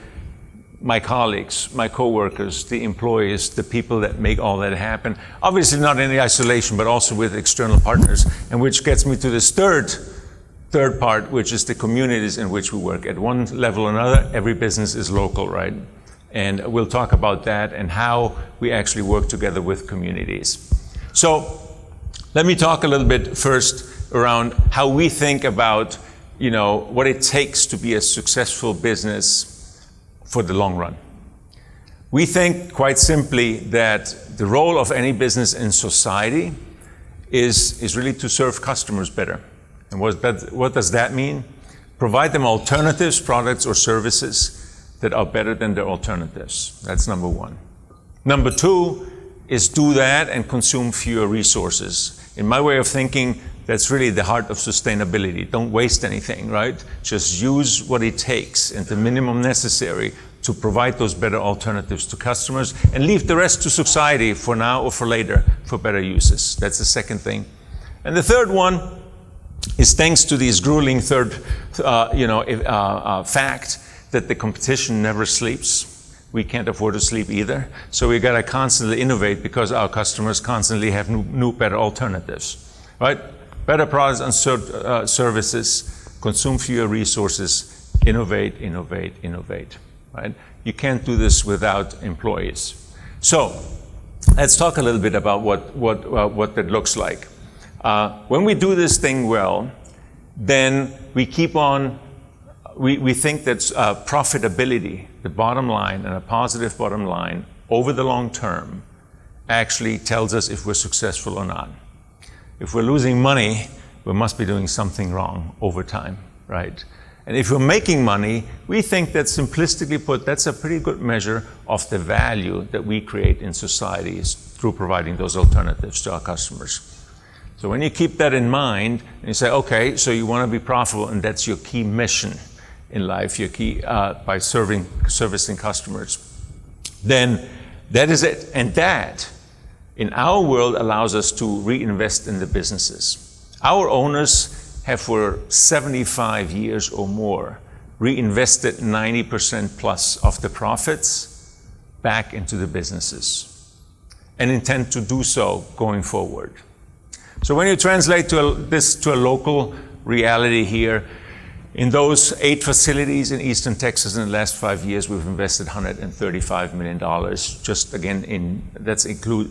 my colleagues, my coworkers, the employees, the people that make all that happen. Obviously not in isolation, but also with external partners, and which gets me to this third part, which is the communities in which we work. At one level or another, every business is local, right? And we'll talk about that and how we actually work together with communities. So let me talk a little bit first around how we think about, what it takes to be a successful business for the long run. We think quite simply that the role of any business in society is really to serve customers better. And what does that mean? Provide them alternatives, products or services that are better than their alternatives. That's number one. Number two is do that and consume fewer resources. In my way of thinking, that's really the heart of sustainability. Don't waste anything, right? Just use what it takes and the minimum necessary to provide those better alternatives to customers and leave the rest to society for now or for later for better uses. That's the second thing. And the third one is thanks to this grueling fact that the competition never sleeps. We can't afford to sleep either. So we got to constantly innovate because our customers constantly have new better alternatives, right? Better products and services, consume fewer resources, innovate, right? You can't do this without employees. So let's talk a little bit about what that looks like. When we do this thing well, then we keep on, we think that profitability, the bottom line, and a positive bottom line over the long term actually tells us if we're successful or not. If we're losing money, we must be doing something wrong over time, right? And if we're making money, we think that simplistically put, that's a pretty good measure of the value that we create in societies through providing those alternatives to our customers. So when you keep that in mind, and you say, okay, so you want to be profitable, and that's your key mission in life, your key by servicing customers, then that is it. And that, in our world, allows us to reinvest in the businesses. Our owners have for 75 years or more reinvested 90% plus of the profits back into the businesses and intend to do so going forward. So when you translate this to a local reality here, in those 8 facilities in Eastern Texas in the last 5 years, we've invested $135 million. Just again, that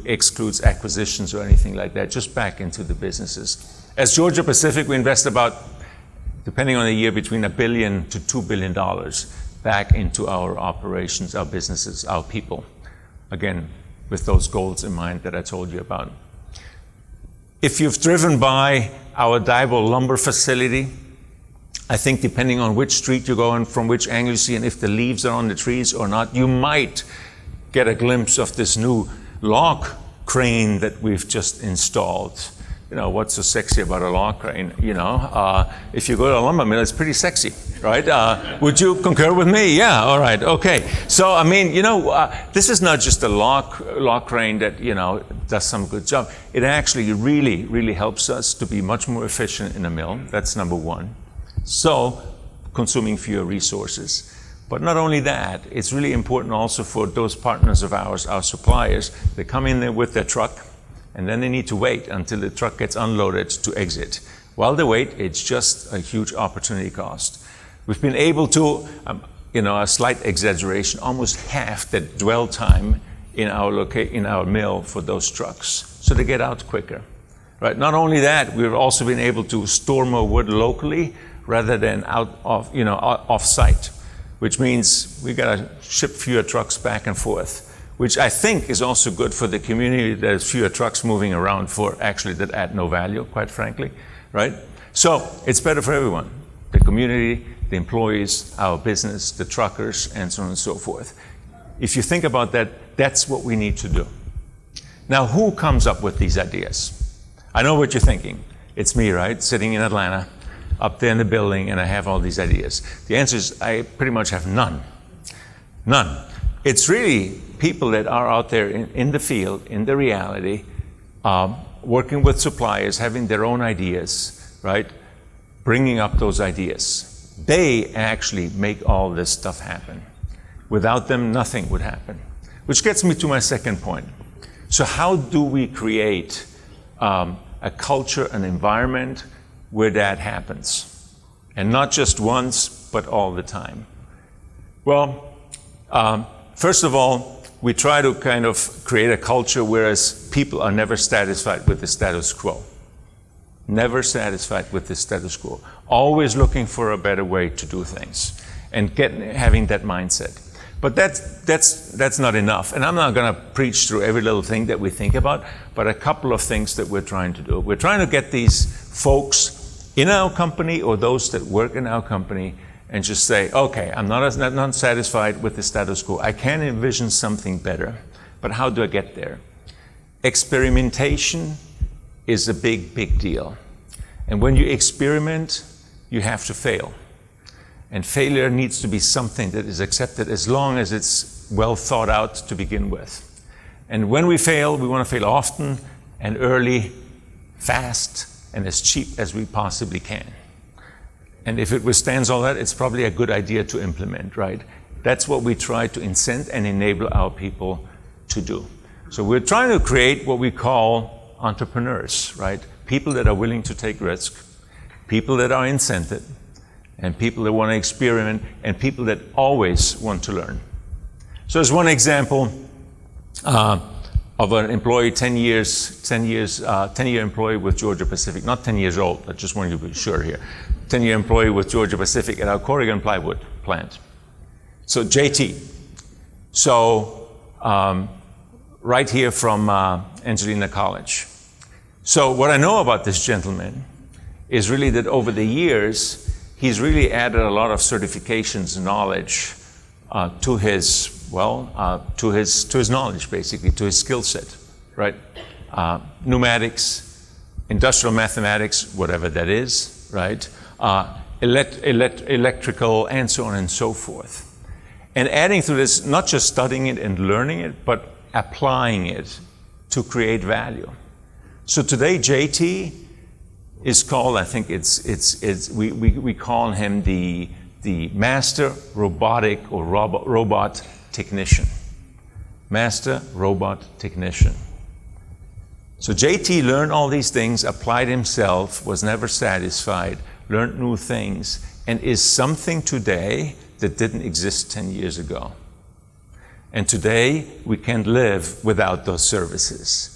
excludes acquisitions or anything like that, just back into the businesses. As Georgia Pacific, we invest about, depending on the year, between $1 billion to $2 billion back into our operations, our businesses, our people. Again, with those goals in mind that I told you about. If you've driven by our Diboll lumber facility, I think depending on which street you go and from which angle you see and if the leaves are on the trees or not, you might get a glimpse of this new log crane that we've just installed. What's so sexy about a log crane? If you go to a lumber mill, it's pretty sexy, right? Would you concur with me? Yeah, all right, okay. So, I mean, this is not just a log crane that, does some good job. It actually really, really helps us to be much more efficient in a mill. That's number one. So, consuming fewer resources. But not only that, it's really important also for those partners of ours, our suppliers, they come in there with their truck, and then they need to wait until the truck gets unloaded to exit. While they wait, it's just a huge opportunity cost. We've been able to, a slight exaggeration, almost half the dwell time in our mill for those trucks, so they get out quicker. Right? Not only that, we've also been able to store more wood locally rather than off-site, which means we got to ship fewer trucks back and forth, which I think is also good for the community. There's fewer trucks moving around for actually that add no value, quite frankly, right? So it's better for everyone, the community, the employees, our business, the truckers, and so on and so forth. If you think about that, that's what we need to do. Now, who comes up with these ideas? I know what you're thinking. It's me, right? Sitting in Atlanta, up there in the building, and I have all these ideas. The answer is I pretty much have none. None. It's really people that are out there in the field, in the reality, working with suppliers, having their own ideas, right? Bringing up those ideas. They actually make all this stuff happen. Without them, nothing would happen. Which gets me to my second point. So how do we create a culture, an environment where that happens? And not just once, but all the time. Well, first of all, we try to kind of create a culture whereas people are never satisfied with the status quo. Never satisfied with the status quo. Always looking for a better way to do things and having that mindset. But that's not enough. And I'm not going to preach through every little thing that we think about, but a couple of things that we're trying to do. We're trying to get these folks in our company or those that work in our company and just say, okay, I'm not satisfied with the status quo. I can envision something better, but how do I get there? Experimentation is a big, big deal. And when you experiment, you have to fail. And failure needs to be something that is accepted as long as it's well thought out to begin with. And when we fail, we want to fail often and early, fast, and as cheap as we possibly can. And if it withstands all that, it's probably a good idea to implement, right? That's what we try to incent and enable our people to do. So we're trying to create what we call entrepreneurs, right? People that are willing to take risk, people that are incented, and people that want to experiment, and people that always want to learn. So there's one example of an employee, 10-year employee with Georgia Pacific, not 10 years old, I just want you to be sure here. 10-year employee with Georgia Pacific at our Corrigan plywood plant. So JT. So right here from Angelina College. So what I know about this gentleman is really that over the years, he's really added a lot of certifications and knowledge to his knowledge, basically, to his skill set, right? Pneumatics, industrial mathematics, whatever that is, right? Electrical, and so on and so forth. And adding to this, not just studying it and learning it, but applying it to create value. So today, JT is called, I think we call him the Master Robotic or Robot Technician. Master Robot Technician. So JT learned all these things, applied himself, was never satisfied, learned new things, and is something today that didn't exist 10 years ago. And today, we can't live without those services.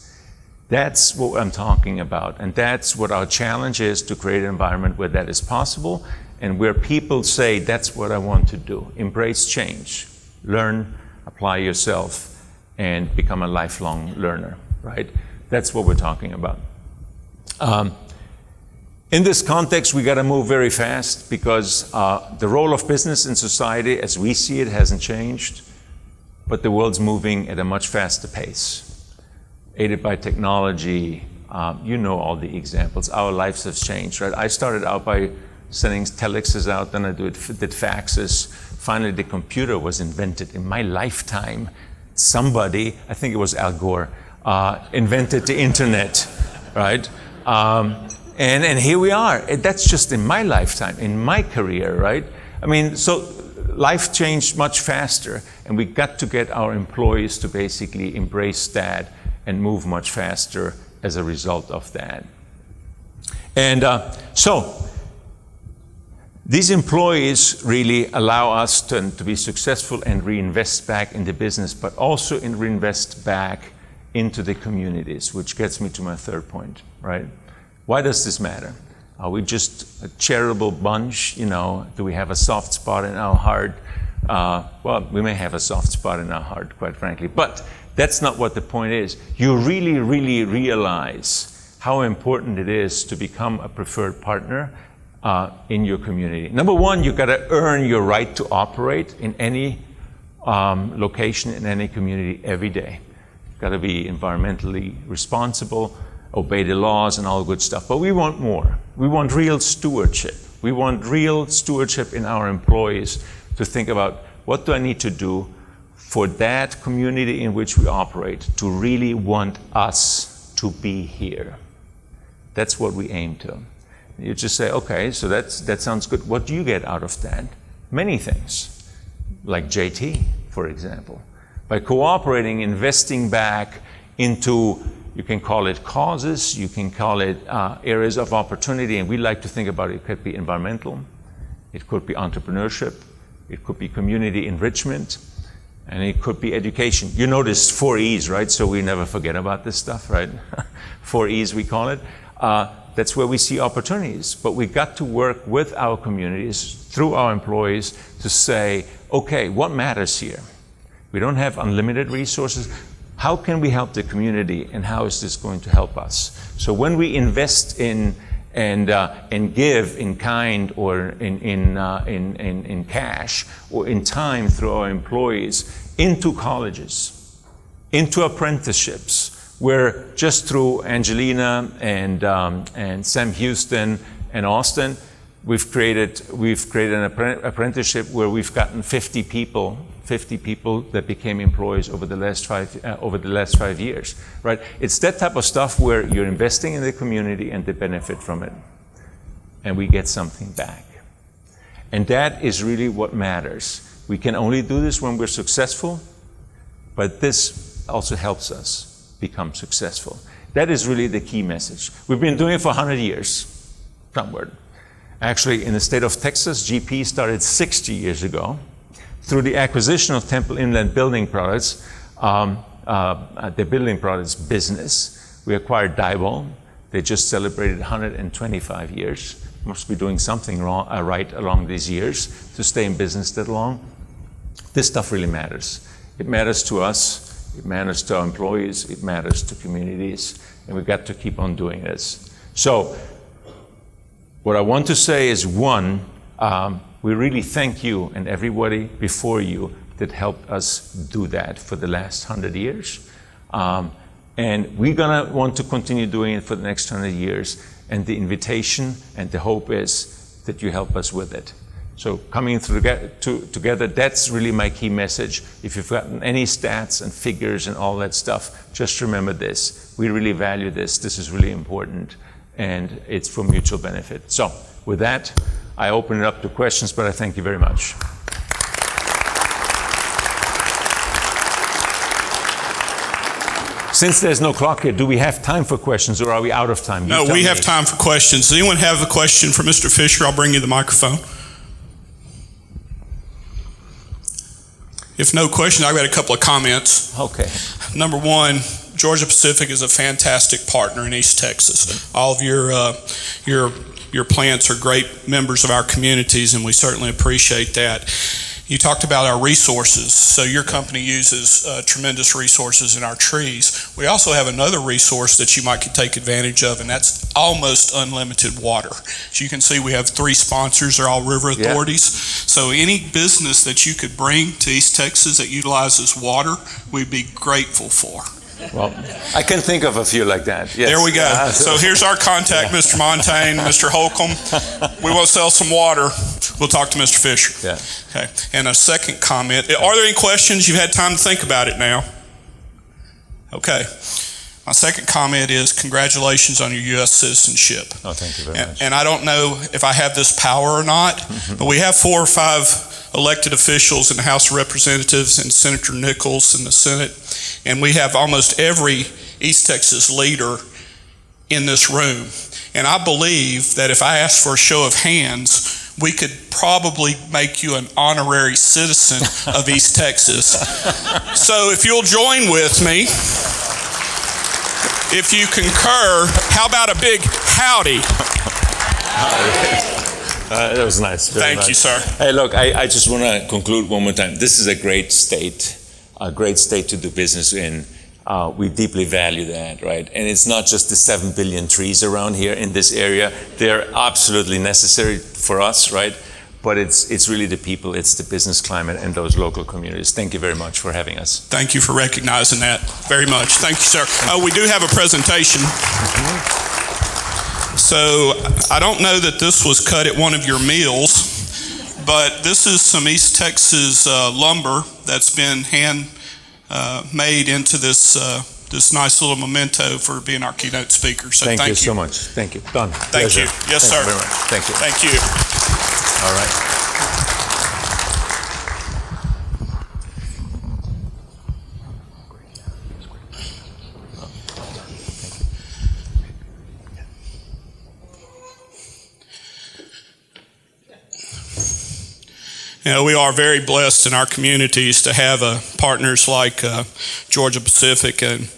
That's what I'm talking about, and that's what our challenge is, to create an environment where that is possible and where people say, that's what I want to do. Embrace change, learn, apply yourself, and become a lifelong learner, right? That's what we're talking about. In this context, we got to move very fast because the role of business in society, as we see it, hasn't changed, but the world's moving at a much faster pace. Aided by technology, you know all the examples. Our lives have changed, right? I started out by sending telexes out, then I did faxes. Finally, the computer was invented in my lifetime. Somebody, I think it was Al Gore, invented the internet, right? And here we are. That's just in my lifetime, in my career, right? I mean, so life changed much faster, and we got to get our employees to basically embrace that and move much faster as a result of that. And so these employees really allow us to be successful and reinvest back in the business, but also reinvest back into the communities, which gets me to my third point, right? Why does this matter? Are we just a charitable bunch? You know, do we have a soft spot in our heart well, we may have a soft spot in our heart, quite frankly. But that's not what the point is. You really, really realize how important it is to become a preferred partner in your community. Number one, you've got to earn your right to operate in any location, in any community every day. You've got to be environmentally responsible, obey the laws and all good stuff. But we want more. We want real stewardship. We want real stewardship in our employees to think about, what do I need to do for that community in which we operate to really want us to be here? That's what we aim to. You just say, okay, so that sounds good. What do you get out of that? Many things, like JT, for example. By cooperating, investing back into, you can call it causes, you can call it areas of opportunity, and we like to think about it. It could be environmental, it could be entrepreneurship, it could be community enrichment, and it could be education. You noticed 4 E's, right? So we never forget about this stuff, right? 4 E's we call it. That's where we see opportunities. But we've got to work with our communities, through our employees, to say, okay, what matters here? We don't have unlimited resources. How can we help the community, and how is this going to help us? So when we invest in and give in kind or in cash or in time through our employees into colleges, into apprenticeships, where just through Angelina and Sam Houston and Austin, we've created an apprenticeship where we've gotten 50 people that became employees over the last 5 years, right? It's that type of stuff where you're investing in the community and they benefit from it, and we get something back. And that is really what matters. We can only do this when we're successful, but this also helps us become successful. That is really the key message. We've been doing it for 100 years, somewhere. Actually, in the state of Texas, GP started 60 years ago. Through the acquisition of Temple Inland Building Products, the building products business, we acquired Diebold. They just celebrated 125 years. Must be doing something wrong, right along these years to stay in business that long. This stuff really matters. It matters to us. It matters to our employees. It matters to communities. And we've got to keep on doing this. So what I want to say is, one, we really thank you and everybody before you that helped us do that for the last 100 years. And we're going to want to continue doing it for the next 100 years. And the invitation and the hope is that you help us with it. So coming together, that's really my key message. If you've gotten any stats and figures and all that stuff, just remember this. We really value this. This is really important, and it's for mutual benefit. So with that, I open it up to questions, but I thank you very much. Since there's no clock here, do we have time for questions, or are we out of time? No, we have time for questions. Does anyone have a question for Mr. Fisher? I'll bring you the microphone. If no question, I've got a couple of comments. Okay. Number one, Georgia Pacific is a fantastic partner in East Texas. All of your plants are great members of our communities, and we certainly appreciate that. You talked about our resources. So your company uses tremendous resources in our trees. We also have another resource that you might could take advantage of, and that's almost unlimited water. As you can see, we have 3 sponsors. They're all river authorities. So any business that you could bring to East Texas that utilizes water, we'd be grateful for. Well, I can think of a few like that. Yes. There we go. So here's our contact, Mr. Montaigne, Mr. Holcomb. We want to sell some water. We'll talk to Mr. Fisher. Yeah. Okay. And a second comment. Are there any questions? You've had time to think about it now. Okay. My second comment is congratulations on your U.S. citizenship. Oh, thank you very much. And I don't know if I have this power or not, but we have 4 or 5 elected officials in the House of Representatives and Senator Nichols in the Senate, and we have almost every East Texas leader in this room. And I believe that if I asked for a show of hands, we could probably make you an honorary citizen of East Texas. So if you'll join with me, if you concur, how about a big howdy? That was nice. Very Thank nice. you, sir. Hey, look, I just want to conclude one more time. This is a great state to do business in. We deeply value that, right? And it's not just the 7 billion trees around here in this area. They're absolutely necessary for us, right? But it's really the people, it's the business climate and those local communities. Thank you very much for having us. Thank you for recognizing that very much. Thank you, sir. We do have a presentation. So I don't know that this was cut at one of your meals, but this is some East Texas lumber that's been hand made into this this nice little memento for being our keynote speaker. So thank you so much. Thank you. Done. Thank you. Yes, sir. Thank you very much. Thank you. Thank you. All right. You know, we are very blessed in our communities to have partners like Georgia Pacific, and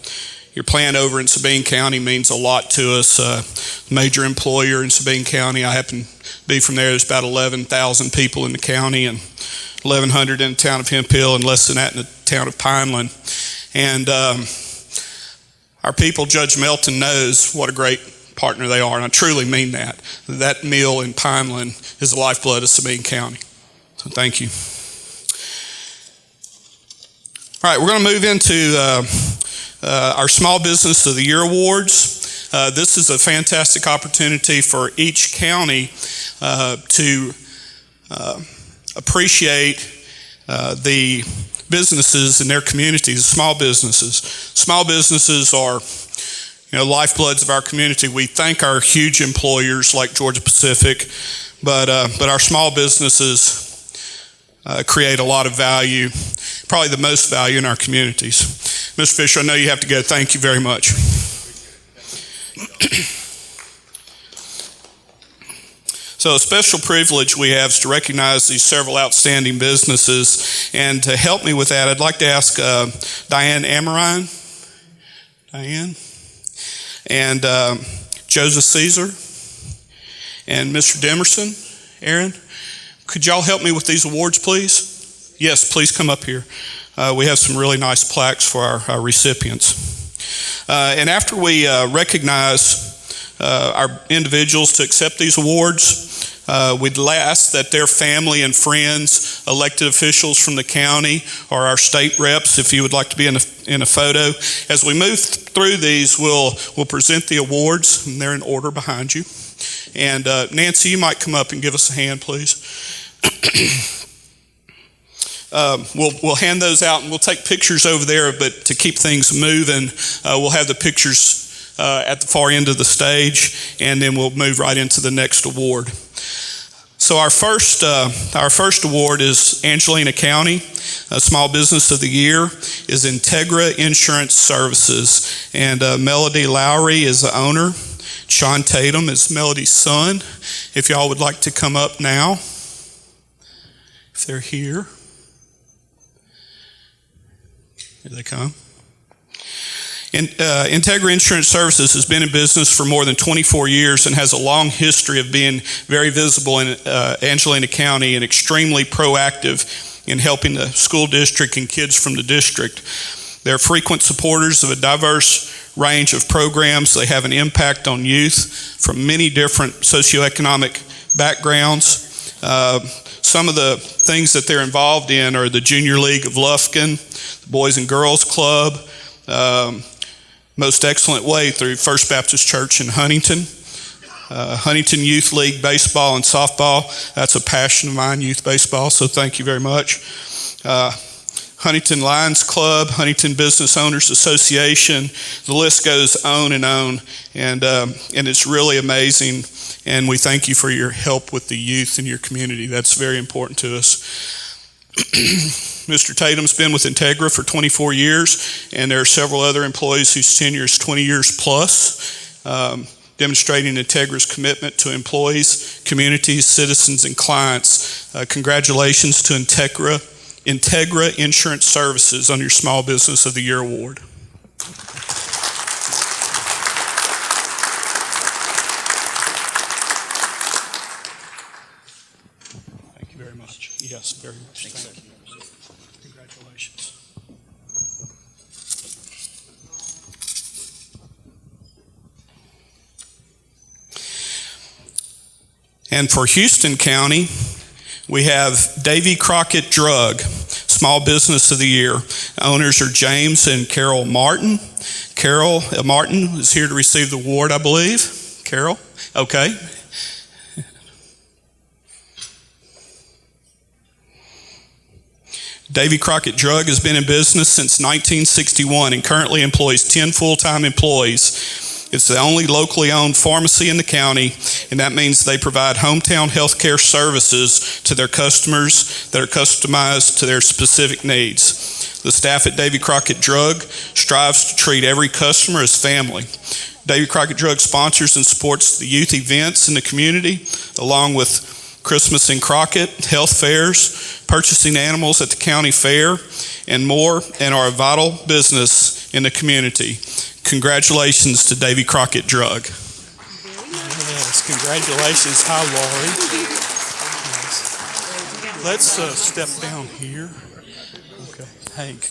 your plant over in Sabine County means a lot to us. Major employer in Sabine County. I happen to be from there. There's about 11,000 people in the county and 1,100 in the town of Hemp Hill and less than that in the town of Pineland. And our people, Judge Melton knows what a great partner they are, and I truly mean that. That mill in Pineland is the lifeblood of Sabine County. So thank you. All right, we're going to move into our Small Business of the Year Awards. This is a fantastic opportunity for each county to appreciate the businesses in their communities, small businesses. Small businesses are, lifebloods of our community. We thank our huge employers like Georgia Pacific, but our small businesses create a lot of value, probably the most value in our communities. Mr. Fisher, I know you have to go. Thank you very much. So a special privilege we have is to recognize these several outstanding businesses. And to help me with that, I'd like to ask Diane Amarine. Diane. And Joseph Caesar. And Mr. Demerson. Aaron. Could y'all help me with these awards, please? Yes, please come up here. We have some really nice plaques for our recipients. And after we recognize our individuals to accept these awards, we'd ask that their family and friends, elected officials from the county, or our state reps, if you would like to be in a photo. As we move through these, we'll present the awards, and they're in order behind you. And Nancy, you might come up and give us a hand, please. We'll hand those out, and we'll take pictures over there, but to keep things moving, we'll have the pictures at the far end of the stage, and then we'll move right into the next award. So our first award is Angelina County. Small Business of the Year is Integra Insurance Services, and Melody Lowry is the owner. Sean Tatum is Melody's son. If y'all would like to come up now, if they're here. Here they come. Integra Insurance Services has been in business for more than 24 years and has a long history of being very visible in Angelina County and extremely proactive in helping the school district and kids from the district. They're frequent supporters of a diverse range of programs. They have an impact on youth from many different socioeconomic backgrounds. Some of the things that they're involved in are the Junior League of Lufkin, the Boys and Girls Club, Most Excellent Way through First Baptist Church in Huntington, Huntington Youth League Baseball and Softball. That's a passion of mine, youth baseball, so thank you very much. Huntington Lions Club, Huntington Business Owners Association. The list goes on, and it's really amazing. And we thank you for your help with the youth in your community. That's very important to us. Mr. Tatum's been with Integra for 24 years, and there are several other employees whose tenure is 20 years plus, demonstrating Integra's commitment to employees, communities, citizens, and clients. Congratulations to Integra Insurance Services on your Small Business of the Year Award. Yes, very much. Thank you. Congratulations. And for Houston County, we have Davy Crockett Drug, Small Business of the Year. Owners are James and Carol Martin. Carol Martin is here to receive the award, I believe. Carol? Okay. Davy Crockett Drug has been in business since 1961 and currently employs 10 full-time employees. It's the only locally owned pharmacy in the county, and that means they provide hometown health care services to their customers that are customized to their specific needs. The staff at Davy Crockett Drug strives to treat every customer as family. Davy Crockett Drug sponsors and supports the youth events in the community, along with Christmas in Crockett, health fairs, purchasing animals at the county fair, and more, and are a vital business in the community. Congratulations to Davy Crockett Drug. Yes, congratulations. Hi, Lori. Yes. Let's step down here. Okay, Hank.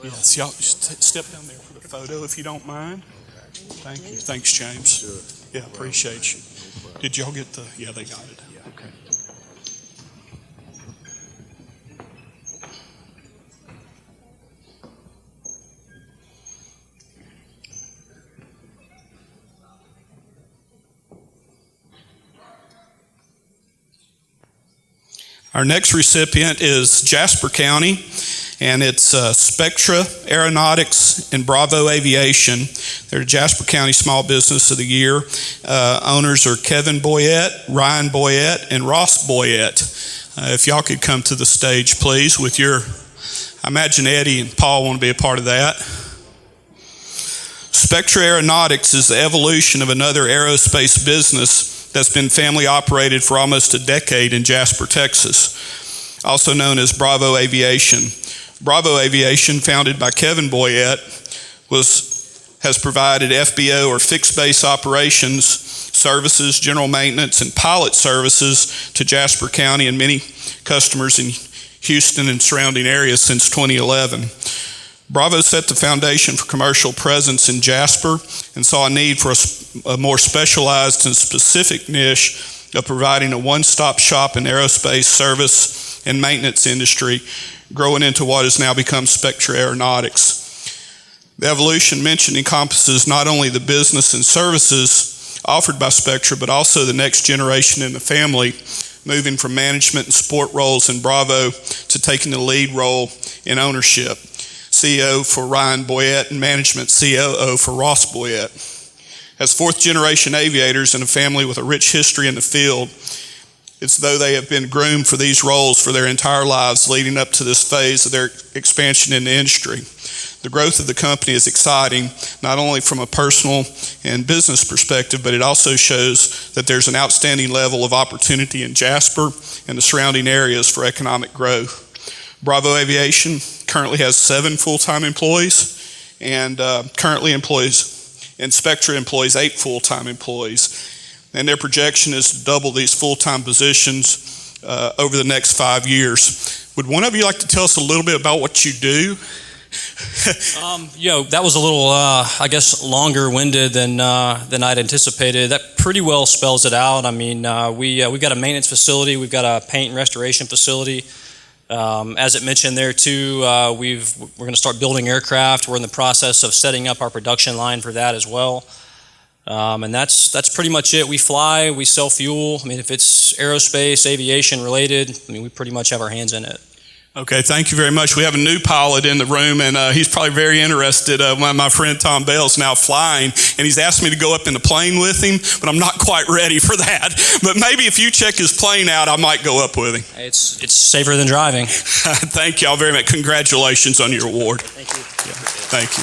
Yes, y'all step down there for the photo if you don't mind. Thank you. Thanks, James. Sure. Yeah, appreciate you. Did y'all get the? Yeah, they got it. Okay. Our next recipient is Jasper County, and it's Spectra Aeronautics and Bravo Aviation. They're Jasper County Small Business of the Year. Owners are Kevin Boyette, Ryan Boyette, and Ross Boyette. If y'all could come to the stage, please, with your, I imagine Eddie and Paul want to be a part of that. Spectra Aeronautics is the evolution of another aerospace business that's been family operated for almost a decade in Jasper, Texas, also known as Bravo Aviation. Bravo Aviation, founded by Kevin Boyette, has provided FBO or fixed base operations, services, general maintenance, and pilot services to Jasper County and many customers in Houston and surrounding areas since 2011. Bravo set the foundation for commercial presence in Jasper and saw a need for a more specialized and specific niche of providing a one-stop shop in aerospace service and maintenance industry, growing into what has now become Spectra Aeronautics. The evolution mentioned encompasses not only the business and services offered by Spectra, but also the next generation in the family, moving from management and support roles in Bravo to taking the lead role in ownership. CEO for Ryan Boyette and management COO for Ross Boyette. As fourth generation aviators in a family with a rich history in the field, it's though they have been groomed for these roles for their entire lives leading up to this phase of their expansion in the industry. The growth of the company is exciting, not only from a personal and business perspective, but it also shows that there's an outstanding level of opportunity in Jasper and the surrounding areas for economic growth. Bravo Aviation currently has 7 full-time employees and Spectra employs 8 full-time employees. And their projection is to double these full-time positions over the next 5 years. Would one of you like to tell us a little bit about what you do? That was a little, I guess, longer-winded than I'd anticipated. That pretty well spells it out. I mean, we've got a maintenance facility, we've got a paint and restoration facility. As it mentioned there too, we're going to start building aircraft. We're in the process of setting up our production line for that as well. And that's pretty much it. We fly, we sell fuel. I mean, if it's aerospace, aviation related, I mean, we pretty much have our hands in it. Okay, thank you very much. We have a new pilot in the room, and he's probably very interested. My friend Tom Bell's now flying, and he's asked me to go up in the plane with him, but I'm not quite ready for that. But maybe if you check his plane out, I might go up with him. It's safer than driving. Thank y'all very much. Congratulations on your award. Thank you. Yeah, thank you.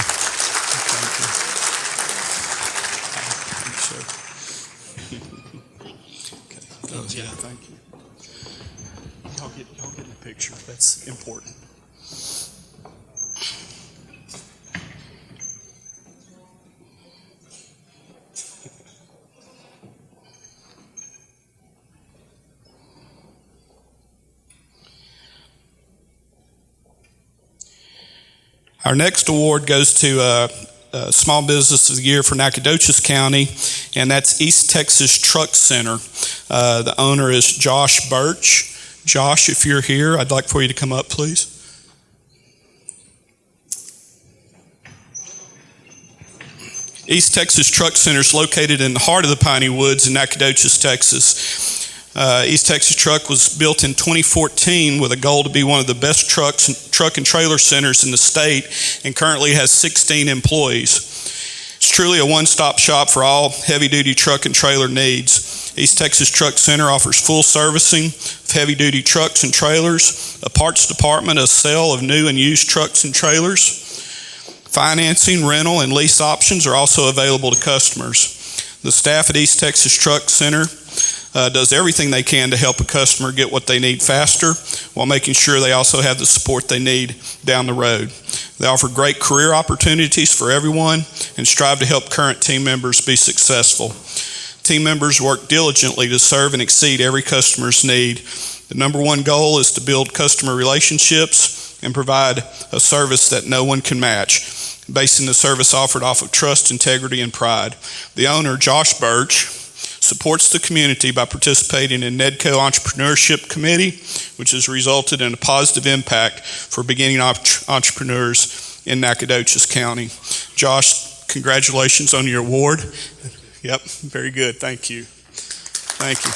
Yeah, thank you. Y'all get in the picture. That's important. Our next award goes to Small Business of the Year for Nacogdoches County, and that's East Texas Truck Center. The owner is Josh Birch. Josh, if you're here, I'd like for you to come up, please. East Texas Truck Center is located in the heart of the Piney Woods in Nacogdoches, Texas. East Texas Truck was built in 2014 with a goal to be one of the best truck and trailer centers in the state, and currently has 16 employees. It's truly a one-stop shop for all heavy-duty truck and trailer needs. East Texas Truck Center offers full servicing of heavy-duty trucks and trailers, a parts department, a sale of new and used trucks and trailers. Financing, rental, and lease options are also available to customers. The staff at East Texas Truck Center does everything they can to help a customer get what they need faster, while making sure they also have the support they need down the road. They offer great career opportunities for everyone and strive to help current team members be successful. Team members work diligently to serve and exceed every customer's need. The number one goal is to build customer relationships and provide a service that no one can match, basing the service offered off of trust, integrity, and pride. The owner, Josh Birch, supports the community by participating in NEDCO Entrepreneurship Committee, which has resulted in a positive impact for beginning entrepreneurs in Nacogdoches County. Josh, congratulations on your award. Yep, very good. Thank you. Thank you.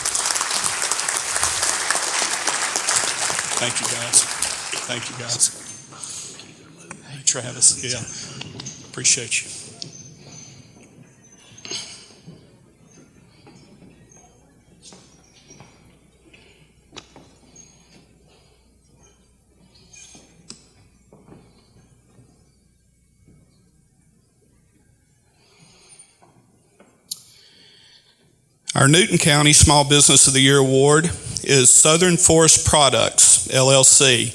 Thank you, guys. Thank you, guys. Hey, Travis. Yeah, appreciate you. Our Newton County Small Business of the Year Award is Southern Forest Products, LLC.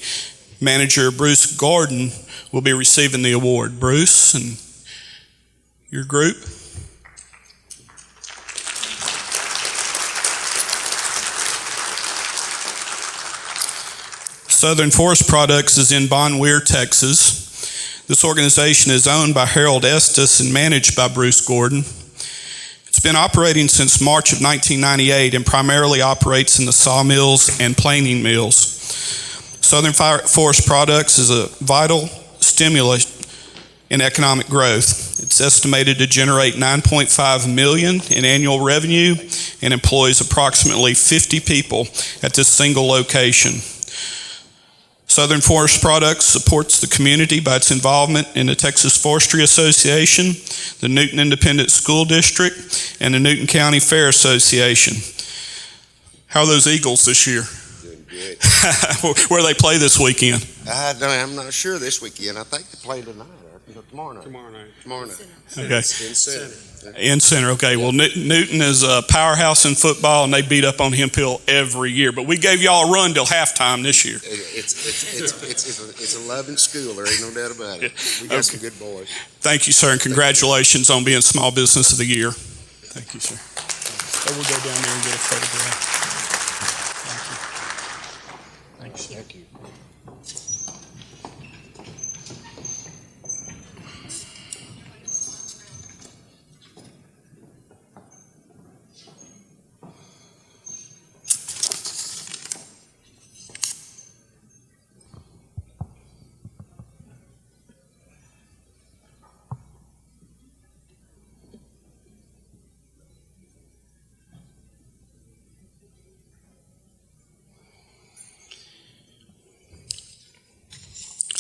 Manager Bruce Gordon will be receiving the award. Bruce and your group. Southern Forest Products is in Bon Weir, Texas. This organization is owned by Harold Estes and managed by Bruce Gordon. It's been operating since March of 1998 and primarily operates in the sawmills and planing mills. Southern Forest Products is a vital stimulus in economic growth. It's estimated to generate $9.5 million in annual revenue and employs approximately 50 people at this single location. Southern Forest Products supports the community by its involvement in the Texas Forestry Association, the Newton Independent School District, and the Newton County Fair Association. How are those Eagles this year? Doing good. Where they play this weekend? I'm not sure this weekend. I think they play tonight or tomorrow night. Tomorrow night. Okay. In Center. In Center, okay. Well, Newton is a powerhouse in football, and they beat up on Hemp Hill every year. But we gave y'all a run till halftime this year. It's a loving school. There ain't no doubt about it. We got some good boys. Thank you, sir, and congratulations on being Small Business of the Year. Thank you, sir. So we'll go down there and get a photograph. Thank you. Thank you.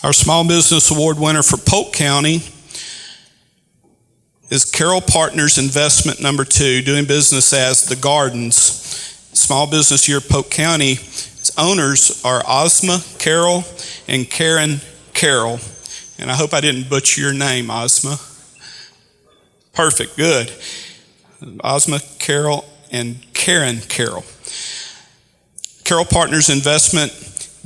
Our Small Business Award winner for Polk County is Carroll Partners Investment number 2, doing business as The Gardens. Small Business Year Polk County. Its owners are Ozma Carroll and Karen Carroll. And I hope I didn't butcher your name, Ozma. Perfect, good. Ozma Carroll and Karen Carroll. Carroll Partners Investment,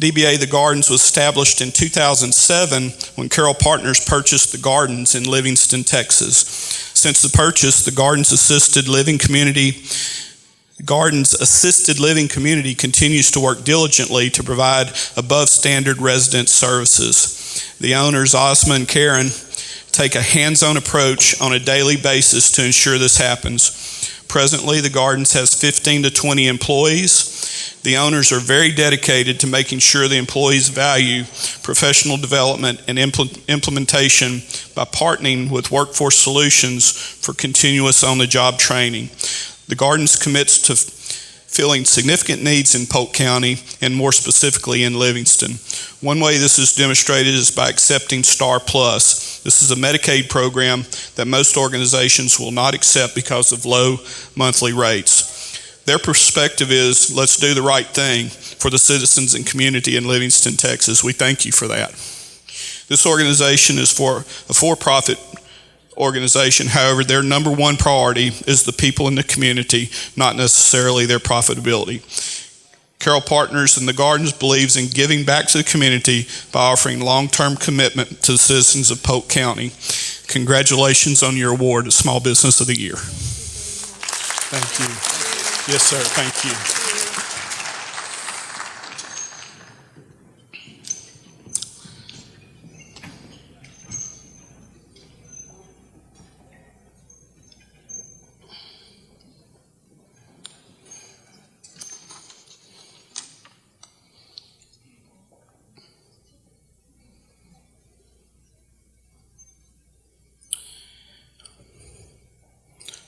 DBA The Gardens, was established in 2007 when Carroll Partners purchased The Gardens in Livingston, Texas. Since the purchase, the Gardens Assisted Living Community continues to work diligently to provide above standard resident services. The owners, Ozma and Karen, take a hands-on approach on a daily basis to ensure this happens. Presently, the Gardens has 15 to 20 employees. The owners are very dedicated to making sure the employees value professional development and implementation by partnering with Workforce Solutions for continuous on-the-job training. The Gardens commits to filling significant needs in Polk County and more specifically in Livingston. One way this is demonstrated is by accepting Star Plus. This is a Medicaid program that most organizations will not accept because of low monthly rates. Their perspective is, let's do the right thing for the citizens and community in Livingston, Texas. We thank you for that. This organization is for a for-profit organization. However, their number one priority is the people in the community, not necessarily their profitability. Carroll Partners in the Gardens believes in giving back to the community by offering long-term commitment to the citizens of Polk County. Congratulations on your award as Small Business of the Year. Thank you. Yes, sir. Thank you.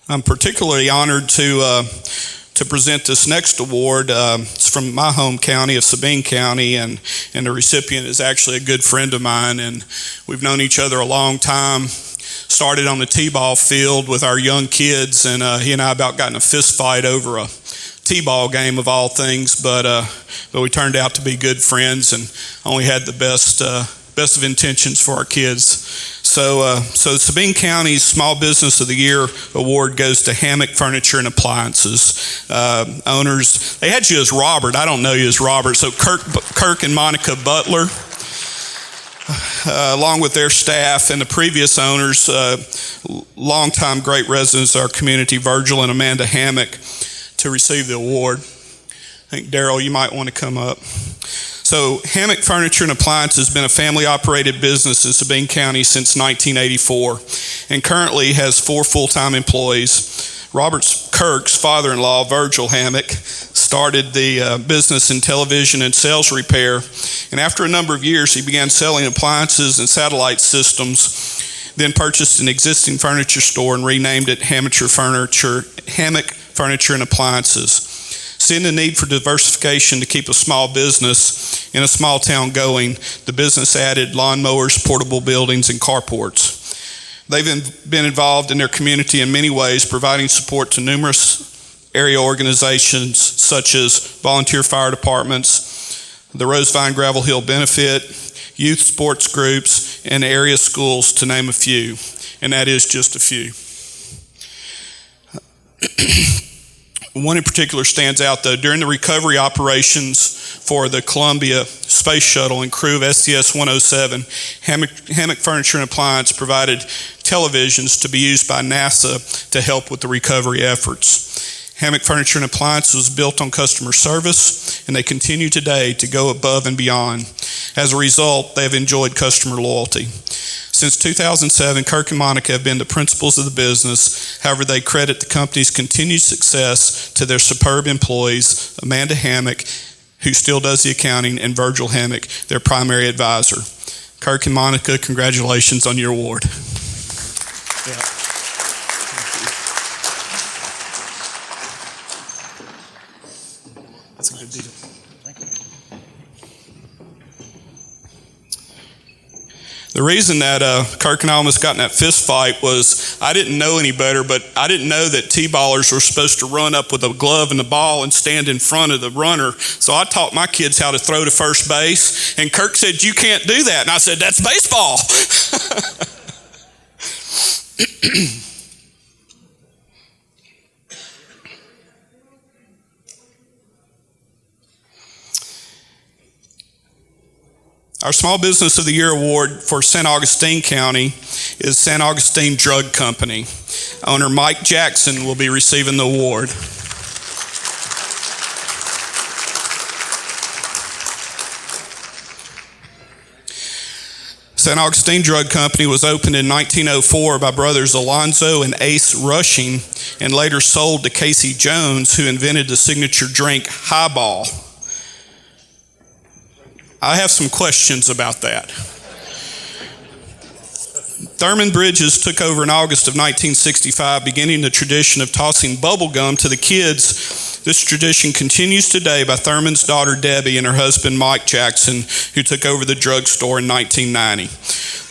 I'm particularly honored to present this next award. It's from my home county of Sabine County, and the recipient is actually a good friend of mine, and we've known each other a long time. Started on the t-ball field with our young kids, and he and I about got in a fist fight over a t-ball game of all things, but we turned out to be good friends and only had the best of intentions for our kids. So Sabine County's Small Business of the Year award goes to Hammock Furniture and Appliances. Owners, they had you as Robert. I don't know you as Robert. So Kirk and Monica Butler, along with their staff, and the previous owners, longtime great residents of our community, Virgil and Amanda Hammock, to receive the award. I think, Daryl, you might want to come up. So Hammock Furniture and Appliances has been a family-operated business in Sabine County since 1984 and currently has 4 full-time employees. Robert Kirk's father-in-law, Virgil Hammock, started the business in television and sales repair, and after a number of years, he began selling appliances and satellite systems, then purchased an existing furniture store and renamed it Hammock Furniture and Appliances. Seeing the need for diversification to keep a small business in a small town going, the business added lawnmowers, portable buildings, and carports. They've been involved in their community in many ways, providing support to numerous area organizations such as volunteer fire departments, the Rosevine Gravel Hill Benefit, youth sports groups, and area schools, to name a few. And that is just a few. One in particular stands out, though. During the recovery operations for the Columbia Space Shuttle and crew of STS-107, Hammock Furniture and Appliance provided televisions to be used by NASA to help with the recovery efforts. Hammock Furniture and Appliance was built on customer service, and they continue today to go above and beyond. As a result, they have enjoyed customer loyalty. Since 2007, Kirk and Monica have been the principals of the business. However, they credit the company's continued success to their superb employees, Amanda Hammock, who still does the accounting, and Virgil Hammock, their primary advisor. Kirk and Monica, congratulations on your award. Yeah. That's a good deal. Thank you. The reason that Kirk and I almost got in that fist fight was I didn't know any better, but I didn't know that T-ballers were supposed to run up with a glove and the ball and stand in front of the runner. So I taught my kids how to throw to first base, and Kirk said, "You can't do that." And I said, "That's baseball." Our Small Business of the Year award for St. Augustine County is St. Augustine Drug Company. Owner Mike Jackson will be receiving the award. St. Augustine Drug Company was opened in 1904 by brothers Alonzo and Ace Rushing and later sold to Casey Jones, who invented the signature drink Highball. I have some questions about that. Thurman Bridges took over in August of 1965, beginning the tradition of tossing bubble gum to the kids. This tradition continues today by Thurman's daughter Debbie and her husband Mike Jackson, who took over the drugstore in 1990.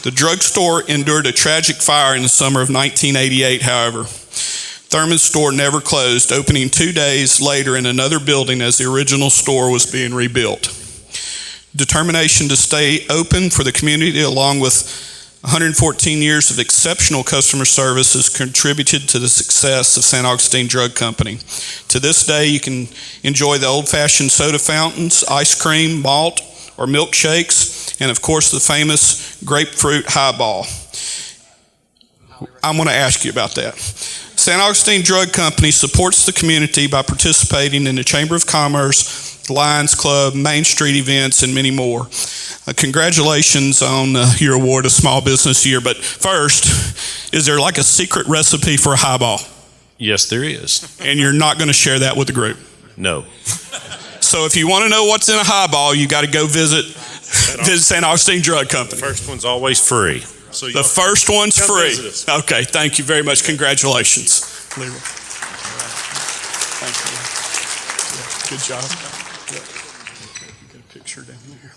The drugstore endured a tragic fire in the summer of 1988, however. Thurman's store never closed, opening 2 days later in another building as the original store was being rebuilt. Determination to stay open for the community, along with 114 years of exceptional customer service, has contributed to the success of St. Augustine Drug Company. To this day, you can enjoy the old-fashioned soda fountains, ice cream, malt, or milkshakes, and of course the famous grapefruit highball. I'm going to ask you about that. St. Augustine Drug Company supports the community by participating in the Chamber of Commerce, Lions Club, Main Street events, and many more. Congratulations on your award of Small Business Year. But first, is there like a secret recipe for a highball? Yes, there is. And you're not going to share that with the group? No. So if you want to know what's in a highball, you got to go visit St. Augustine Drug Company. The first one's always free. So the first one's come free. visit us. Okay, thank you very much. Congratulations. Leroy. Thank you. Good job. Get a picture down there.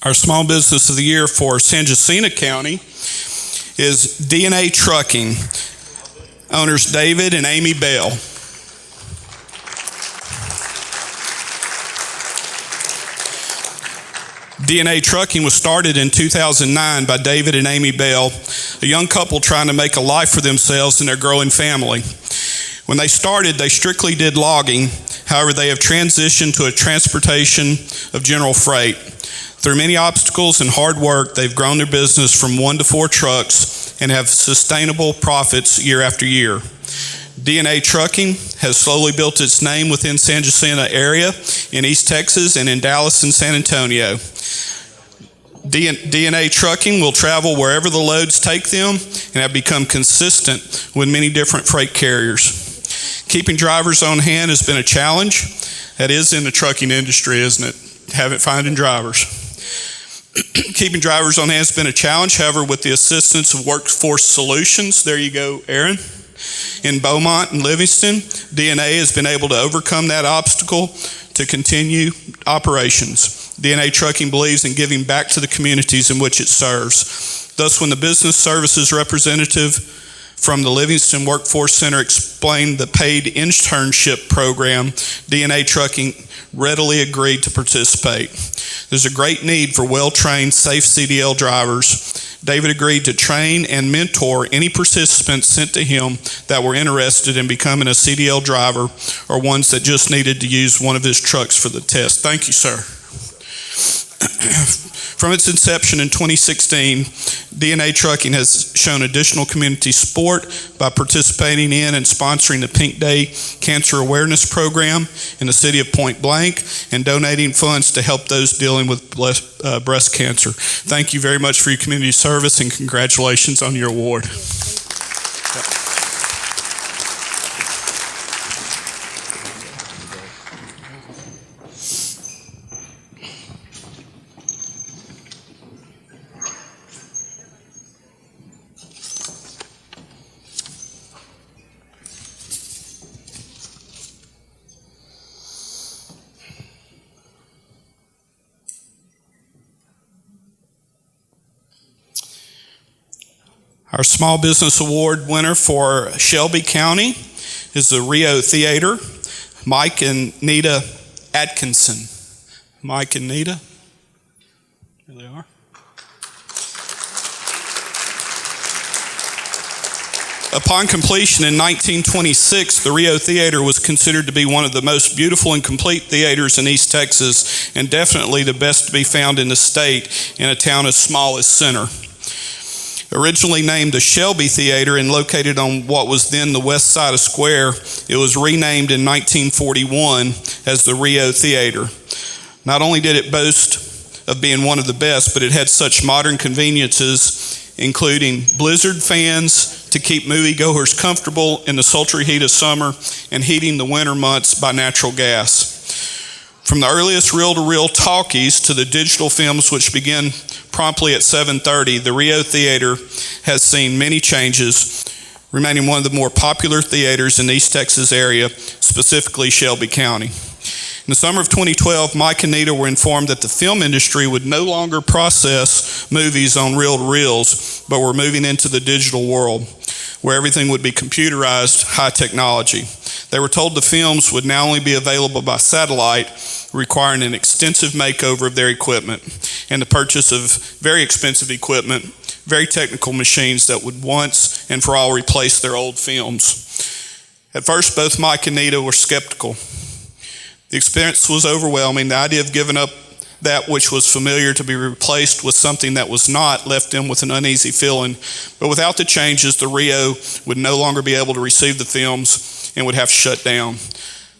Our Small Business of the Year for San Jacinto County is DNA Trucking, owners David and Amy Bell. DNA Trucking was started in 2009 by David and Amy Bell, a young couple trying to make a life for themselves and their growing family. When they started, they strictly did logging. However, they have transitioned to a transportation of general freight. Through many obstacles and hard work, they've grown their business from 1 to 4 trucks and have sustainable profits year after year. DNA Trucking has slowly built its name within San Jacinto area, in East Texas, and in Dallas and San Antonio. DNA Trucking will travel wherever the loads take them and have become consistent with many different freight carriers. Keeping drivers on hand has been a challenge. That is in the trucking industry, isn't it? Finding drivers. Keeping drivers on hand has been a challenge. However, with the assistance of Workforce Solutions, there you go, Aaron, in Beaumont and Livingston, DNA has been able to overcome that obstacle to continue operations. DNA Trucking believes in giving back to the communities in which it serves. Thus, when the business services representative from the Livingston Workforce Center explained the paid internship program, DNA Trucking readily agreed to participate. There's a great need for well-trained, safe CDL drivers. David agreed to train and mentor any participants sent to him that were interested in becoming a CDL driver or ones that just needed to use one of his trucks for the test. Thank you, sir. From its inception in 2016, DNA Trucking has shown additional community support by participating in and sponsoring the Pink Day Cancer Awareness Program in the city of Point Blank and donating funds to help those dealing with breast cancer. Thank you very much for your community service and congratulations on your award. Our Small Business Award winner for Shelby County is the Rio Theater, Mike and Nita Atkinson. Mike and Nita, here they are. Upon completion in 1926, the Rio Theater was considered to be one of the most beautiful and complete theaters in East Texas, and definitely the best to be found in the state in a town as small as Center. Originally named the Shelby Theater and located on what was then the west side of Square, it was renamed in 1941 as the Rio Theater. Not only did it boast of being one of the best, but it had such modern conveniences, including blizzard fans to keep moviegoers comfortable in the sultry heat of summer and heating the winter months by natural gas. From the earliest reel-to-reel talkies to the digital films which begin promptly at 7:30, the Rio Theater has seen many changes, remaining one of the more popular theaters in the East Texas area, specifically Shelby County. In the summer of 2012, Mike and Nita were informed that the film industry would no longer process movies on reel-to-reels, but were moving into the digital world, where everything would be computerized, high technology. They were told the films would now only be available by satellite, requiring an extensive makeover of their equipment and the purchase of very expensive equipment, very technical machines that would once and for all replace their old films. At first, both Mike and Nita were skeptical. The expense was overwhelming. The idea of giving up that which was familiar to be replaced with something that was not left them with an uneasy feeling. But without the changes, the Rio would no longer be able to receive the films and would have to shut down.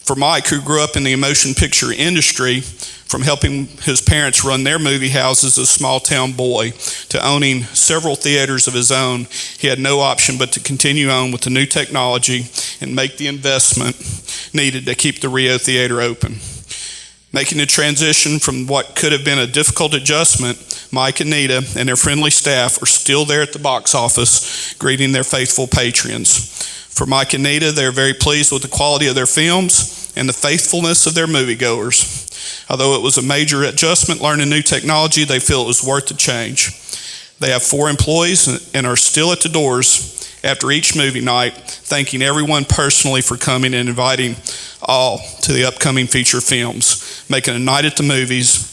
For Mike, who grew up in the motion picture industry, from helping his parents run their movie houses as a small town boy to owning several theaters of his own, he had no option but to continue on with the new technology and make the investment needed to keep the Rio Theater open. Making the transition from what could have been a difficult adjustment, Mike and Nita and their friendly staff are still there at the box office greeting their faithful patrons. For Mike and Nita, they're very pleased with the quality of their films and the faithfulness of their moviegoers. Although it was a major adjustment learning new technology, they feel it was worth the change. They have 4 employees and are still at the doors after each movie night, thanking everyone personally for coming and inviting all to the upcoming feature films, making a night at the movies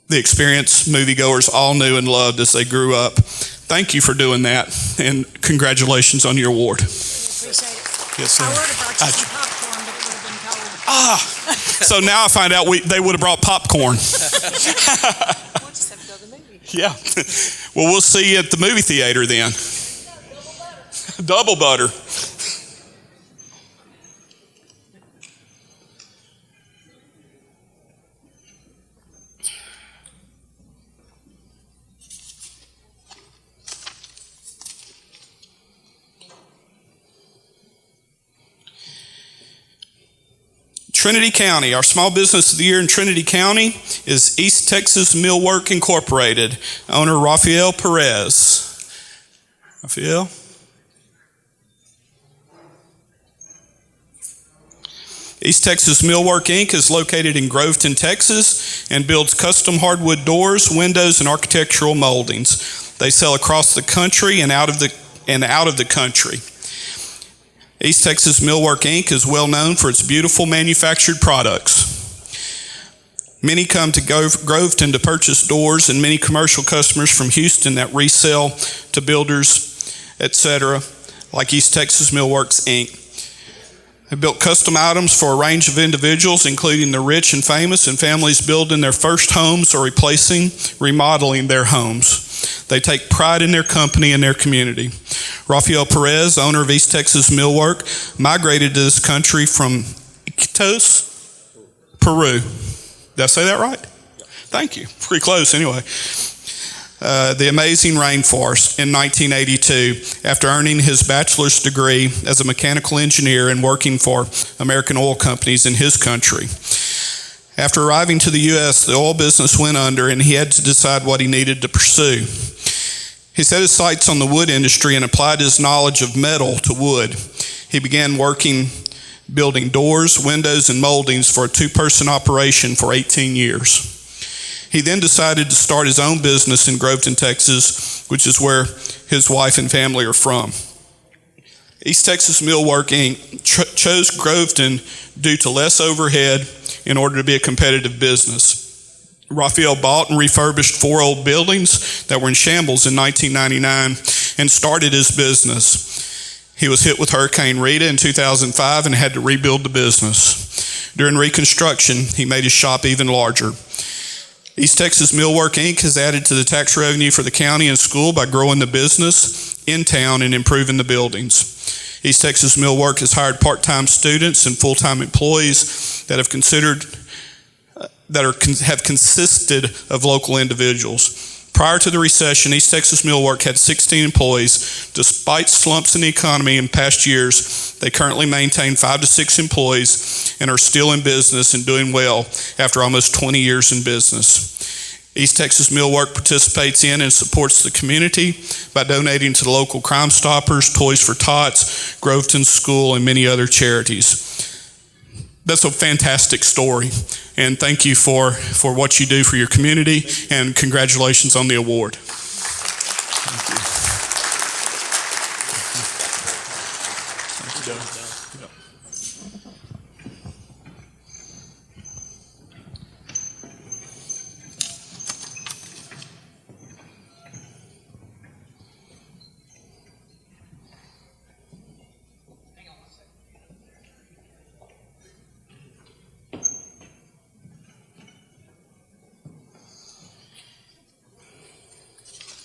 the experience moviegoers all knew and loved as they grew up. Thank you for doing that, and congratulations on your award. Appreciate it. Yes, sir. I would have brought you some popcorn, but it would have been cold. So now I find out they would have brought popcorn. We'll just have to go to the movie. Yeah. Well, we'll see you at the movie theater then. Double butter. Trinity County, our small business of the year in Trinity County is East Texas Millwork Incorporated. Owner Rafael Perez. Rafael? East Texas Millwork Inc. is located in Groveton, Texas, and builds custom hardwood doors, windows, and architectural moldings. They sell across the country and out of the country. East Texas Millwork Inc. is well known for its beautiful manufactured products. Many come to Groveton to purchase doors, and many commercial customers from Houston that resell to builders, etc., like East Texas Millworks Inc. They built custom items for a range of individuals, including the rich and famous, and families building their first homes or remodeling their homes. They take pride in their company and their community. Rafael Perez, owner of East Texas Millwork, migrated to this country from Iquitos, Peru. Did I say that right? Thank you. Pretty close anyway. The amazing rainforest in 1982 after earning his bachelor's degree as a mechanical engineer and working for American oil companies in his country. After arriving to the U.S., the oil business went under and he had to decide what he needed to pursue. He set his sights on the wood industry and applied his knowledge of metal to wood. He began working building doors, windows, and moldings for a 2-person operation for 18 years. He then decided to start his own business in Groveton, Texas, which is where his wife and family are from. East Texas Millwork, Inc. chose Groveton due to less overhead in order to be a competitive business. Raphael bought and refurbished 4 old buildings that were in shambles in 1999 and started his business. He was hit with Hurricane Rita in 2005 and had to rebuild the business. During reconstruction, he made his shop even larger. East Texas Millwork, Inc. has added to the tax revenue for the county and school by growing the business in town and improving the buildings. East Texas Millwork has hired part-time students and full-time employees that have consisted of local individuals. Prior to the recession, East Texas Millwork had 16 employees. Despite slumps in the economy in past years, they currently maintain 5 to 6 employees and are still in business and doing well after almost 20 years in business. East Texas Millwork participates in and supports the community by donating to the local Crime Stoppers, Toys for Tots, Groveton School, and many other charities. That's a fantastic story, and thank you for what you do for your community, and congratulations on the award. Thank you. Thank you, Joe.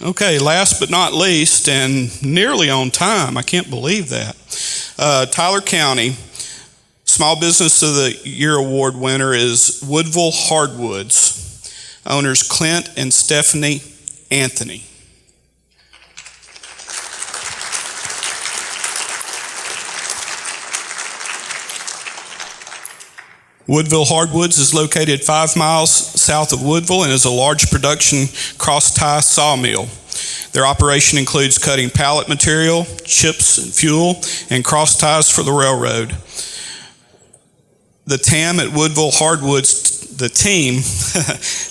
Okay, last but not least, and nearly on time, I can't believe that. Tyler County Small Business of the Year Award winner is Woodville Hardwoods. Owners Clint and Stephanie Anthony. Woodville Hardwoods is located 5 miles south of Woodville and is a large production cross-tie sawmill. Their operation includes cutting pallet material, chips and fuel, and cross ties for the railroad. The TAM at Woodville Hardwoods, the team,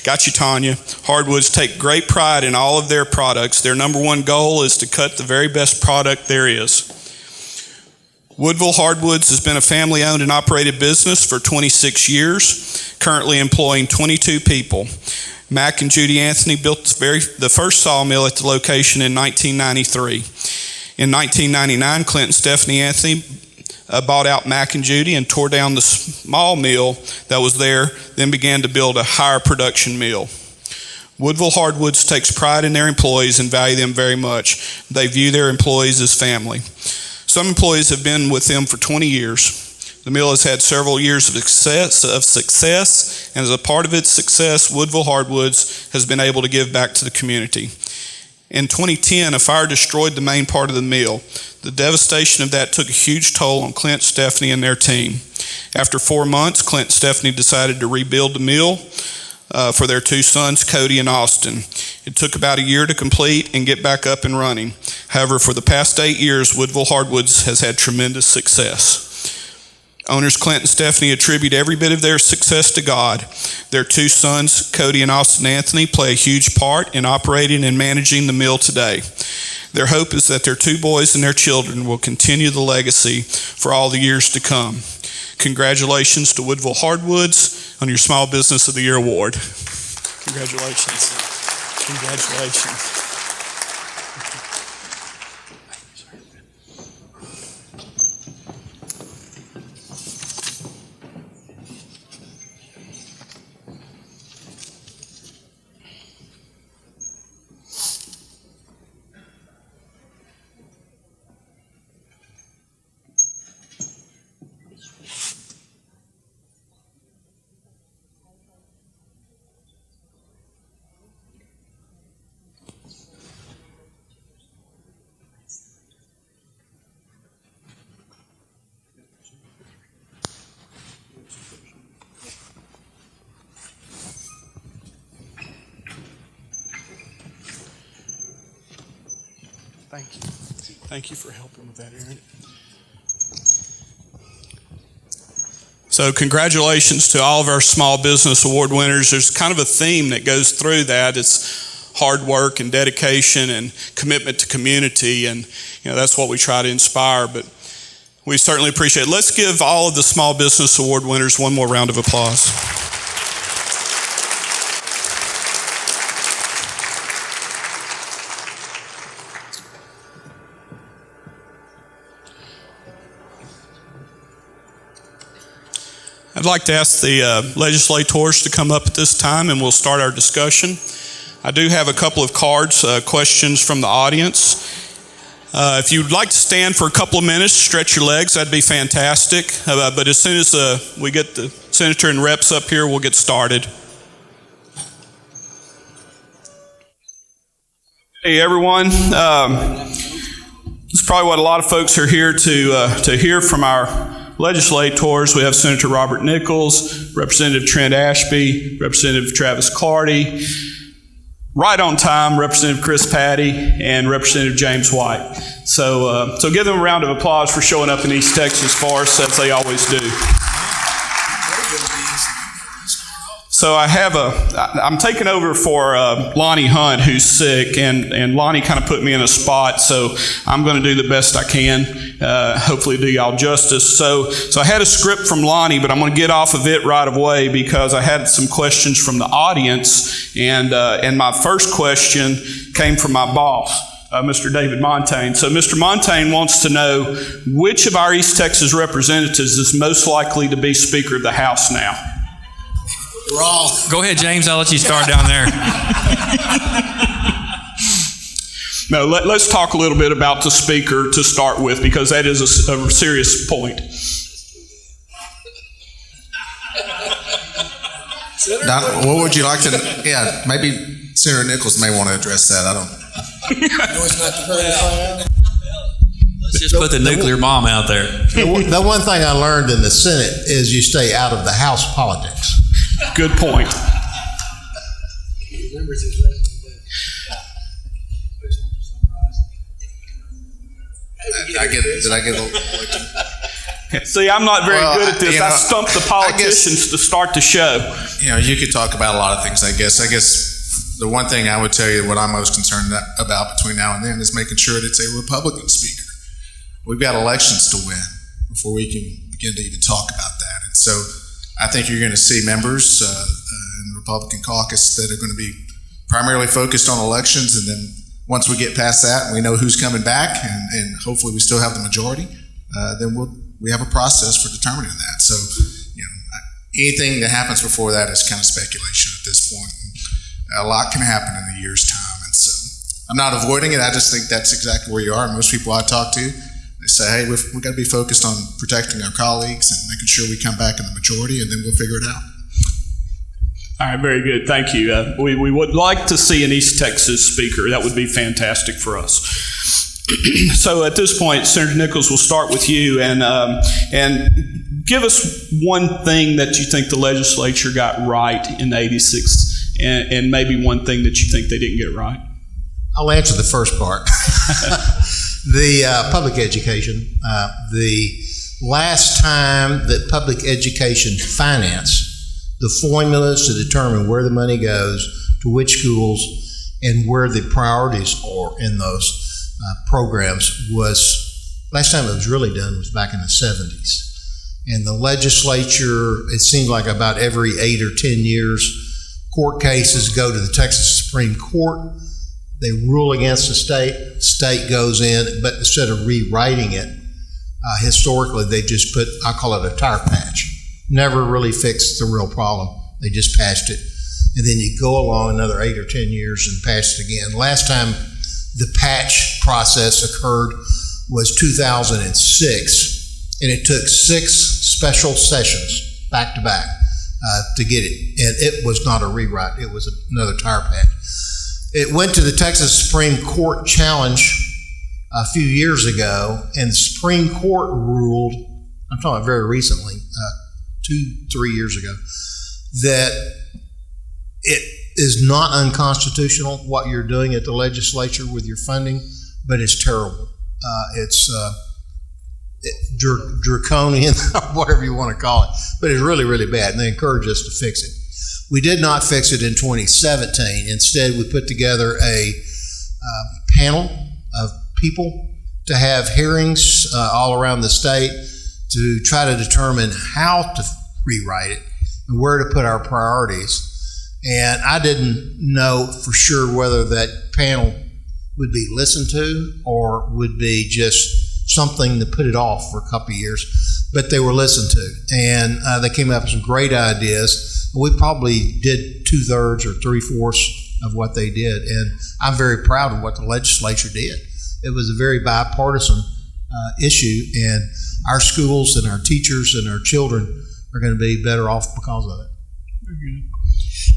got you, Tanya, Hardwoods take great pride in all of their products. Their number one goal is to cut the very best product there is. Woodville Hardwoods has been a family-owned and operated business for 26 years, currently employing 22 people. Mac and Judy Anthony built the first sawmill at the location in 1993. In 1999, Clint and Stephanie Anthony bought out Mac and Judy and tore down the small mill that was there, then began to build a higher production mill. Woodville Hardwoods takes pride in their employees and value them very much. They view their employees as family. Some employees have been with them for 20 years. The mill has had several years of success, and as a part of its success, Woodville Hardwoods has been able to give back to the community. In 2010, a fire destroyed the main part of the mill. The devastation of that took a huge toll on Clint, Stephanie, and their team. After 4 months, Clint and Stephanie decided to rebuild the mill for their 2 sons, Cody and Austin. It took about a year to complete and get back up and running. However, for the past 8 years, Woodville Hardwoods has had tremendous success. Owners Clint and Stephanie attribute every bit of their success to God. Their 2 sons, Cody and Austin Anthony, play a huge part in operating and managing the mill today. Their hope is that their 2 boys and their children will continue the legacy for all the years to come. Congratulations to Woodville Hardwoods on your Small Business of the Year Award. Congratulations. Congratulations. Thank you. Thank you for helping with that, Aaron. So congratulations to all of our Small Business Award winners. There's kind of a theme that goes through that. It's hard work and dedication and commitment to community, and that's what we try to inspire, but we certainly appreciate it. Let's give all of the Small Business Award winners one more round of applause. I'd like to ask the legislators to come up at this time and we'll start our discussion. I do have a couple of cards, questions from the audience. If you'd like to stand for a couple of minutes, stretch your legs, that'd be fantastic. But as soon as we get the senator and reps up here, we'll get started. Hey everyone, this is probably what a lot of folks are here to hear from our legislators. We have Senator Robert Nichols, Representative Trent Ashby, Representative Travis Carty, right on time, Representative Chris Patty, and Representative James White. So give them a round of applause for showing up in East Texas for us, as they always do. So I'm taking over for Lonnie Hunt, who's sick, and Lonnie kind of put me in a spot, so I'm going to do the best I can, hopefully do y'all justice. So I had a script from Lonnie, but I'm going to get off of it right away because I had some questions from the audience, and my first question came from my boss, Mr. David Montaigne. So Mr. Montaigne wants to know which of our East Texas representatives is most likely to be Speaker of the House now. Wrong. Go ahead, James. I'll let you start down there. No, let's talk a little bit about the Speaker to start with, because that is a serious point. Don, what would you like to? Yeah, maybe Senator Nichols may want to address that. I don't. No, it's not the Let's just put the nuclear bomb out there. The one thing I learned in the Senate is you stay out of the House politics. Good point. Did I get a little? See, I'm not very good at this. I stumped the politicians to start the show. You could talk about a lot of things, I guess. The one thing I would tell you, what I'm most concerned about between now and then, is making sure that it's a Republican speaker. We've got elections to win before we can begin to even talk about that. And so I think you're going to see members in the Republican caucus that are going to be primarily focused on elections, and then once we get past that and we know who's coming back, and hopefully we still have the majority, then we have a process for determining that. So, anything that happens before that is kind of speculation at this point. And a lot can happen in a year's time, and so I'm not avoiding it. I just think that's exactly where you are. Most people I talk to, they say, hey, we've got to be focused on protecting our colleagues and making sure we come back in the majority, and then we'll figure it out. All right, very good. Thank you. We would like to see an East Texas speaker. That would be fantastic for us. So at this point, Senator Nichols, we'll start with you, and give us one thing that you think the legislature got right in '86, and maybe one thing that you think they didn't get right. I'll answer the first part. The public education. The last time that public education financed, the formulas to determine where the money goes, to which schools, and where the priorities are in those programs was, last time it was really done was back in the 70s. And the legislature, it seemed like about every 8 or 10 years, court cases go to the Texas Supreme Court. They rule against the state goes in, but instead of rewriting it, historically they just put, I call it a tire patch. Never really fixed the real problem. They just patched it. And then you go along another 8 or 10 years and patch it again. Last time the patch process occurred was 2006, and it took 6 special sessions back to back to get it. And it was not a rewrite. It was another tire patch. It went to the Texas Supreme Court challenge a few years ago, and the Supreme Court ruled, I'm talking about very recently, 2-3 years ago, that it is not unconstitutional what you're doing at the legislature with your funding, but it's terrible. draconian, whatever you want to call it, but it's really, really bad, and they encouraged us to fix it. We did not fix it in 2017. Instead, we put together a panel of people to have hearings all around the state to try to determine how to rewrite it and where to put our priorities. And I didn't know for sure whether that panel would be listened to or would be just something to put it off for a couple of years, but they were listened to. And they came up with some great ideas. We probably did 2/3 or 3/4 of what they did. And I'm very proud of what the legislature did. It was a very bipartisan issue, and our schools and our teachers and our children are going to be better off because of it.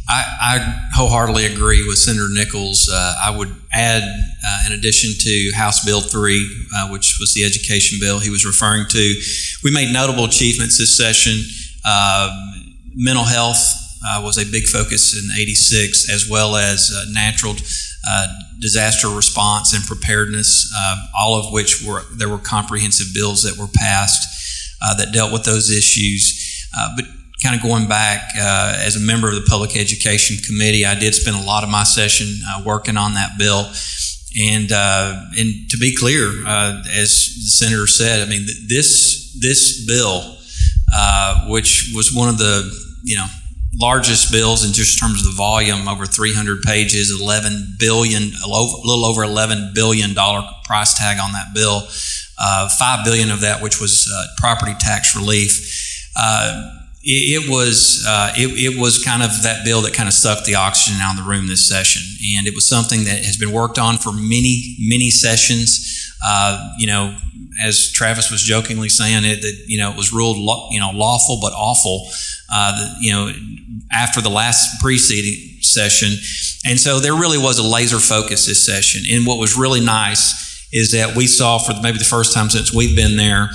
I wholeheartily agree with Senator Nichols. I would add, in addition to House Bill 3, which was the education bill he was referring to, we made notable achievements this session. Mental health was a big focus in 86, as well as natural disaster response and preparedness, all of which there were comprehensive bills that were passed that dealt with those issues. But kind of going back, as a member of the Public Education Committee, I did spend a lot of my session working on that bill. And to be clear, as the Senator said, I mean, this bill, which was one of the, largest bills in just terms of the volume, over 300 pages, a little over $11 billion price tag on that bill, $5 billion of that, which was property tax relief. It was kind of that bill that kind of sucked the oxygen out of the room this session, and it was something that has been worked on for many sessions. As Travis was jokingly saying, it was ruled lawful but awful. After the last preceding session, and so there really was a laser focus this session. And what was really nice is that we saw, for maybe the first time since we've been there,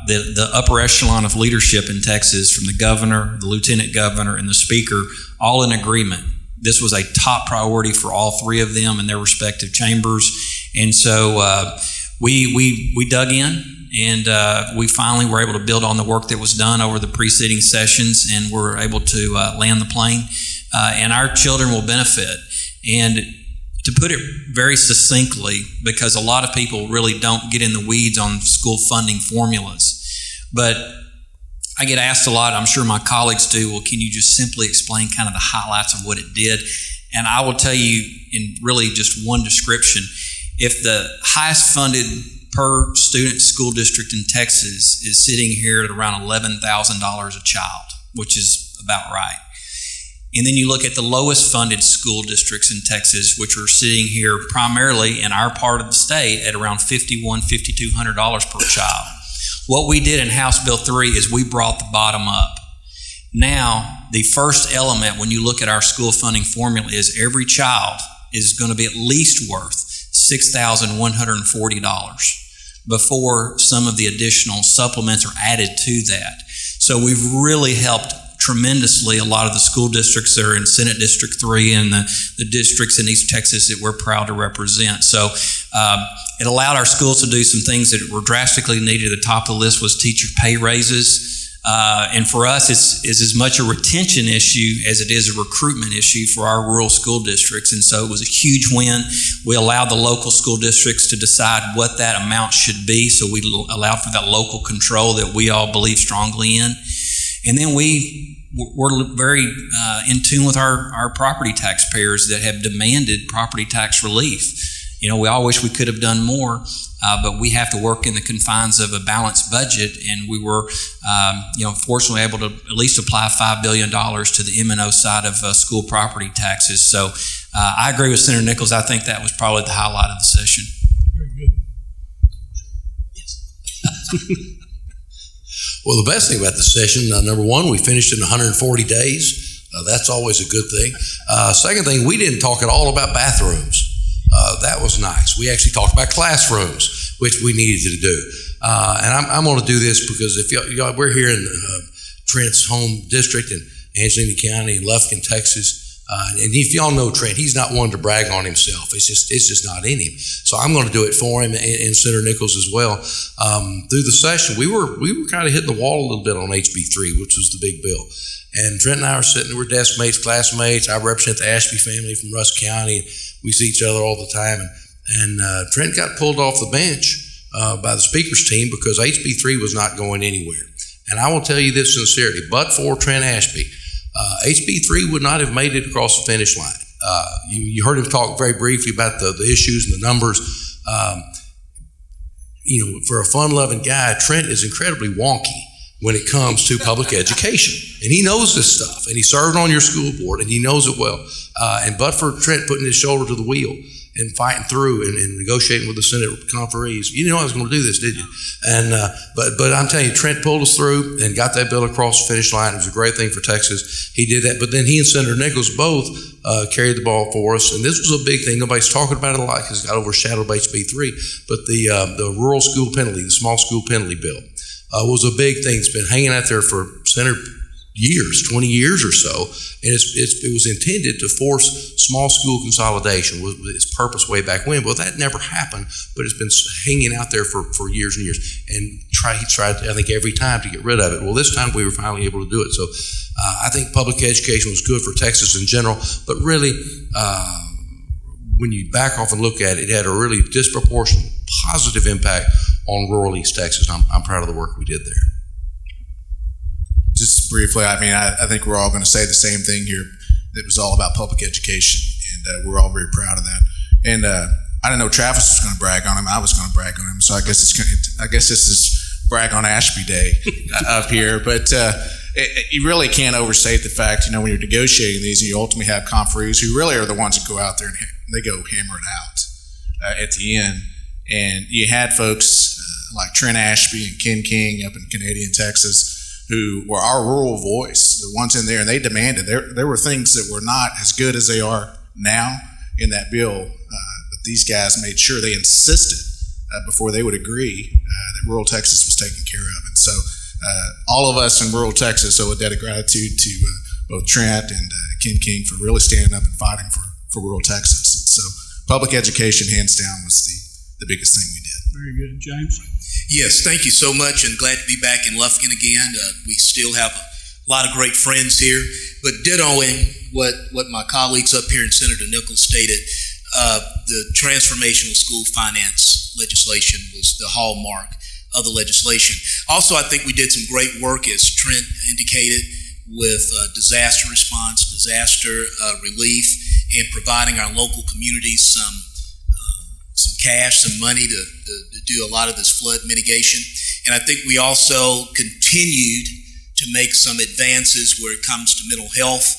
the upper echelon of leadership in Texas, from the governor, the lieutenant governor, and the speaker, all in agreement. This was a top priority for all three of them in their respective chambers. And so we dug in, and we finally were able to build on the work that was done over the preceding sessions, and we're able to land the plane. And our children will benefit. And to put it very succinctly, because a lot of people really don't get in the weeds on school funding formulas, but I get asked a lot, I'm sure my colleagues do, well, can you just simply explain kind of the highlights of what it did? And I will tell you in really just one description, if the highest funded per student school district in Texas is sitting here at around $11,000 a child, which is about right. And then you look at the lowest funded school districts in Texas, which are sitting here primarily in our part of the state at around $5,200 per child. What we did in House Bill 3 is we brought the bottom up. Now, the first element when you look at our school funding formula is every child is going to be at least worth $6,140 before some of the additional supplements are added to that. So we've really helped tremendously a lot of the school districts that are in Senate District 3 and the districts in East Texas that we're proud to represent. So it allowed our schools to do some things that were drastically needed. At the top of the list was teacher pay raises. And for us, it's as much a retention issue as it is a recruitment issue for our rural school districts. And so it was a huge win. We allowed the local school districts to decide what that amount should be. So we allowed for that local control that we all believe strongly in. And then we're very in tune with our property taxpayers that have demanded property tax relief. We all wish we could have done more, but we have to work in the confines of a balanced budget, and we were, fortunately able to at least apply $5 billion to the M&O side of school property taxes. So I agree with Senator Nichols. I think that was probably the highlight of the session. Very good. Yes. Well, the best thing about the session, number one, we finished in 140 days. That's always a good thing. Second thing, we didn't talk at all about bathrooms. That was nice. We actually talked about classrooms, which we needed to do. And I'm going to do this because if y'all, we're here in Trent's home district in Angelina County in Lufkin, Texas. And if y'all know Trent, he's not one to brag on himself. It's just not in him. So I'm going to do it for him and Senator Nichols as well. Through the session, we were kind of hitting the wall a little bit on HB3, which was the big bill. And Trent and I are sitting there, we're desk mates, classmates. I represent the Ashby family from Rusk County. And we see each other all the time. And Trent got pulled off the bench by the speaker's team because HB3 was not going anywhere. And I will tell you this sincerely, but for Trent Ashby, HB3 would not have made it across the finish line. You heard him talk very briefly about the issues and the numbers. For a fun-loving guy, Trent is incredibly wonky when it comes to public education. And he knows this stuff, and he served on your school board, and he knows it well. But for Trent putting his shoulder to the wheel and fighting through and negotiating with the Senate conferees, you didn't know I was going to do this, did you? But I'm telling you, Trent pulled us through and got that bill across the finish line. It was a great thing for Texas. He did that, but then he and Senator Nichols both carried the ball for us, and this was a big thing. Nobody's talking about it a lot because it got overshadowed by HB3, but the rural school penalty, the small school penalty bill, was a big thing. It's been hanging out there for years, 20 years or so, and it was intended to force small school consolidation, was its purpose way back when. Well, that never happened, but it's been hanging out there for years and years, and he tried, I think, every time to get rid of it. Well, this time we were finally able to do it. So I think public education was good for Texas in general, but really, when you back off and look at it, it had a really disproportionate positive impact on rural East Texas. I'm proud of the work we did there. Just briefly, I think we're all going to say the same thing here. It was all about public education, and we're all very proud of that. And I didn't know Travis was going to brag on him. I was going to brag on him. So I guess this is brag on Ashby Day up here. But you really can't overstate the fact, when you're negotiating these, and you ultimately have conferees who really are the ones that go out there and they go hammer it out at the end. And you had folks like Trent Ashby and Ken King up in Canadian Texas, who were our rural voice, the ones in there, and they demanded. There were things that were not as good as they are now in that bill, but these guys made sure they insisted before they would agree that rural Texas was taken care of. And so all of us in rural Texas owe a debt of gratitude to both Trent and Ken King for really standing up and fighting for rural Texas. And so public education, hands down, was the biggest thing we did. Very good. James? Yes, thank you so much, and glad to be back in Lufkin again. We still have a lot of great friends here, but dittoing what my colleagues up here and Senator Nichols stated, the transformational school finance legislation was the hallmark of the legislation. Also, I think we did some great work, as Trent indicated, with disaster response, disaster relief, and providing our local communities some cash, some money to do a lot of this flood mitigation. And I think we also continued to make some advances where it comes to mental health,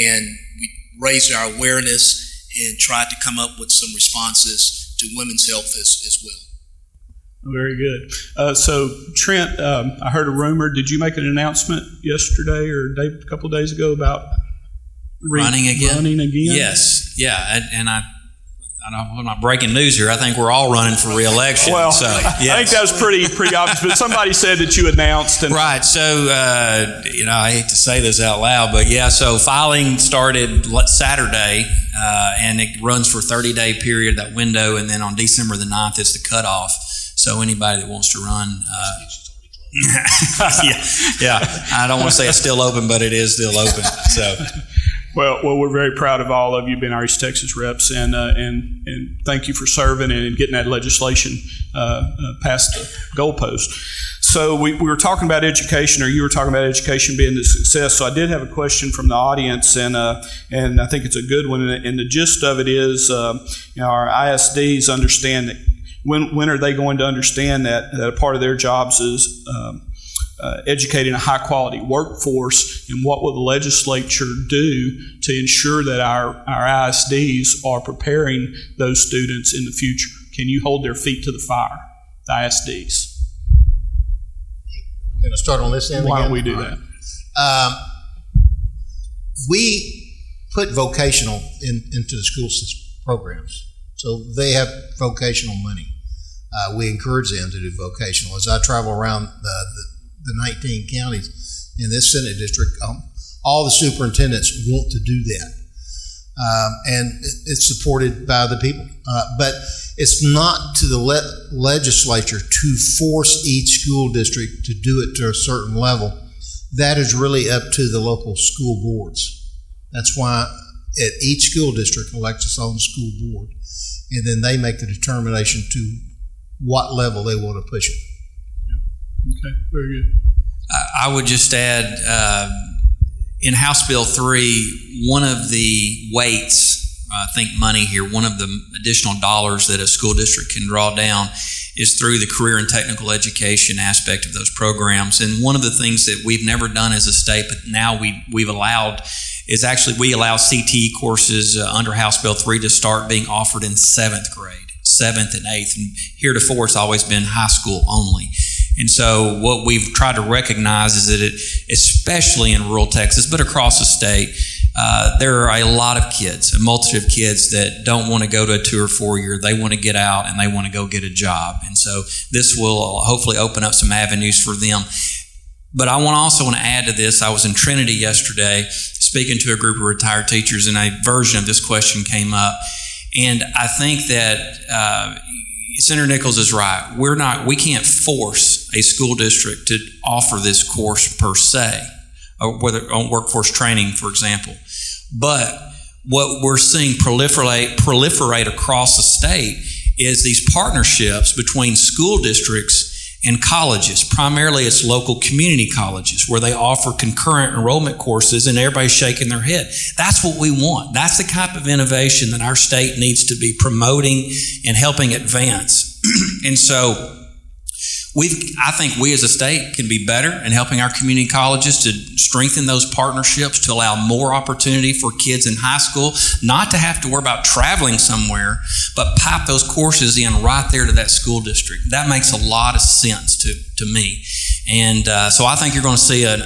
and we raised our awareness and tried to come up with some responses to women's health as well. Very good. So, Trent, I heard a rumor. Did you make an announcement yesterday or a couple of days ago about running again? Running again? Yes. Yeah. And I'm not breaking news here. I think we're all running for re-election. Well, so, yes. I think that was pretty obvious, but somebody said that you announced. Right. So, I hate to say this out loud, but yeah, so filing started Saturday, and it runs for a 30-day period, that window, and then on December the 9th is the cutoff. So anybody that wants to run, yeah, I don't want to say it's still open, but it is still open. So. Well, we're very proud of all of you being our East Texas reps, and thank you for serving and getting that legislation past the goalpost. So we were talking about education, or you were talking about education being the success. So I did have a question from the audience, and I think it's a good one. And the gist of it is, our ISDs understand that when are they going to understand that a part of their jobs is educating a high-quality workforce, and what will the legislature do to ensure that our ISDs are preparing those students in the future? Can you hold their feet to the fire, the ISDs? We're going to start on this end Why again? don't we do that? We put vocational into the school system programs, so they have vocational money. We encourage them to do vocational. As I travel around the 19 counties in this Senate district, all the superintendents want to do that. and it's supported by the people. But it's not to the legislature to force each school district to do it to a certain level. That is really up to the local school boards. That's why each school district elects its own school board, and then they make the determination to what level they want to push it. Okay, very good. I would just add, in House Bill 3, one of the weights, think money here, one of the additional dollars that a school district can draw down is through the career and technical education aspect of those programs. And one of the things that we've never done as a state, but now we've allowed, is actually we allow CTE courses under House Bill 3 to start being offered in 7th grade, 7th and 8th. And heretofore, it's always been high school only. And so what we've tried to recognize is that especially in rural Texas, but across the state, there are a lot of kids, a multitude of kids that don't want to go to a 2 or 4 year. They want to get out and they want to go get a job. And so this will hopefully open up some avenues for them. But I also want to add to this. I was in Trinity yesterday speaking to a group of retired teachers, and a version of this question came up. And I think that Senator Nichols is right. We can't force a school district to offer this course per se, or whether on workforce training, for example. But what we're seeing proliferate across the state is these partnerships between school districts and colleges. Primarily it's local community colleges where they offer concurrent enrollment courses, and everybody's shaking their head. That's what we want. That's the type of innovation that our state needs to be promoting and helping advance. And so I think we as a state can be better in helping our community colleges to strengthen those partnerships, to allow more opportunity for kids in high school, not to have to worry about traveling somewhere, but pipe those courses in right there to that school district. That makes a lot of sense to me. And so I think you're going to see a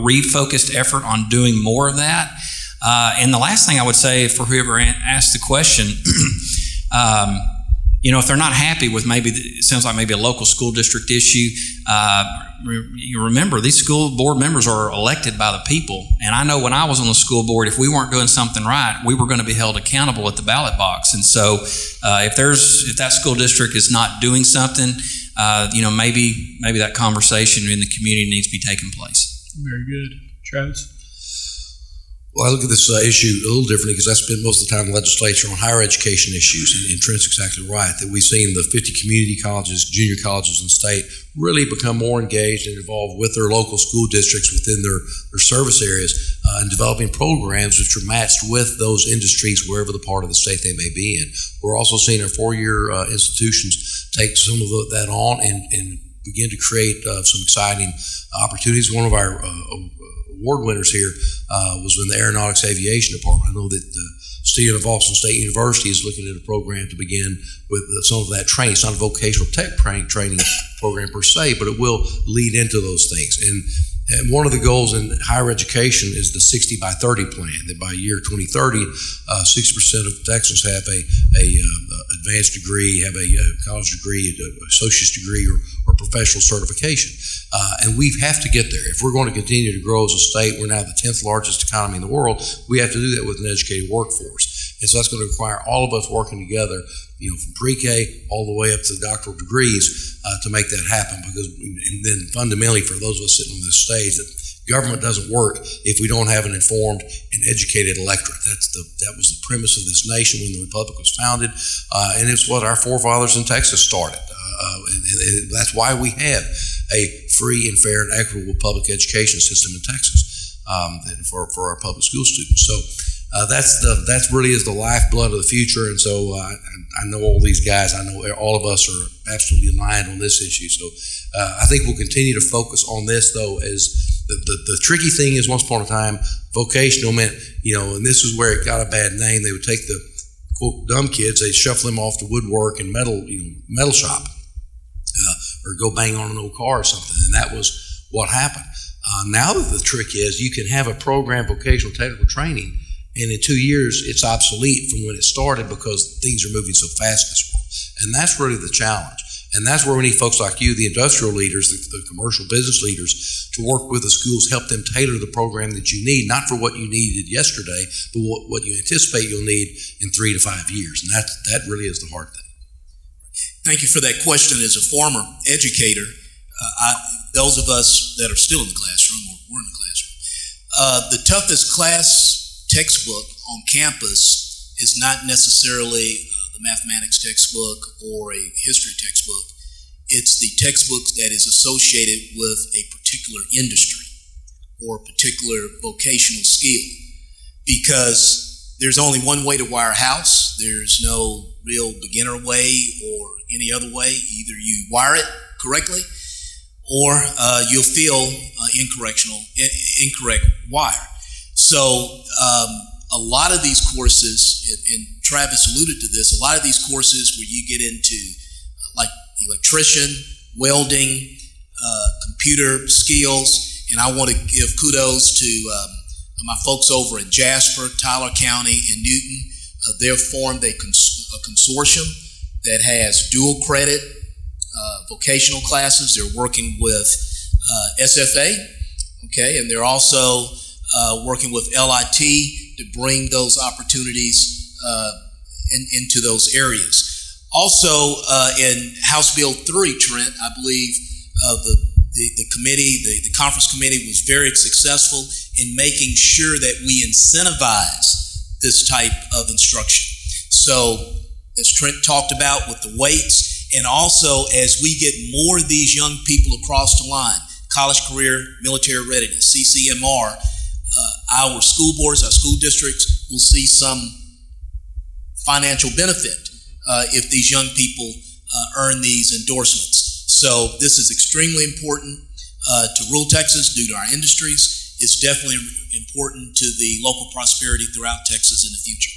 refocused effort on doing more of that. And the last thing I would say for whoever asked the question, if they're not happy with it sounds like maybe a local school district issue, you remember these school board members are elected by the people. And I know when I was on the school board, if we weren't doing something right, we were going to be held accountable at the ballot box. And so if that school district is not doing something, maybe that conversation in the community needs to be taking place. Very good. Travis? Well, I look at this issue a little differently because I spent most of the time in the legislature on higher education issues, and Trent's exactly right, that we've seen the 50 community colleges, junior colleges in the state really become more engaged and involved with their local school districts within their service areas and developing programs which are matched with those industries wherever the part of the state they may be in. We're also seeing our four-year institutions take some of that on and begin to create some exciting opportunities. One of our award winners here was in the Aeronautics Aviation Department. I know that the student of Austin State University is looking at a program to begin with some of that training. It's not a vocational tech training program per se, but it will lead into those things. And one of the goals in higher education is the 60 by 30 plan, that by year 2030, 60% of Texans have a advanced degree, have a college degree, an associate's degree, or professional certification. And we have to get there. If we're going to continue to grow as a state, we're now the 10th largest economy in the world, we have to do that with an educated workforce. And so that's going to require all of us working together, from pre-K all the way up to doctoral degrees to make that happen. And then fundamentally for those of us sitting on this stage, that government doesn't work if we don't have an informed and educated electorate. That was the premise of this nation when the Republic was founded, and it's what our forefathers in Texas started. And that's why we have a free and fair and equitable public education system in Texas for our public school students. So that's really is the lifeblood of the future. And so I know all these guys. I know all of us are absolutely aligned on this issue. So I think we'll continue to focus on this, though, as the tricky thing is once upon a time, vocational meant, and this is where it got a bad name. They would take the, quote, dumb kids, they'd shuffle them off to woodwork and metal shop or go bang on an old car or something. And that was what happened. Now the trick is you can have a program, vocational technical training, and in 2 years it's obsolete from when it started because things are moving so fast in this world. And that's really the challenge. And that's where we need folks like you, the industrial leaders, the commercial business leaders, to work with the schools, help them tailor the program that you need, not for what you needed yesterday, but what you anticipate you'll need in 3 to 5 years. And that really is the hard thing. Thank you for that question. As a former educator, those of us that are still in the classroom or were in the classroom, the toughest class textbook on campus is not necessarily the mathematics textbook or a history textbook. It's the textbook that is associated with a particular industry or a particular vocational skill, because there's only one way to wire a house. There's no real beginner way or any other way. Either you wire it correctly or you'll feel incorrect wire. So a lot of these courses, and Travis alluded to this, a lot of these courses where you get into like electrician, welding, computer skills, and I want to give kudos to my folks over in Jasper, Tyler County, and Newton. They've formed a consortium that has dual credit vocational classes. They're working with SFA, okay, and they're also working with LIT to bring those opportunities into those areas. Also, in House Bill 3, Trent, I believe the committee, the conference committee, was very successful in making sure that we incentivize this type of instruction. So, as Trent talked about with the weights, and also as we get more of these young people across the line, college career, military readiness, CCMR, our school boards, our school districts will see some financial benefit if these young people earn these endorsements. So this is extremely important to rural Texas due to our industries. It's definitely important to the local prosperity throughout Texas in the future.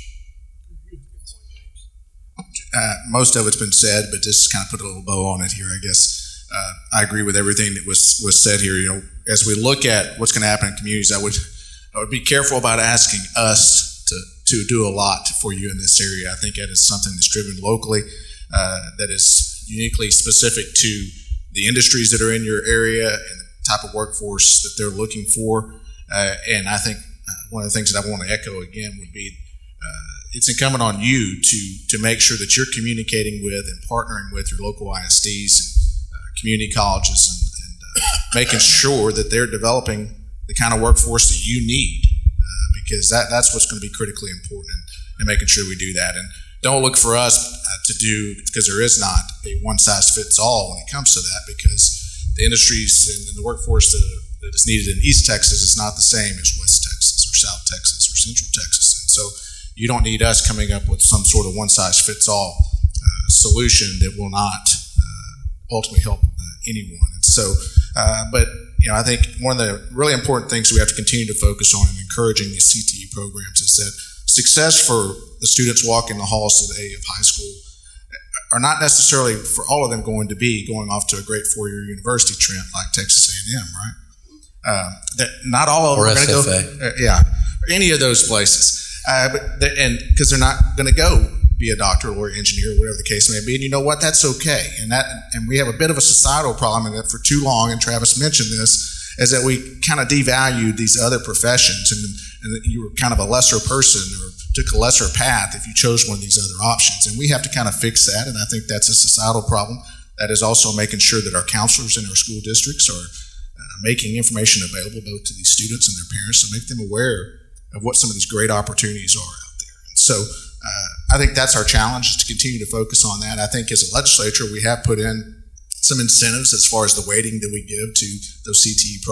Most of it's been said, but just kind of put a little bow on it here, I guess. I agree with everything that was said here. You know, as we look at what's going to happen in communities, I would be careful about asking us to do a lot for you in this area. I think that is something that's driven locally, that is uniquely specific to the industries that are in your area and the type of workforce that they're looking for. And I think one of the things that I want to echo again would be it's incumbent on you to make sure that you're communicating with and partnering with your local ISDs and community colleges and making sure that they're developing the kind of workforce that you need, because that's what's going to be critically important in making sure we do that. And don't look for us to do, because there is not a one-size-fits-all when it comes to that, because the industries and the workforce that is needed in East Texas is not the same as West Texas or South Texas or Central Texas. And so you don't need us coming up with some sort of one-size-fits-all solution that will not ultimately help anyone. And so, but I think one of the really important things we have to continue to focus on in encouraging these CTE programs is that success for the students walking the halls today of high school are not necessarily for all of them going to be going off to a great four-year university, Trent, like Texas A&M, right? That not all of them are going to go, or any of those places, and because they're not going to go be a doctor or engineer, whatever the case may be. And you know what? That's okay. And we have a bit of a societal problem in that for too long, and Travis mentioned this, is that we kind of devalued these other professions, and you were kind of a lesser person or took a lesser path if you chose one of these other options. And we have to kind of fix that, and I think that's a societal problem. That is also making sure that our counselors in our school districts are making information available both to these students and their parents to make them aware of what some of these great opportunities are out there. And so I think that's our challenge, is to continue to focus on that. I think as a legislature, we have put in some incentives as far as the weighting that we give to those CTE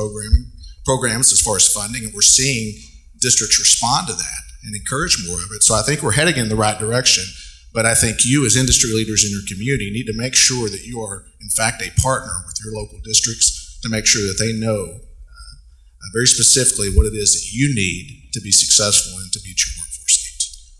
programs as far as funding, and we're seeing districts respond to that and encourage more of it. So I think we're heading in the right direction, but I think you as industry leaders in your community need to make sure that you are in fact a partner with your local districts to make sure that they know very specifically what it is that you need to be successful and to meet your workforce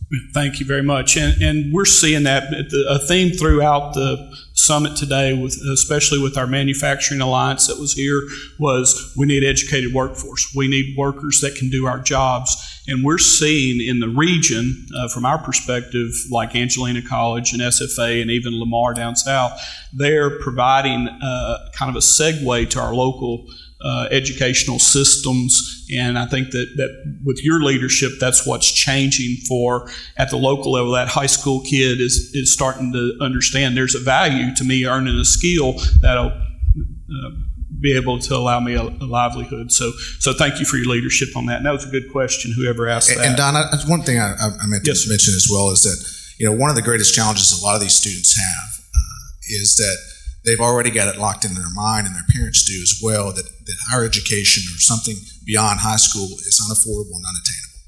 needs. Thank you very much. And we're seeing that a theme throughout the summit today, especially with our manufacturing alliance that was here, was we need educated workforce. We need workers that can do our jobs. And we're seeing in the region, from our perspective, like Angelina College and SFA and even Lamar down south, they're providing kind of a segue to our local educational systems, and I think that with your leadership, that's what's changing for at the local level. That high school kid is starting to understand there's a value to me earning a skill that'll be able to allow me a livelihood. So thank you for your leadership on that. And that was a good question, whoever asked that. And Don, one thing I meant to mention as well is that, one of the greatest challenges a lot of these students have is that they've already got it locked into their mind, and their parents do as well, that higher education or something beyond high school is unaffordable and unattainable.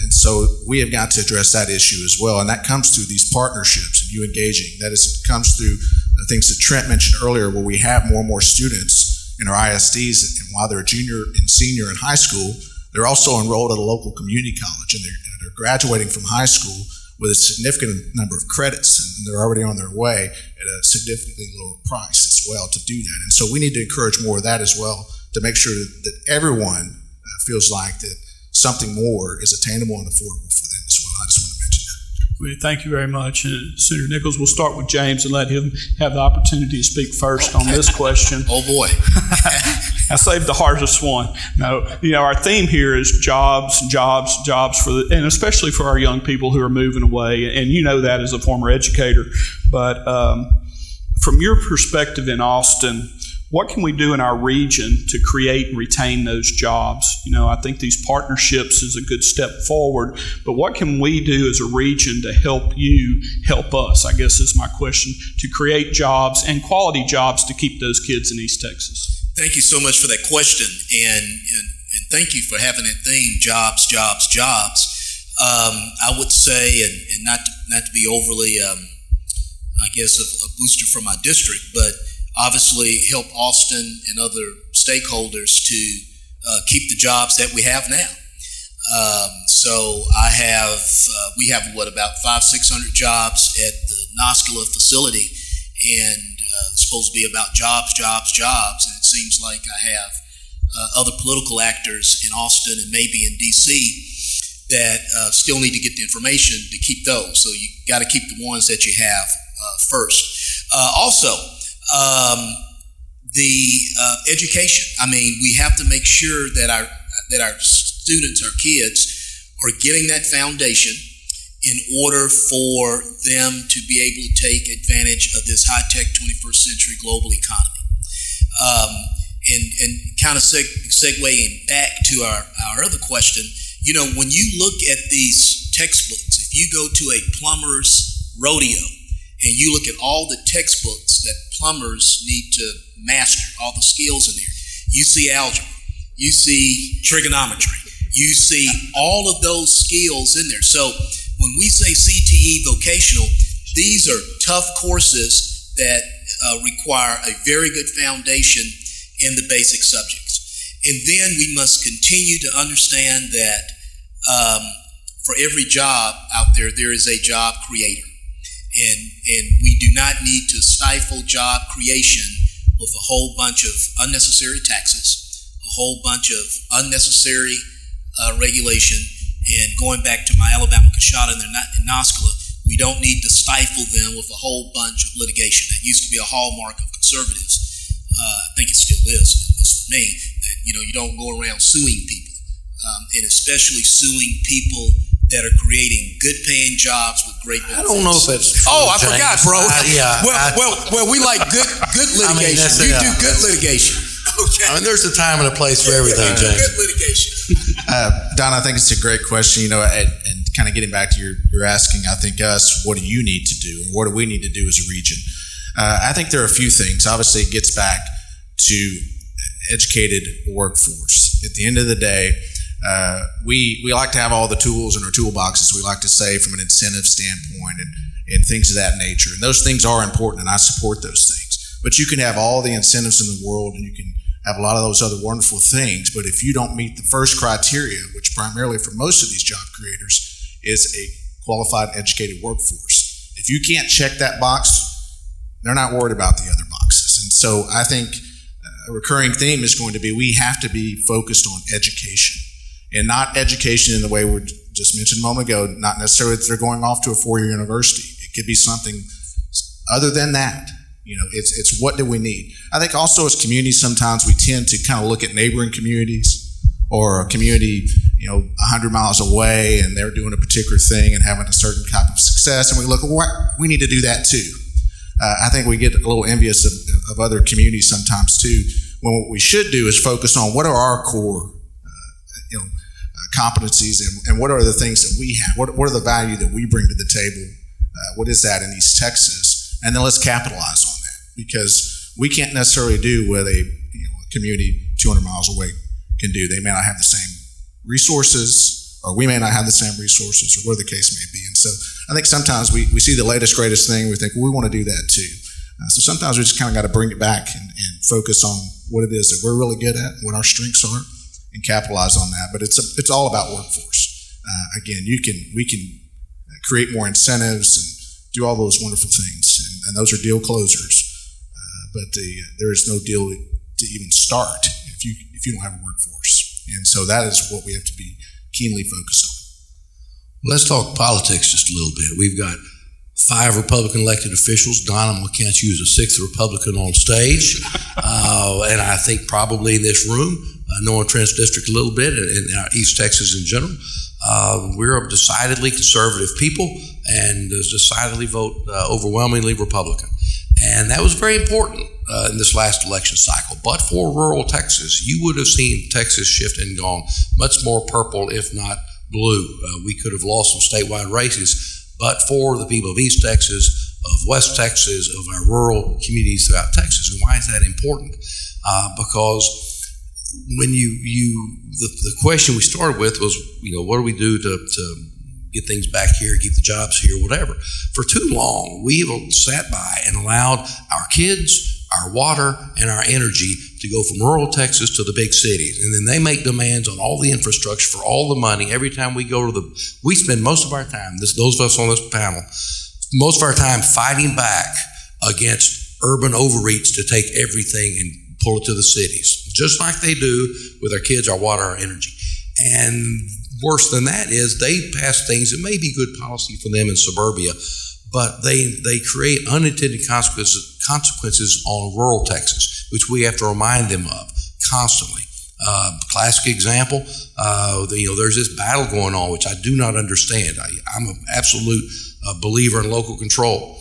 And so we have got to address that issue as well, and that comes through these partnerships and you engaging. That comes through the things that Trent mentioned earlier, where we have more and more students in our ISDs, and while they're a junior and senior in high school, they're also enrolled at a local community college, and they're graduating from high school with a significant number of credits, and they're already on their way at a significantly lower price as well to do that. And so we need to encourage more of that as well, to make sure that everyone feels like that something more is attainable and affordable for them as well. I just want to mention that. Thank you very much. Senator Nichols, we'll start with James and let him have the opportunity to speak first on this question. Oh boy. I saved the hardest one. No, our theme here is jobs, and especially for our young people who are moving away, and you know that as a former educator. But from your perspective in Austin, what can we do in our region to create and retain those jobs? I think these partnerships is a good step forward, but what can we do as a region to help you help us, I guess is my question, to create jobs and quality jobs to keep those kids in East Texas? Thank you so much for that question, and thank you for having that theme, jobs. I would say, and not to be overly, I guess, a booster for my district, but obviously help Austin and other stakeholders to keep the jobs that we have now. So we have about 500-600 jobs at the Noscala facility, and it's supposed to be about jobs, and it seems like I have other political actors in Austin and maybe in D.C. that still need to get the information to keep those. So you got to keep the ones that you have first. Also, the education. I mean, we have to make sure that our students, our kids, are getting that foundation in order for them to be able to take advantage of this high-tech 21st century global economy. And kind of segueing back to our other question, when you look at these textbooks, if you go to a plumber's rodeo and you look at all the textbooks that plumbers need to master, all the skills in there, you see algebra, you see trigonometry, you see all of those skills in there. So when we say CTE vocational, these are tough courses that require a very good foundation in the basic subjects. And then we must continue to understand that for every job out there, there is a job creator. And we do not need to stifle job creation with a whole bunch of unnecessary taxes, a whole bunch of unnecessary regulation. And going back to my Alabama Coshada and in Noscala, we don't need to stifle them with a whole bunch of litigation. That used to be a hallmark of conservatives. I think it still is for me, that you don't go around suing people, and especially suing people that are creating good-paying jobs with great benefits. I don't know if that's true, I James. forgot, bro. Well, we like good litigation. You do good litigation. Okay. I mean, there's a time and a place for everything, James. Good litigation. Don, I think it's a great question, and kind of getting back to you're asking, I think what do you need to do, and what do we need to do as a region? I think there are a few things. Obviously, it gets back to educated workforce. At the end of the day, we like to have all the tools in our toolboxes, we like to say, from an incentive standpoint and things of that nature. And those things are important, and I support those things. But you can have all the incentives in the world, and you can have a lot of those other wonderful things, but if you don't meet the first criteria, which primarily for most of these job creators is a qualified, educated workforce, if you can't check that box, they're not worried about the other boxes. And so I think a recurring theme is going to be we have to be focused on education. and not education in the way we just mentioned a moment ago, not necessarily that they're going off to a four-year university. It could be something other than that. It's what do we need? I think also as communities, sometimes we tend to kind of look at neighboring communities or a community, 100 miles away, and they're doing a particular thing and having a certain type of success, and we look, well, we need to do that too. I think we get a little envious of other communities sometimes too, when what we should do is focus on what are our core competencies and what are the things that we have, what are the value that we bring to the table, what is that in East Texas, and then let's capitalize on that, because we can't necessarily do what a community 200 miles away can do. They may not have the same resources, or we may not have the same resources, or whatever the case may be. And so I think sometimes we see the latest, greatest thing, we think, well, we want to do that too. So sometimes we just kind of got to bring it back and focus on what it is that we're really good at, what our strengths are, and capitalize on that. But it's all about workforce. Again, we can create more incentives and do all those wonderful things, and those are deal closers. But there is no deal to even start if you don't have a workforce. And so that is what we have to be keenly focused on. Let's talk politics just a little bit. We've got 5 Republican elected officials. Don, I'm going to count you as a 6th Republican on stage. And I think probably in this room, knowing Trent's district a little bit and East Texas in general, we're a decidedly conservative people and decidedly vote overwhelmingly Republican. And that was very important in this last election cycle. But for rural Texas, you would have seen Texas shift and gone much more purple, if not blue. We could have lost some statewide races, but for the people of East Texas, of West Texas, of our rural communities throughout Texas. And why is that important? Because when the question we started with was, what do we do to get things back here, keep the jobs here, whatever. For too long, we have sat by and allowed our kids, our water, and our energy to go from rural Texas to the big cities. And then they make demands on all the infrastructure for all the money. Every time we go to we spend most of our time, those of us on this panel, most of our time fighting back against urban overreach to take everything and pull it to the cities, just like they do with our kids, our water, our energy. And worse than that is they pass things that may be good policy for them in suburbia, but they create unintended consequences on rural Texas, which we have to remind them of constantly. Classic example, there's this battle going on, which I do not understand. I'm an absolute believer in local control.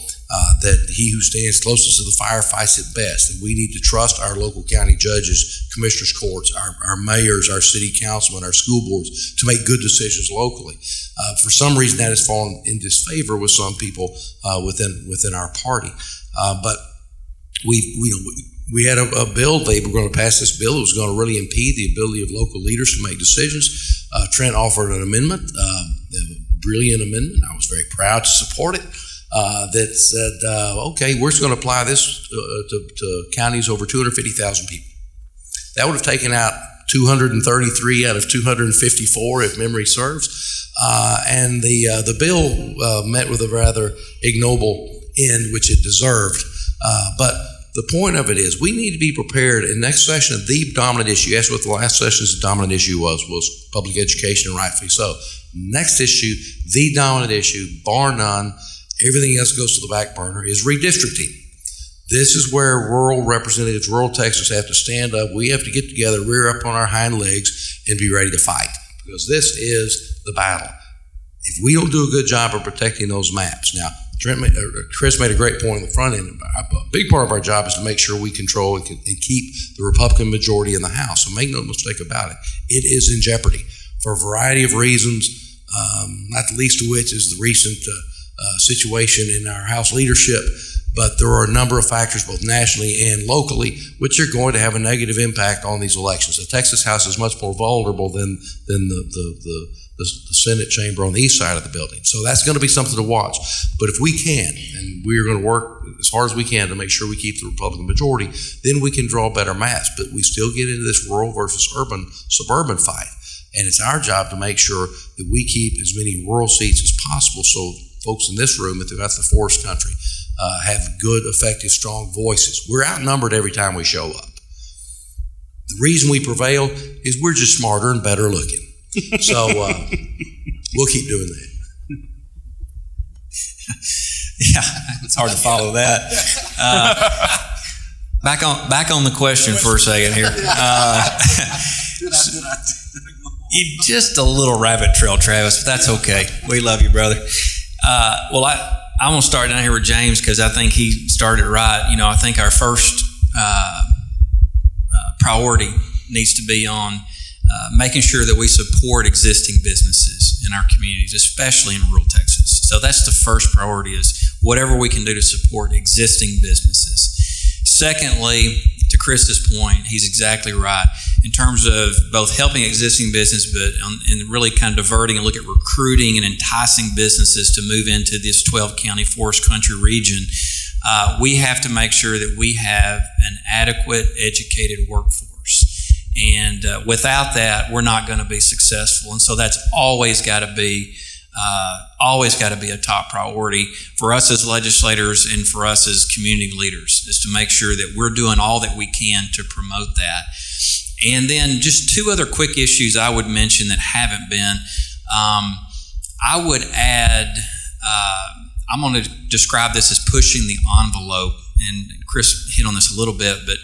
That he who stands closest to the fire fights it best. And we need to trust our local county judges, commissioners' courts, our mayors, our city councilmen, our school boards to make good decisions locally. For some reason, that has fallen in disfavor with some people within our party. But we had a bill. They were going to pass this bill. It was going to really impede the ability of local leaders to make decisions. Trent offered an amendment, a brilliant amendment. I was very proud to support it. That said, okay, we're just going to apply this to counties over 250,000 people. That would have taken out 233 out of 254, if memory serves. And the bill met with a rather ignoble end, which it deserved. But the point of it is we need to be prepared. In next session, the dominant issue, that's what the last session's dominant issue was public education, and rightfully so. Next issue, the dominant issue, bar none, everything else goes to the back burner, is redistricting. This is where rural representatives, rural Texas have to stand up. We have to get together, rear up on our hind legs, and be ready to fight, because this is the battle. If we don't do a good job of protecting those maps. Now, Chris made a great point on the front end. A big part of our job is to make sure we control and keep the Republican majority in the House. So make no mistake about it. It is in jeopardy for a variety of reasons, not the least of which is the recent situation in our House leadership, but there are a number of factors both nationally and locally which are going to have a negative impact on these elections. The Texas House is much more vulnerable than the Senate chamber on the east side of the building. So that's going to be something to watch. But if we can, and we're going to work as hard as we can to make sure we keep the Republican majority, then we can draw better maps. But we still get into this rural versus urban, suburban fight. And it's our job to make sure that we keep as many rural seats as possible so folks in this room and throughout the forest country have good, effective, strong voices. We're outnumbered every time we show up. The reason we prevail is we're just smarter and better looking. So we'll keep doing that. Yeah, it's hard to follow that. Back on the question for a second here. Just a little rabbit trail, Travis, but that's okay. We love you, brother. Well, I'm going to start down here with James because I think he started right. You know, I think our first priority needs to be on making sure that we support existing businesses in our communities, especially in rural Texas. So that's the first priority, is whatever we can do to support existing businesses. Secondly, to Chris's point, he's exactly right in terms of both helping existing business, but in really kind of diverting and look at recruiting and enticing businesses to move into this 12-county forest country region. We have to make sure that we have an adequate, educated workforce. And without that, we're not going to be successful. And so that's always got to be a top priority for us as legislators and for us as community leaders, is to make sure that we're doing all that we can to promote that. And then just two other quick issues I would mention that haven't been. I would add, I'm going to describe this as pushing the envelope, and Chris hit on this a little bit, but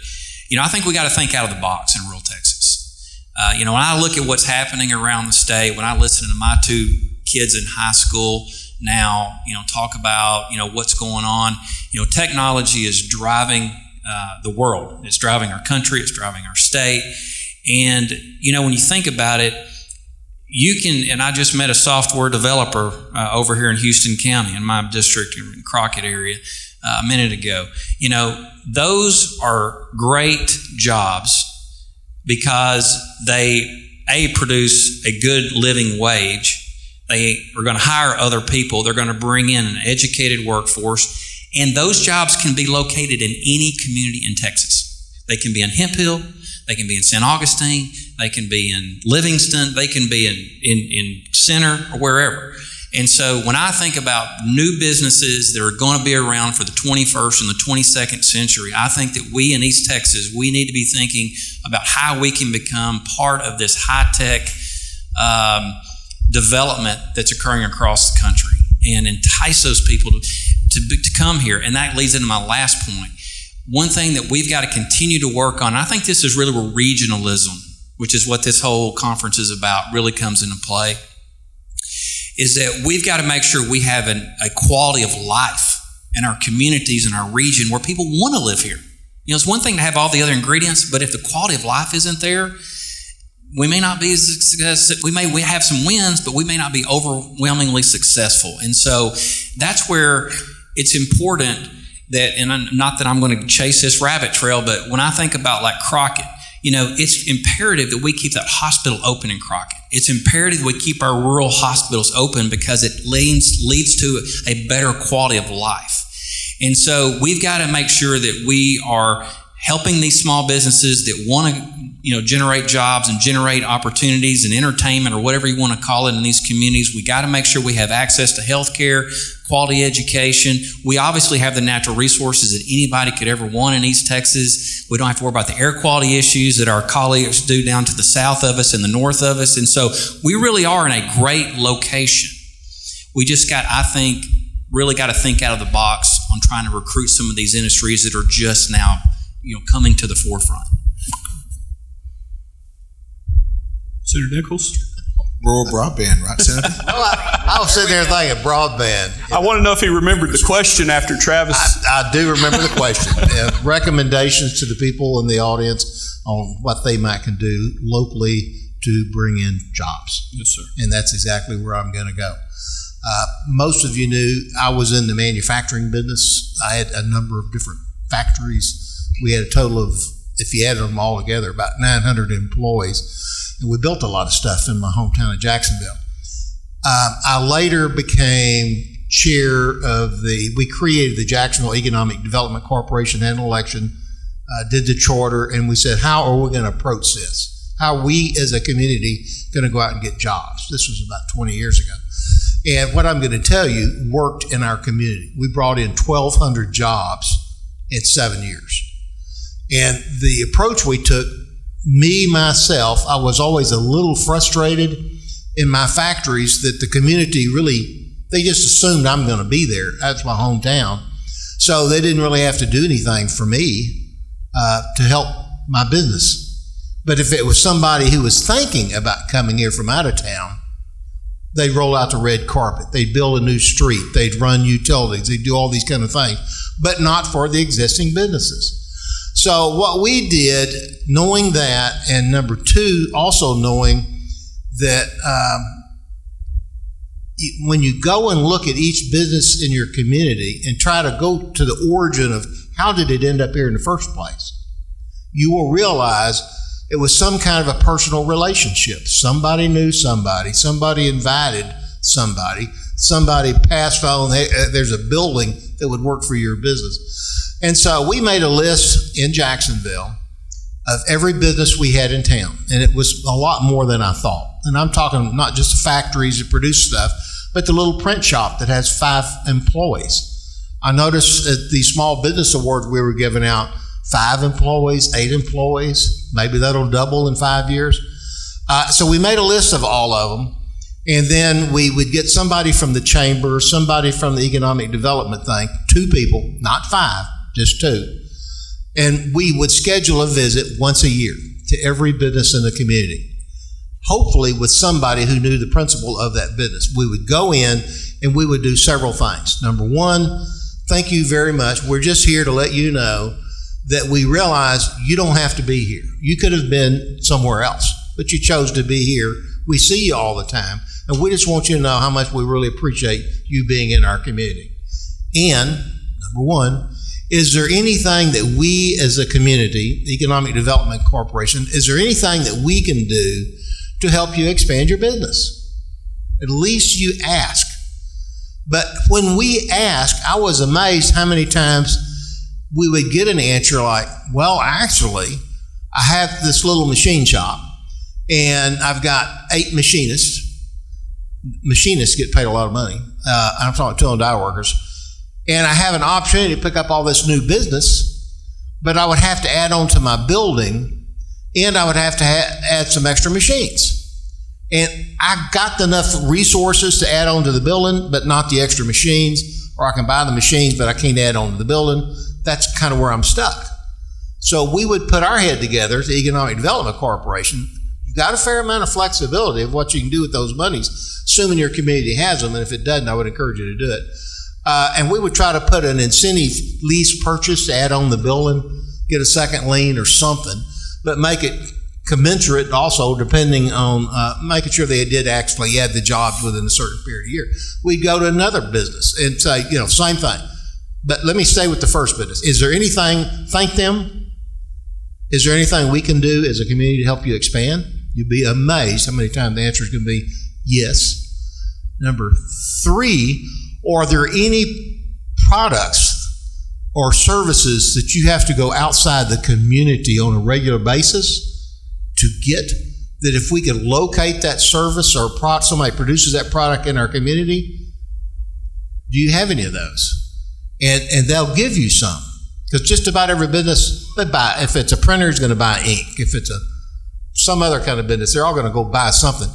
I think we got to think out of the box in rural Texas. When I look at what's happening around the state, when I listen to my two kids in high school now, talk about, what's going on, technology is driving the world. It's driving our country. It's driving our state. And, when you think about it, you can, and I just met a software developer over here in Houston County in my district in Crockett area a minute ago. Those are great jobs because they, produce a good living wage. They are going to hire other people. They're going to bring in an educated workforce. And those jobs can be located in any community in Texas. They can be in Hemp Hill. They can be in St. Augustine. They can be in Livingston. They can be in Center or wherever. And so when I think about new businesses that are going to be around for the 21st and the 22nd century, I think that we in East Texas, we need to be thinking about how we can become part of this high-tech development that's occurring across the country and entice those people to come here. And that leads into my last point. One thing that we've got to continue to work on, I think this is really where regionalism, which is what this whole conference is about, really comes into play, is that we've got to make sure we have a quality of life in our communities and our region where people want to live here. It's one thing to have all the other ingredients, but if the quality of life isn't there, we may not be as successful. We have some wins, but we may not be overwhelmingly successful. And so that's where it's important that, and not that I'm going to chase this rabbit trail, but when I think about like Crockett, it's imperative that we keep that hospital open in Crockett. It's imperative that we keep our rural hospitals open because it leads to a better quality of life. And so we've got to make sure that we are helping these small businesses that want to generate jobs and generate opportunities and entertainment or whatever you want to call it in these communities. We got to make sure we have access to health care, quality education. We obviously have the natural resources that anybody could ever want in East Texas. We don't have to worry about the air quality issues that our colleagues do down to the south of us and the north of us. And so we really are in a great location. We just really got to think out of the box on trying to recruit some of these industries that are just now, coming to the forefront. Senator Nichols? Rural broadband, right, Senator? I was sitting there thinking broadband. I want to know if he remembered the question after Travis. I do remember the question. Recommendations to the people in the audience on what they might can do locally to bring in jobs. Yes, sir. And that's exactly where I'm going to go. Most of you knew I was in the manufacturing business. I had a number of different factories. We had a total of, if you added them all together, about 900 employees. And we built a lot of stuff in my hometown of Jacksonville. I later became chair of we created the Jacksonville Economic Development Corporation, had an election, did the charter, and we said, how are we going to approach this? How are we as a community going to go out and get jobs? This was about 20 years ago. And what I'm going to tell you worked in our community. We brought in 1,200 jobs in 7 years. And the approach we took, myself, I was always a little frustrated in my factories that the community really, they just assumed I'm going to be there. That's my hometown. So they didn't really have to do anything for me to help my business. But if it was somebody who was thinking about coming here from out of town, they'd roll out the red carpet. They'd build a new street. They'd run utilities. They'd do all these kind of things, but not for the existing businesses. So what we did, knowing that, and number two, also knowing that when you go and look at each business in your community and try to go to the origin of how did it end up here in the first place, you will realize it was some kind of a personal relationship. Somebody knew somebody, somebody invited somebody, somebody passed on, there's a building that would work for your business. And so we made a list in Jacksonville of every business we had in town, and it was a lot more than I thought. And I'm talking not just the factories that produce stuff, but the little print shop that has 5 employees. I noticed at the small business awards we were giving out, 5 employees, 8 employees, maybe that'll double in 5 years. So we made a list of all of them, and then we would get somebody from the chamber, somebody from the economic development thing, 2 people, not 5, just 2. And we would schedule a visit once a year to every business in the community, hopefully with somebody who knew the principle of that business. We would go in and we would do several things. Number one, thank you very much. We're just here to let you know that we realize you don't have to be here. You could have been somewhere else, but you chose to be here. We see you all the time, and we just want you to know how much we really appreciate you being in our community. And, number one, is there anything that we as a community, Economic Development Corporation, is there anything that we can do to help you expand your business? At least you ask. But when we ask, I was amazed how many times we would get an answer like, well, actually, I have this little machine shop, and I've got 8 machinists. Machinists get paid a lot of money. I'm talking tool and die workers. And I have an opportunity to pick up all this new business, but I would have to add on to my building, and I would have to add some extra machines. And I got enough resources to add on to the building, but not the extra machines, or I can buy the machines, but I can't add on to the building. That's kind of where I'm stuck. So we would put our head together as the Economic Development Corporation. You've got a fair amount of flexibility of what you can do with those monies, assuming your community has them, and if it doesn't, I would encourage you to do it. And we would try to put an incentive lease purchase to add on the building, get a second lien or something, but make it commensurate also depending on making sure they did actually add the jobs within a certain period of year. We'd go to another business and say, same thing. But let me stay with the first business. Is there anything, thank them, is there anything we can do as a community to help you expand? You'd be amazed how many times the answer is going to be yes. Number 3, are there any products or services that you have to go outside the community on a regular basis to get, that if we could locate that service or product, somebody produces that product in our community? Do you have any of those? And they'll give you some, because just about every business, they buy. If it's a printer, it's going to buy ink. If it's some other kind of business, they're all going to go buy something.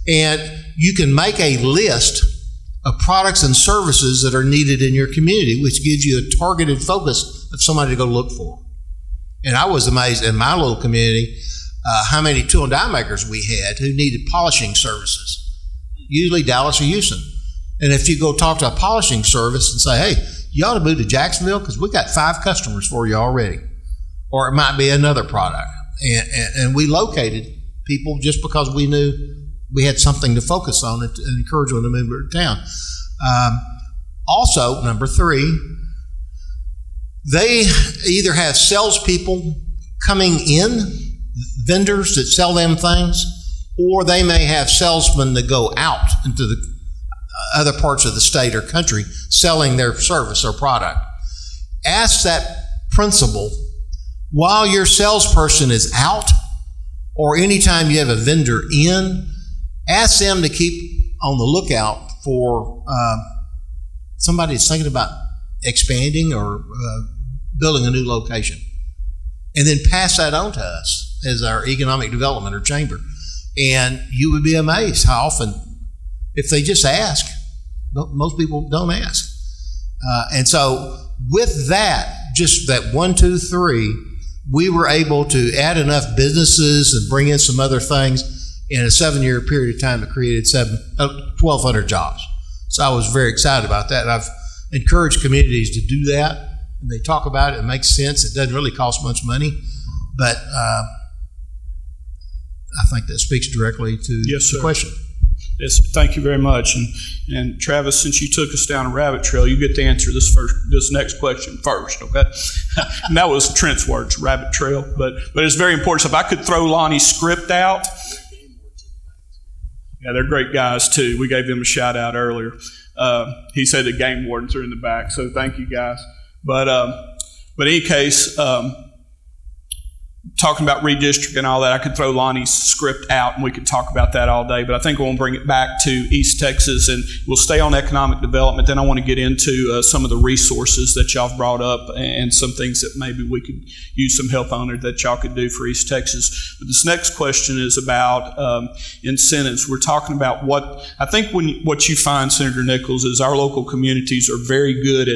And you can make a list of products and services that are needed in your community, which gives you a targeted focus of somebody to go look for. And I was amazed in my little community how many tool and die makers we had who needed polishing services, usually Dallas or Houston. And if you go talk to a polishing service and say, hey, you ought to move to Jacksonville because we got 5 customers for you already. Or it might be another product. And we located people just because we knew we had something to focus on and encourage them to move to town. Also, number 3, they either have salespeople coming in, vendors that sell them things, or they may have salesmen that go out into the other parts of the state or country selling their service or product. Ask that principal while your salesperson is out, or anytime you have a vendor in, ask them to keep on the lookout for somebody that's thinking about expanding or building a new location. And then pass that on to us as our economic development or chamber. And you would be amazed how often, if they just ask, most people don't ask. And so with that, just that 1, 2, 3, we were able to add enough businesses and bring in some other things in a 7-year period of time that created 1,200 jobs. So I was very excited about that. And I've encouraged communities to do that. And they talk about it. It makes sense. It doesn't really cost much money. But I think that speaks directly to the question. Yes, thank you very much. And Travis, since you took us down a rabbit trail, you get to answer this next question first, okay? And that was Trent's words, rabbit trail. But it's very important. So if I could throw Lonnie's script out. Yeah, they're great guys too. We gave them a shout out earlier. He said the game wardens are in the back, so thank you guys. But in any case, talking about redistricting and all that, I could throw Lonnie's script out and we could talk about that all day, but I think I want to bring it back to East Texas, and we'll stay on economic development. Then I want to get into some of the resources that y'all have brought up and some things that maybe we could use some help on or that y'all could do for East Texas. But this next question is about incentives. We're talking about what you find, Senator Nichols, is our local communities are very good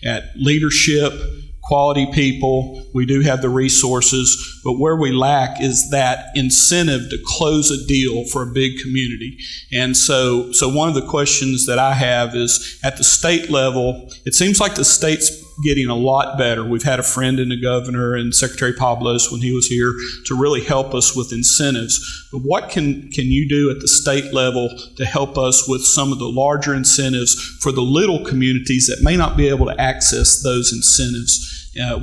at leadership, quality people. We do have the resources, but where we lack is that incentive to close a deal for a big community. And so one of the questions that I have is, at the state level, it seems like the state's getting a lot better. We've had a friend in the governor and Secretary Pablos when he was here to really help us with incentives. But what can you do at the state level to help us with some of the larger incentives for the little communities that may not be able to access those incentives?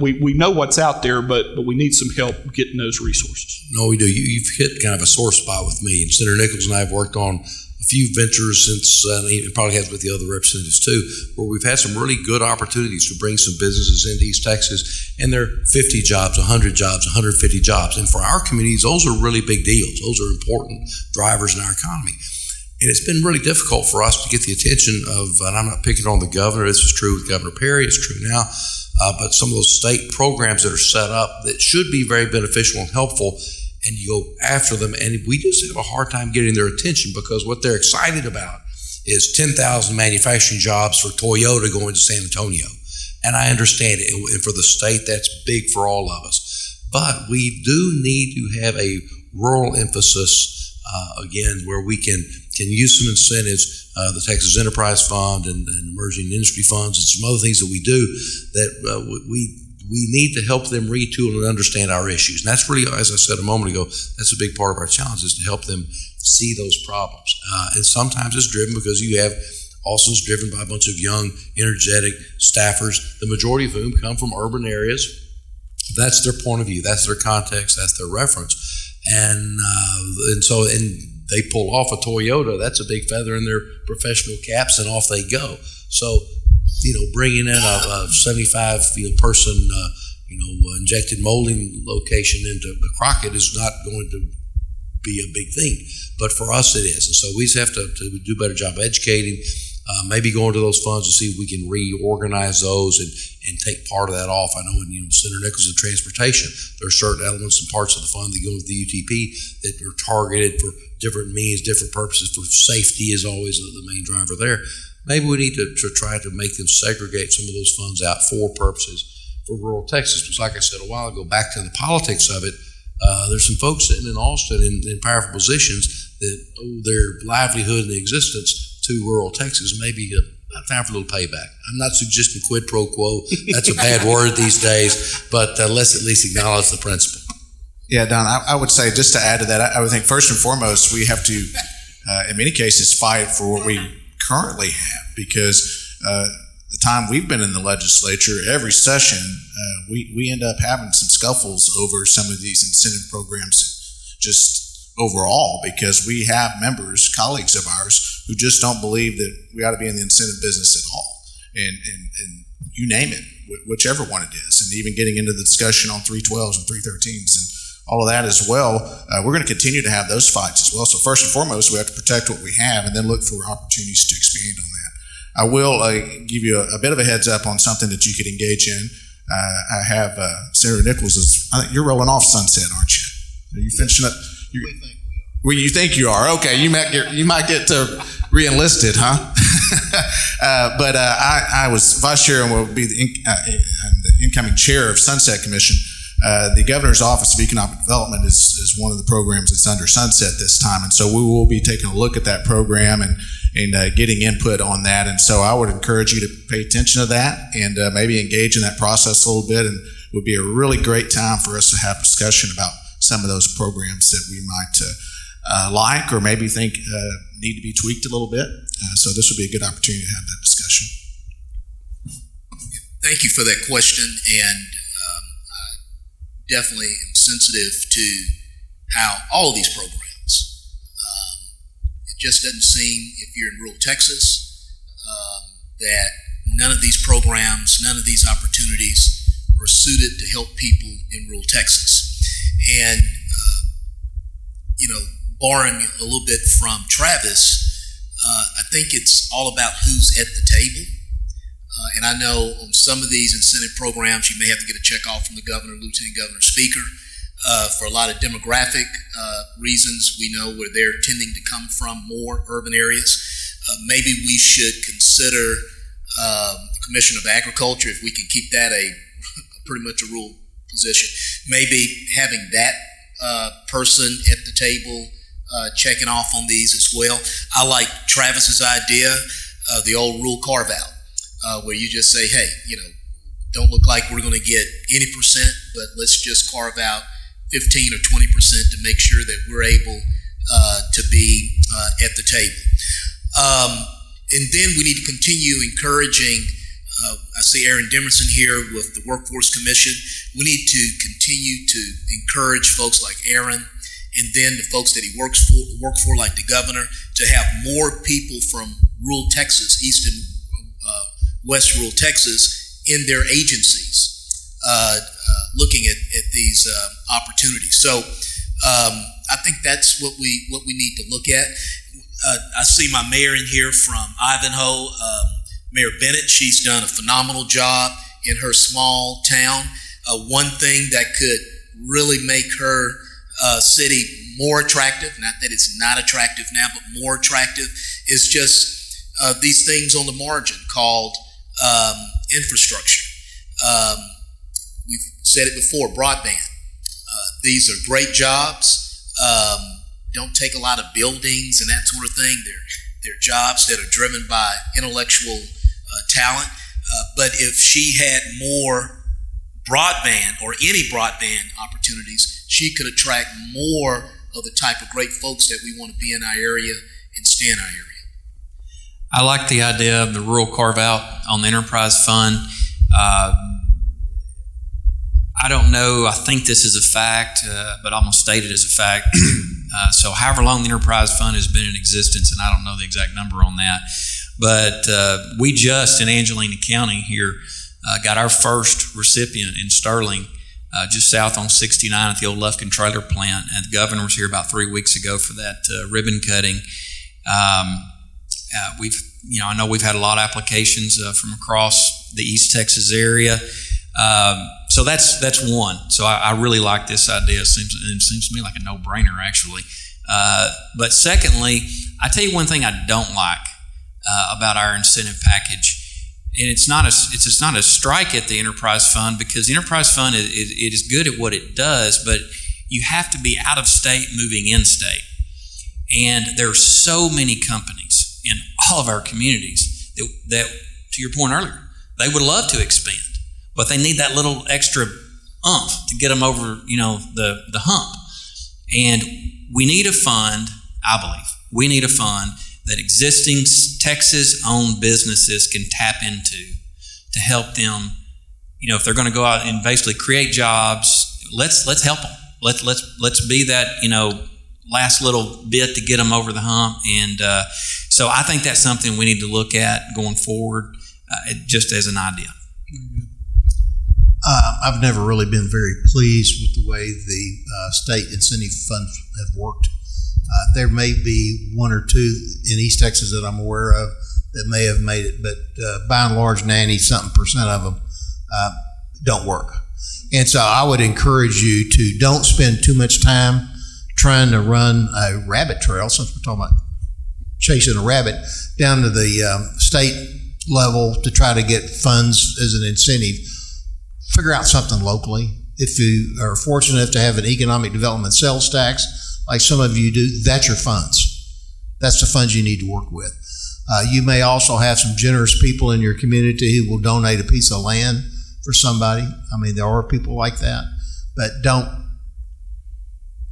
We know what's out there, but we need some help getting those resources. No, we do. You've hit kind of a sore spot with me. And Senator Nichols and I have worked on a few ventures since, and it probably has with the other representatives too, where we've had some really good opportunities to bring some businesses into East Texas, and they're 50 jobs, 100 jobs, 150 jobs. And for our communities, those are really big deals. Those are important drivers in our economy. And it's been really difficult for us to get the attention of, and I'm not picking on the governor, this is true with Governor Perry, it's true now, but some of those state programs that are set up that should be very beneficial and helpful, and you go after them, and we just have a hard time getting their attention because what they're excited about is 10,000 manufacturing jobs for Toyota going to San Antonio. And I understand it, and for the state, that's big for all of us. But we do need to have a rural emphasis, again, where we can use some incentives, the Texas Enterprise Fund and emerging industry funds and some other things that we do that we need to help them retool and understand our issues. And that's really, as I said a moment ago, that's a big part of our challenge, is to help them see those problems. And sometimes it's driven because you have, Austin's driven by a bunch of young, energetic staffers, the majority of whom come from urban areas. That's their point of view. That's their context. That's their reference. And so they pull off a Toyota, that's a big feather in their professional caps, and off they go. So, bringing in a 75 person, injected molding location into the Crockett is not going to be a big thing. But for us, it is. And so we just have to do a better job educating, maybe go into those funds and see if we can reorganize those and take part of that off. I know in Senator Nichols and transportation, there are certain elements and parts of the fund that go with the UTP that are targeted for different means, different purposes. For safety is always the main driver there. Maybe we need to try to make them segregate some of those funds out for purposes for rural Texas. Because like I said a while ago, back to the politics of it, there's some folks sitting in Austin in powerful positions that owe their livelihood and existence to rural Texas. Maybe time for a little payback. I'm not suggesting quid pro quo. That's a bad word these days, but let's at least acknowledge the principle. Yeah, Don, I would say, just to add to that, I would think first and foremost, we have to, in many cases, fight for what we currently have, because the time we've been in the legislature, every session, we end up having some scuffles over some of these incentive programs just overall, because we have members, colleagues of ours, who just don't believe that we ought to be in the incentive business at all. And you name it, whichever one it is, and even getting into the discussion on 312s and 313s and all of that as well. We're going to continue to have those fights as well. So first and foremost, we have to protect what we have and then look for opportunities to expand on that. I will give you a bit of a heads up on something that you could engage in. I have Senator Nichols. I think you're rolling off Sunset, aren't you? Are you finishing up? We think we are. Well, you think you are. Okay, you might get re-enlisted, huh? But I was vice chair and will be the incoming chair of Sunset Commission. The Governor's Office of Economic Development is one of the programs that's under Sunset this time, and so we will be taking a look at that program and getting input on that. And so I would encourage you to pay attention to that and maybe engage in that process a little bit. And it would be a really great time for us to have a discussion about some of those programs that we might like or maybe think need to be tweaked a little bit. So this would be a good opportunity to have that discussion. Thank you for that question, and I definitely am sensitive to how all of these programs, it just doesn't seem, if you're in rural Texas, that none of these programs, none of these opportunities are suited to help people in rural Texas. And, borrowing a little bit from Travis, I think it's all about who's at the table. And I know on some of these incentive programs, you may have to get a check off from the governor, lieutenant governor, speaker. For a lot of demographic reasons, we know where they're tending to come from, more urban areas. Maybe we should consider the Commission of Agriculture, if we can keep that pretty much a rural position. Maybe having that person at the table checking off on these as well. I like Travis's idea, the old rule carve-out. Where you just say, hey, don't look like we're going to get any percent, but let's just carve out 15 or 20% to make sure that we're able to be at the table. And then we need to continue encouraging, I see Aaron Demerson here with the Workforce Commission. We need to continue to encourage folks like Aaron and then the folks that he work for, like the governor, to have more people from rural Texas, east and West rural Texas, in their agencies, looking at these opportunities. So I think that's what we need to look at. I see my mayor in here from Ivanhoe, Mayor Bennett. She's done a phenomenal job in her small town. One thing that could really make her city more attractive, not that it's not attractive now, but more attractive, is just these things on the margin called infrastructure. We've said it before, broadband. These are great jobs. Don't take a lot of buildings and that sort of thing. They're jobs that are driven by intellectual talent. But if she had more broadband or any broadband opportunities, she could attract more of the type of great folks that we want to be in our area and stay in our area. I like the idea of the rural carve-out on the enterprise fund. I don't know, I think this is a fact, but I'm going to state it as a fact. So however long the enterprise fund has been in existence, and I don't know the exact number on that, but we just in Angelina County here got our first recipient in Sterling, just south on 69 at the old Lufkin trailer plant, and the governor was here about 3 weeks ago for that ribbon cutting. I know we've had a lot of applications from across the East Texas area. So that's one. So I really like this idea. It seems to me like a no-brainer, actually. But secondly, I tell you one thing I don't like about our incentive package, and it's not a strike at the enterprise fund, because the enterprise fund it is good at what it does, but you have to be out of state moving in state. And there are so many companies in all of our communities that, to your point earlier, they would love to expand, but they need that little extra oomph to get them over, the hump. And we need a fund, I believe, we need a fund that existing Texas-owned businesses can tap into to help them, if they're going to go out and basically create jobs, let's help them. Let's be that, last little bit to get them over the hump. And so I think that's something we need to look at going forward, just as an idea. I've never really been very pleased with the way the state incentive funds have worked. There may be one or two in East Texas that I'm aware of that may have made it, but by and large, 90-something% of them don't work. And so I would encourage you to don't spend too much time trying to run a rabbit trail, since we're talking about chasing a rabbit, down to the state level to try to get funds as an incentive. Figure out something locally. If you are fortunate enough to have an economic development sales tax, like some of you do, that's your funds. That's the funds you need to work with. You may also have some generous people in your community who will donate a piece of land for somebody. I mean, there are people like that, but don't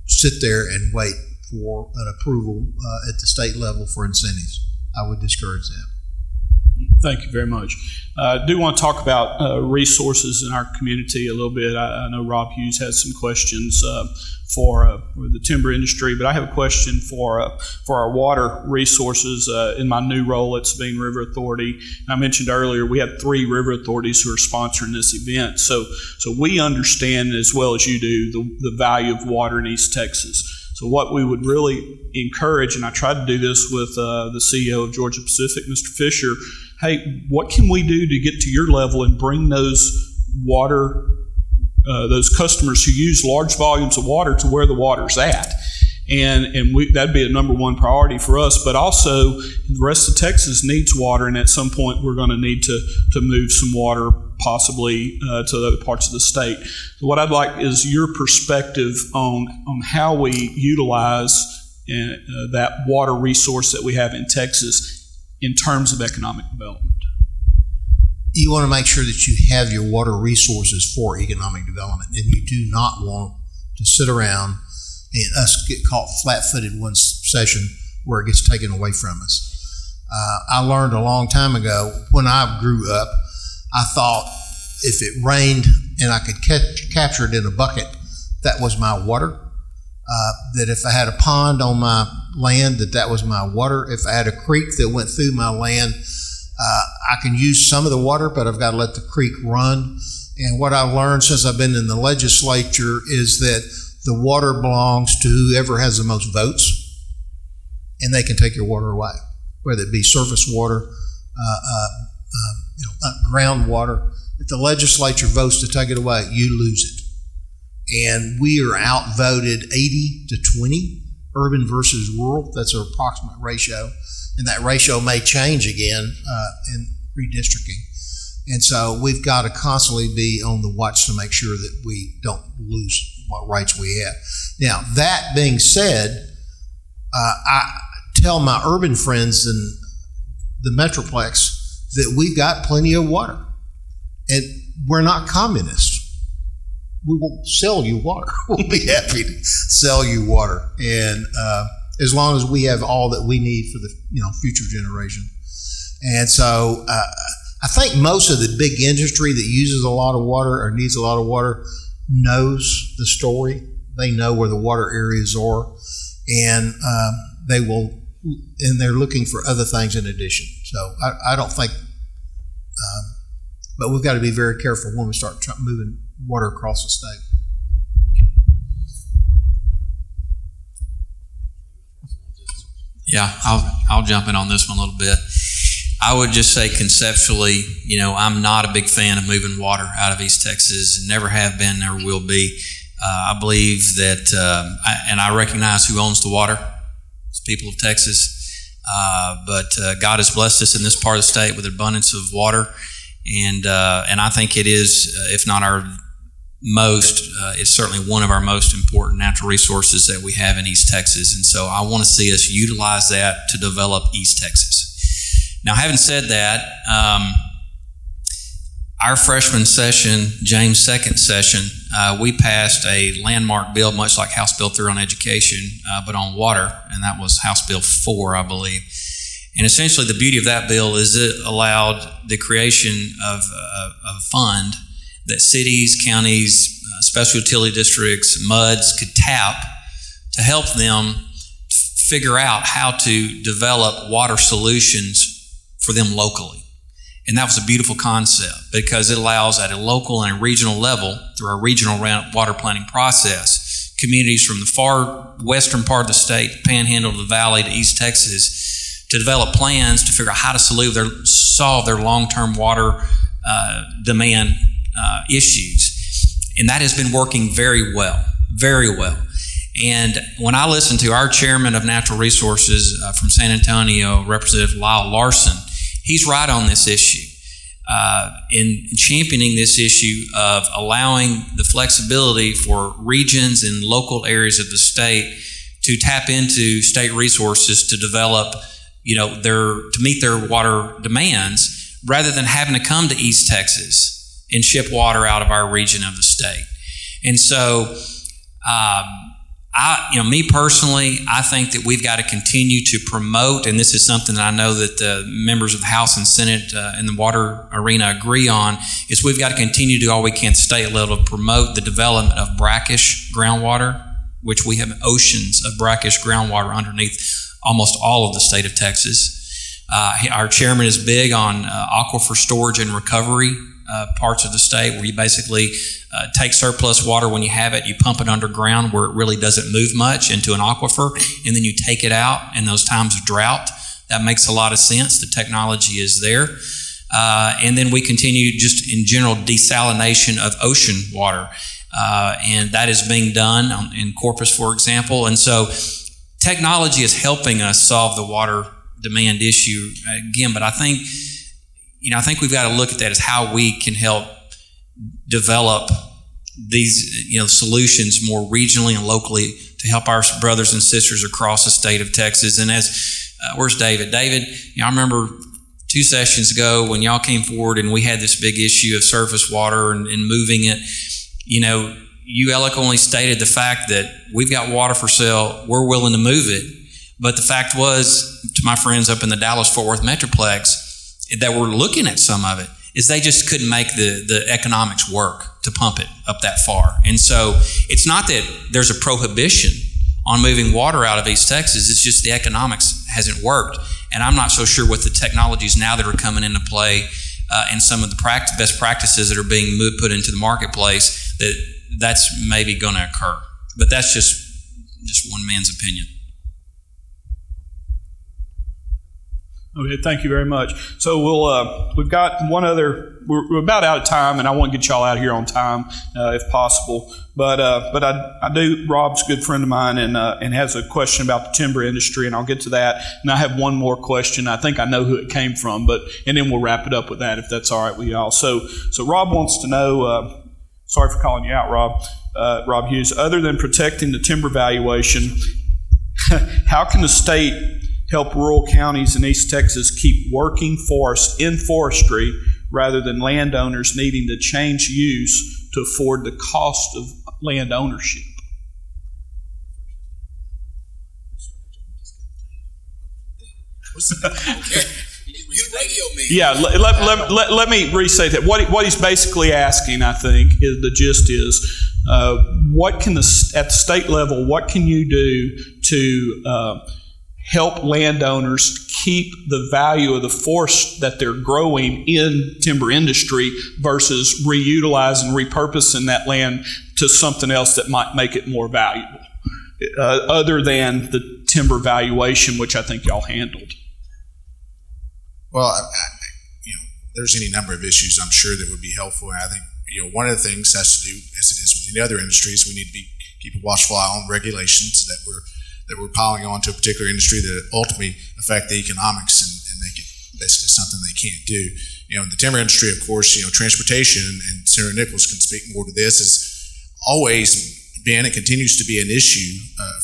sit there and wait for an approval at the state level for incentives. I would discourage that. Thank you very much. I do want to talk about resources in our community a little bit. I know Rob Hughes has some questions for the timber industry, but I have a question for our water resources in my new role at Sabine River Authority. And I mentioned earlier we have 3 river authorities who are sponsoring this event. So we understand as well as you do the value of water in East Texas. So what we would really encourage, and I tried to do this with the CEO of Georgia Pacific, Mr. Fisher, hey, what can we do to get to your level and bring those those customers who use large volumes of water to where the water's at? And that'd be a number one priority for us, but also the rest of Texas needs water, and at some point we're going to need to move some water possibly to other parts of the state. So what I'd like is your perspective on how we utilize that water resource that we have in Texas in terms of economic development. You want to make sure that you have your water resources for economic development, and you do not want to sit around and us get caught flat-footed one session where it gets taken away from us. I learned a long time ago, when I grew up, I thought if it rained and I could capture it in a bucket, that was my water. That if I had a pond on my land, that was my water. If I had a creek that went through my land, I can use some of the water, but I've got to let the creek run. And what I've learned since I've been in the legislature is that the water belongs to whoever has the most votes, and they can take your water away, whether it be surface water, groundwater. If the legislature votes to take it away, you lose it. And we are outvoted 80 to 20, urban versus rural. That's our approximate ratio. And that ratio may change again in redistricting. And so we've got to constantly be on the watch to make sure that we don't lose what rights we have. Now, that being said, I tell my urban friends in the Metroplex that we've got plenty of water. And we're not communists. We will sell you water. We'll be happy to sell you water. And as long as we have all that we need for the future generation. And so I think most of the big industry that uses a lot of water or needs a lot of water knows the story. They know where the water areas are, and they're looking for other things in addition. So I don't think, but we've got to be very careful when we start moving water across the state. Yeah, I'll jump in on this one a little bit. I would just say conceptually, I'm not a big fan of moving water out of East Texas, and never have been, never will be. I believe that, and I recognize who owns the water. It's the people of Texas. But God has blessed us in this part of the state with an abundance of water, and I think it is, if not our most, it's certainly one of our most important natural resources that we have in East Texas. And so I want to see us utilize that to develop East Texas. Now, having said that, our freshman session, James' second session, we passed a landmark bill, much like House Bill 3 on education, but on water, and that was House Bill 4, I believe. And essentially the beauty of that bill is it allowed the creation of a fund that cities, counties, special utility districts, MUDs could tap to help them figure out how to develop water solutions for them locally. And that was a beautiful concept because it allows at a local and a regional level, through our regional water planning process, communities from the far western part of the state, panhandle to the valley to East Texas, to develop plans to figure out how to solve their long-term water demand issues. And that has been working very well, very well. And when I listen to our chairman of natural resources from San Antonio, Representative Lyle Larson, he's right on this issue. In championing this issue of allowing the flexibility for regions and local areas of the state to tap into state resources to develop, to meet their water demands, rather than having to come to East Texas and ship water out of our region of the state. And so, me personally, I think that we've got to continue to promote, and this is something that I know that the members of the House and Senate in the water arena agree on, is we've got to continue to do all we can at state level to promote the development of brackish groundwater, which we have oceans of brackish groundwater underneath almost all of the state of Texas. Our chairman is big on aquifer storage and recovery parts of the state, where you basically take surplus water when you have it, you pump it underground where it really doesn't move much into an aquifer, and then you take it out in those times of drought. That makes a lot of sense. The technology is there. And then we continue just in general desalination of ocean water. And that is being done in Corpus, for example. And so technology is helping us solve the water demand issue again, but I think we've got to look at that as how we can help develop these, solutions more regionally and locally to help our brothers and sisters across the state of Texas. And where's David? David, I remember 2 sessions ago when y'all came forward and we had this big issue of surface water and moving it. You eloquently stated the fact that we've got water for sale, we're willing to move it. But the fact was, to my friends up in the Dallas-Fort Worth Metroplex, that were looking at some of it, is they just couldn't make the economics work to pump it up that far. And so it's not that there's a prohibition on moving water out of East Texas, it's just the economics hasn't worked. And I'm not so sure with the technologies now that are coming into play and some of the best practices that are being put into the marketplace that's maybe going to occur. But that's just one man's opinion. Okay, thank you very much. So we've got one other. We're about out of time, and I want to get y'all out of here on time if possible. But I do. Rob's a good friend of mine, and has a question about the timber industry, and I'll get to that. And I have one more question. I think I know who it came from, and then we'll wrap it up with that if that's all right with y'all. So Rob wants to know. Sorry for calling you out, Rob. Rob Hughes. Other than protecting the timber valuation, how can the state help rural counties in East Texas keep working in forestry rather than landowners needing to change use to afford the cost of land ownership? Yeah, let me re-say that. What he's basically asking, I think, is the gist is, what can at the state level, what can you do to help landowners keep the value of the forest that they're growing in timber industry versus reutilizing, repurposing that land to something else that might make it more valuable, other than the timber valuation, which I think y'all handled? Well, there's any number of issues I'm sure that would be helpful. And I think one of the things has to do, as it is with any other industries, we need to keep a watchful eye on regulations that we're piling on to a particular industry that ultimately affect the economics and make it basically something they can't do. In the timber industry, of course, transportation, and Senator Nichols can speak more to this, has always been and continues to be an issue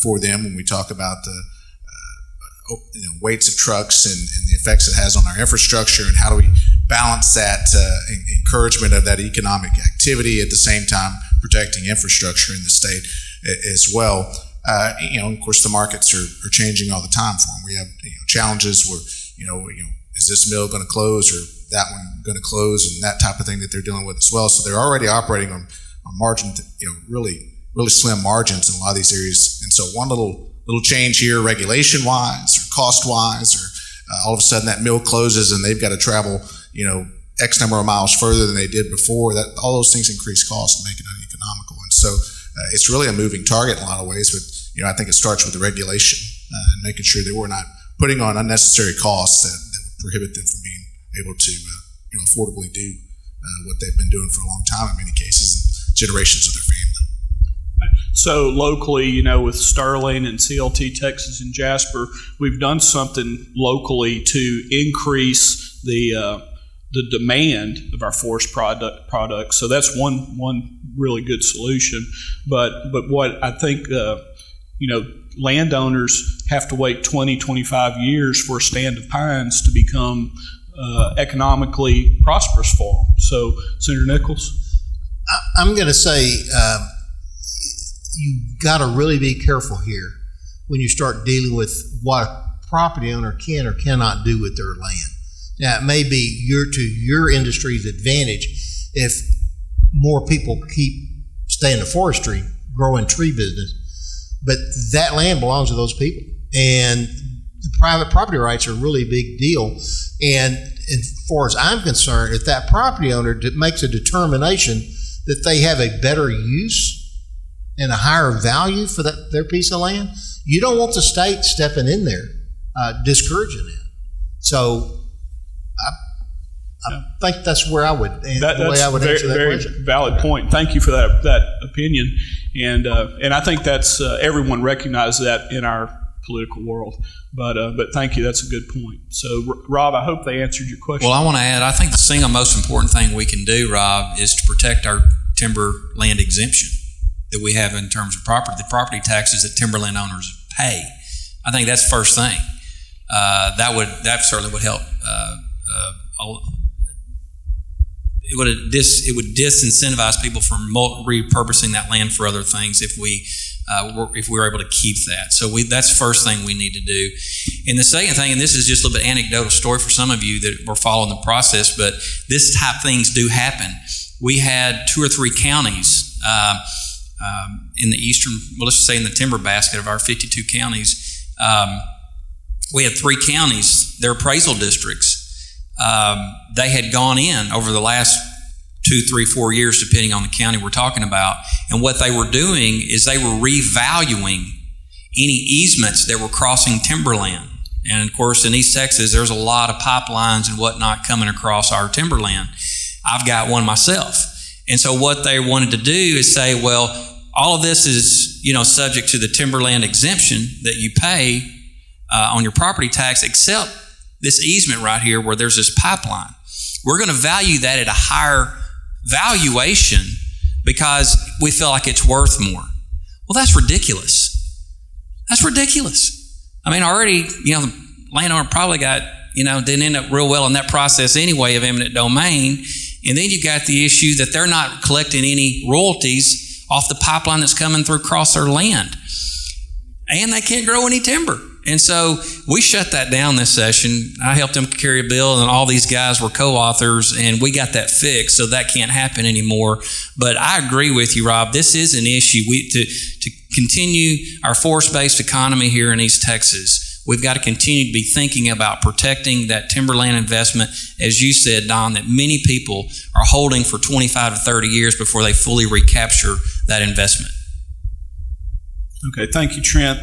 for them when we talk about the weights of trucks and the effects it has on our infrastructure, and how do we balance that encouragement of that economic activity at the same time protecting infrastructure in the state as well. Of course, the markets are changing all the time for them. We have challenges where, is this mill going to close or that one going to close, and that type of thing that they're dealing with as well. So they're already operating on margin, really slim margins in a lot of these areas. And so one little change here, regulation-wise or cost-wise, or all of a sudden that mill closes and they've got to travel, X number of miles further than they did before. That all those things increase cost and make it uneconomical. And so it's really a moving target in a lot of ways. But I think it starts with the regulation and making sure that we're not putting on unnecessary costs that would prohibit them from being able to affordably do what they've been doing for a long time in many cases, and generations of their family. So locally, with Sterling and CLT Texas and Jasper, we've done something locally to increase the demand of our forest products. So that's one really good solution. But what I think, landowners have to wait 20, 25 years for a stand of pines to become economically prosperous for them. So, Senator Nichols? I'm going to say you've got to really be careful here when you start dealing with what a property owner can or cannot do with their land. Now, it may be to your industry's advantage if more people keep staying in forestry, growing tree business, but that land belongs to those people. And the private property rights are a really big deal. And as far as I'm concerned, if that property owner makes a determination that they have a better use and a higher value for their piece of land, you don't want the state stepping in there, discouraging it. So I think that's where I would answer that question. Very valid point. Thank you for that opinion, and I think that's everyone recognizes that in our political world. But thank you. That's a good point. So, Rob, I hope they answered your question. Well, I want to add, I think the single most important thing we can do, Rob, is to protect our timber land exemption that we have in terms of the property taxes that timberland owners pay. I think that's the first thing. That certainly would help. It would disincentivize people from repurposing that land for other things if we were able to keep that. So that's the first thing we need to do. And the second thing, and this is just a little bit anecdotal story for some of you that were following the process, but this type of things do happen. We had 2 or 3 counties in the eastern, well, let's just say in the timber basket of our 52 counties. We had 3 counties, their appraisal districts. They had gone in over the last 2, 3, 4 years, depending on the county we're talking about. And what they were doing is they were revaluing any easements that were crossing timberland. And of course, in East Texas, there's a lot of pipelines and whatnot coming across our timberland. I've got one myself. And so what they wanted to do is say, well, all of this is, subject to the timberland exemption that you pay on your property tax, except this easement right here where there's this pipeline. We're going to value that at a higher valuation because we feel like it's worth more. Well, that's ridiculous. That's ridiculous. I mean, already, the landowner probably got, didn't end up real well in that process anyway of eminent domain. And then you've got the issue that they're not collecting any royalties off the pipeline that's coming through across their land. And they can't grow any timber. And so we shut that down this session. I helped them carry a bill, and all these guys were co-authors, and we got that fixed, so that can't happen anymore. But I agree with you, Rob. This is an issue. To continue our forest-based economy here in East Texas, we've got to continue to be thinking about protecting that timberland investment, as you said, Don, that many people are holding for 25 to 30 years before they fully recapture that investment. Okay, thank you, Trent.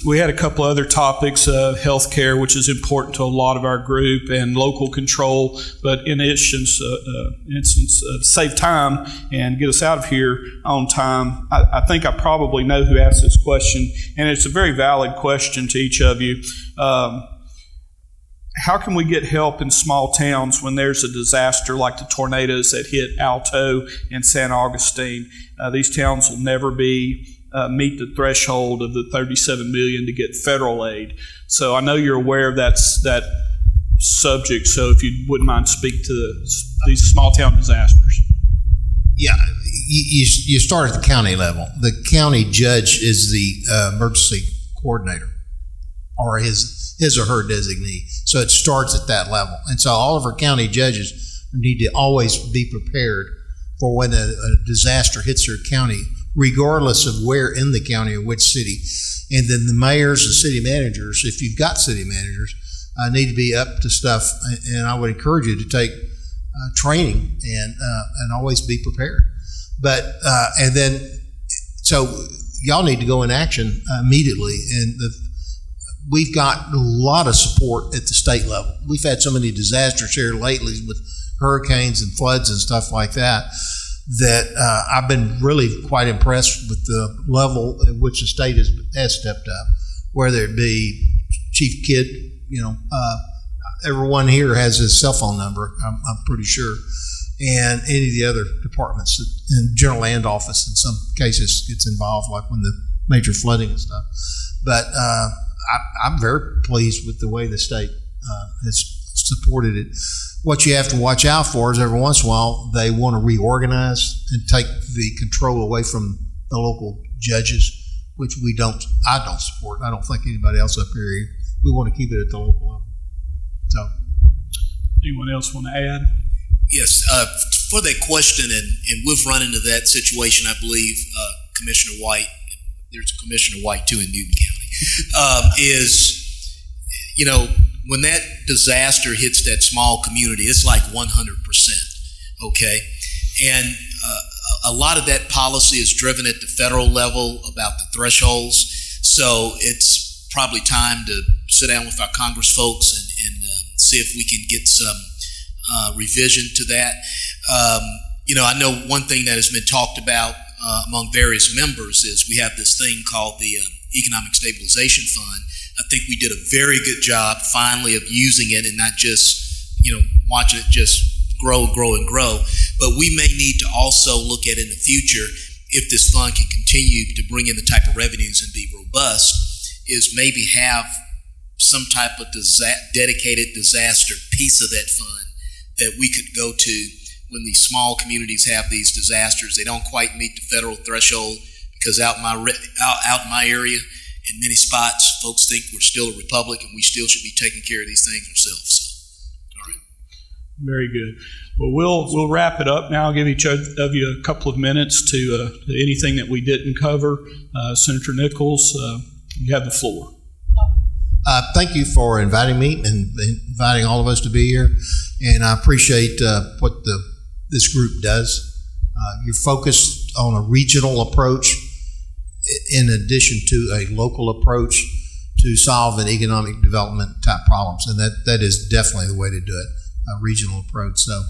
We had a couple other topics, healthcare, which is important to a lot of our group, and local control, but in instance, save time and get us out of here on time. I think I probably know who asked this question, and it's a very valid question to each of you. How can we get help in small towns when there's a disaster like the tornadoes that hit Alto and San Augustine? These towns will never meet the threshold of the $37 million to get federal aid. So I know you're aware of that subject. So if you wouldn't mind speak to these small town disasters. Yeah, you start at the county level. The county judge is the emergency coordinator, or his or her designee. So it starts at that level. And so all of our county judges need to always be prepared for when a disaster hits their county, regardless of where in the county or which city. And then the mayors and city managers, if you've got city managers, need to be up to stuff. And I would encourage you to take training and always be prepared. But and then so y'all need to go in action immediately. And we've got a lot of support at the state level. We've had so many disasters here lately with hurricanes and floods and stuff like that. that I've been really quite impressed with the level at which the state has stepped up, whether it be Chief Kidd, everyone here has his cell phone number, I'm pretty sure, and any of the other departments, and General Land Office in some cases gets involved, like when the major flooding and stuff. But I'm very pleased with the way the state has supported it. What you have to watch out for is every once in a while they want to reorganize and take the control away from the local judges, which I don't support. I don't think anybody else up here. We want to keep it at the local level. So, anyone else want to add? Yes, for that question, and we've run into that situation, I believe, Commissioner White, there's a Commissioner White too in Newton County, when that disaster hits that small community, it's like 100%, okay? And a lot of that policy is driven at the federal level about the thresholds, so it's probably time to sit down with our Congress folks and see if we can get some revision to that. I know one thing that has been talked about among various members is we have this thing called the Economic Stabilization Fund. I think we did a very good job finally of using it and not just, watching it just grow and grow and grow. But we may need to also look at in the future, if this fund can continue to bring in the type of revenues and be robust, is maybe have some type of dedicated disaster piece of that fund that we could go to when these small communities have these disasters. They don't quite meet the federal threshold because out in my area, in many spots, folks think we're still a republic and we still should be taking care of these things ourselves. So, all right. Very good. Well, we'll wrap it up now. I'll give each of you a couple of minutes to anything that we didn't cover. Senator Nichols, you have the floor. Thank you for inviting me and inviting all of us to be here, and I appreciate what this group does. You're focused on a regional approach in addition to a local approach to solving economic development type problems, and that is definitely the way to do it, a regional approach. So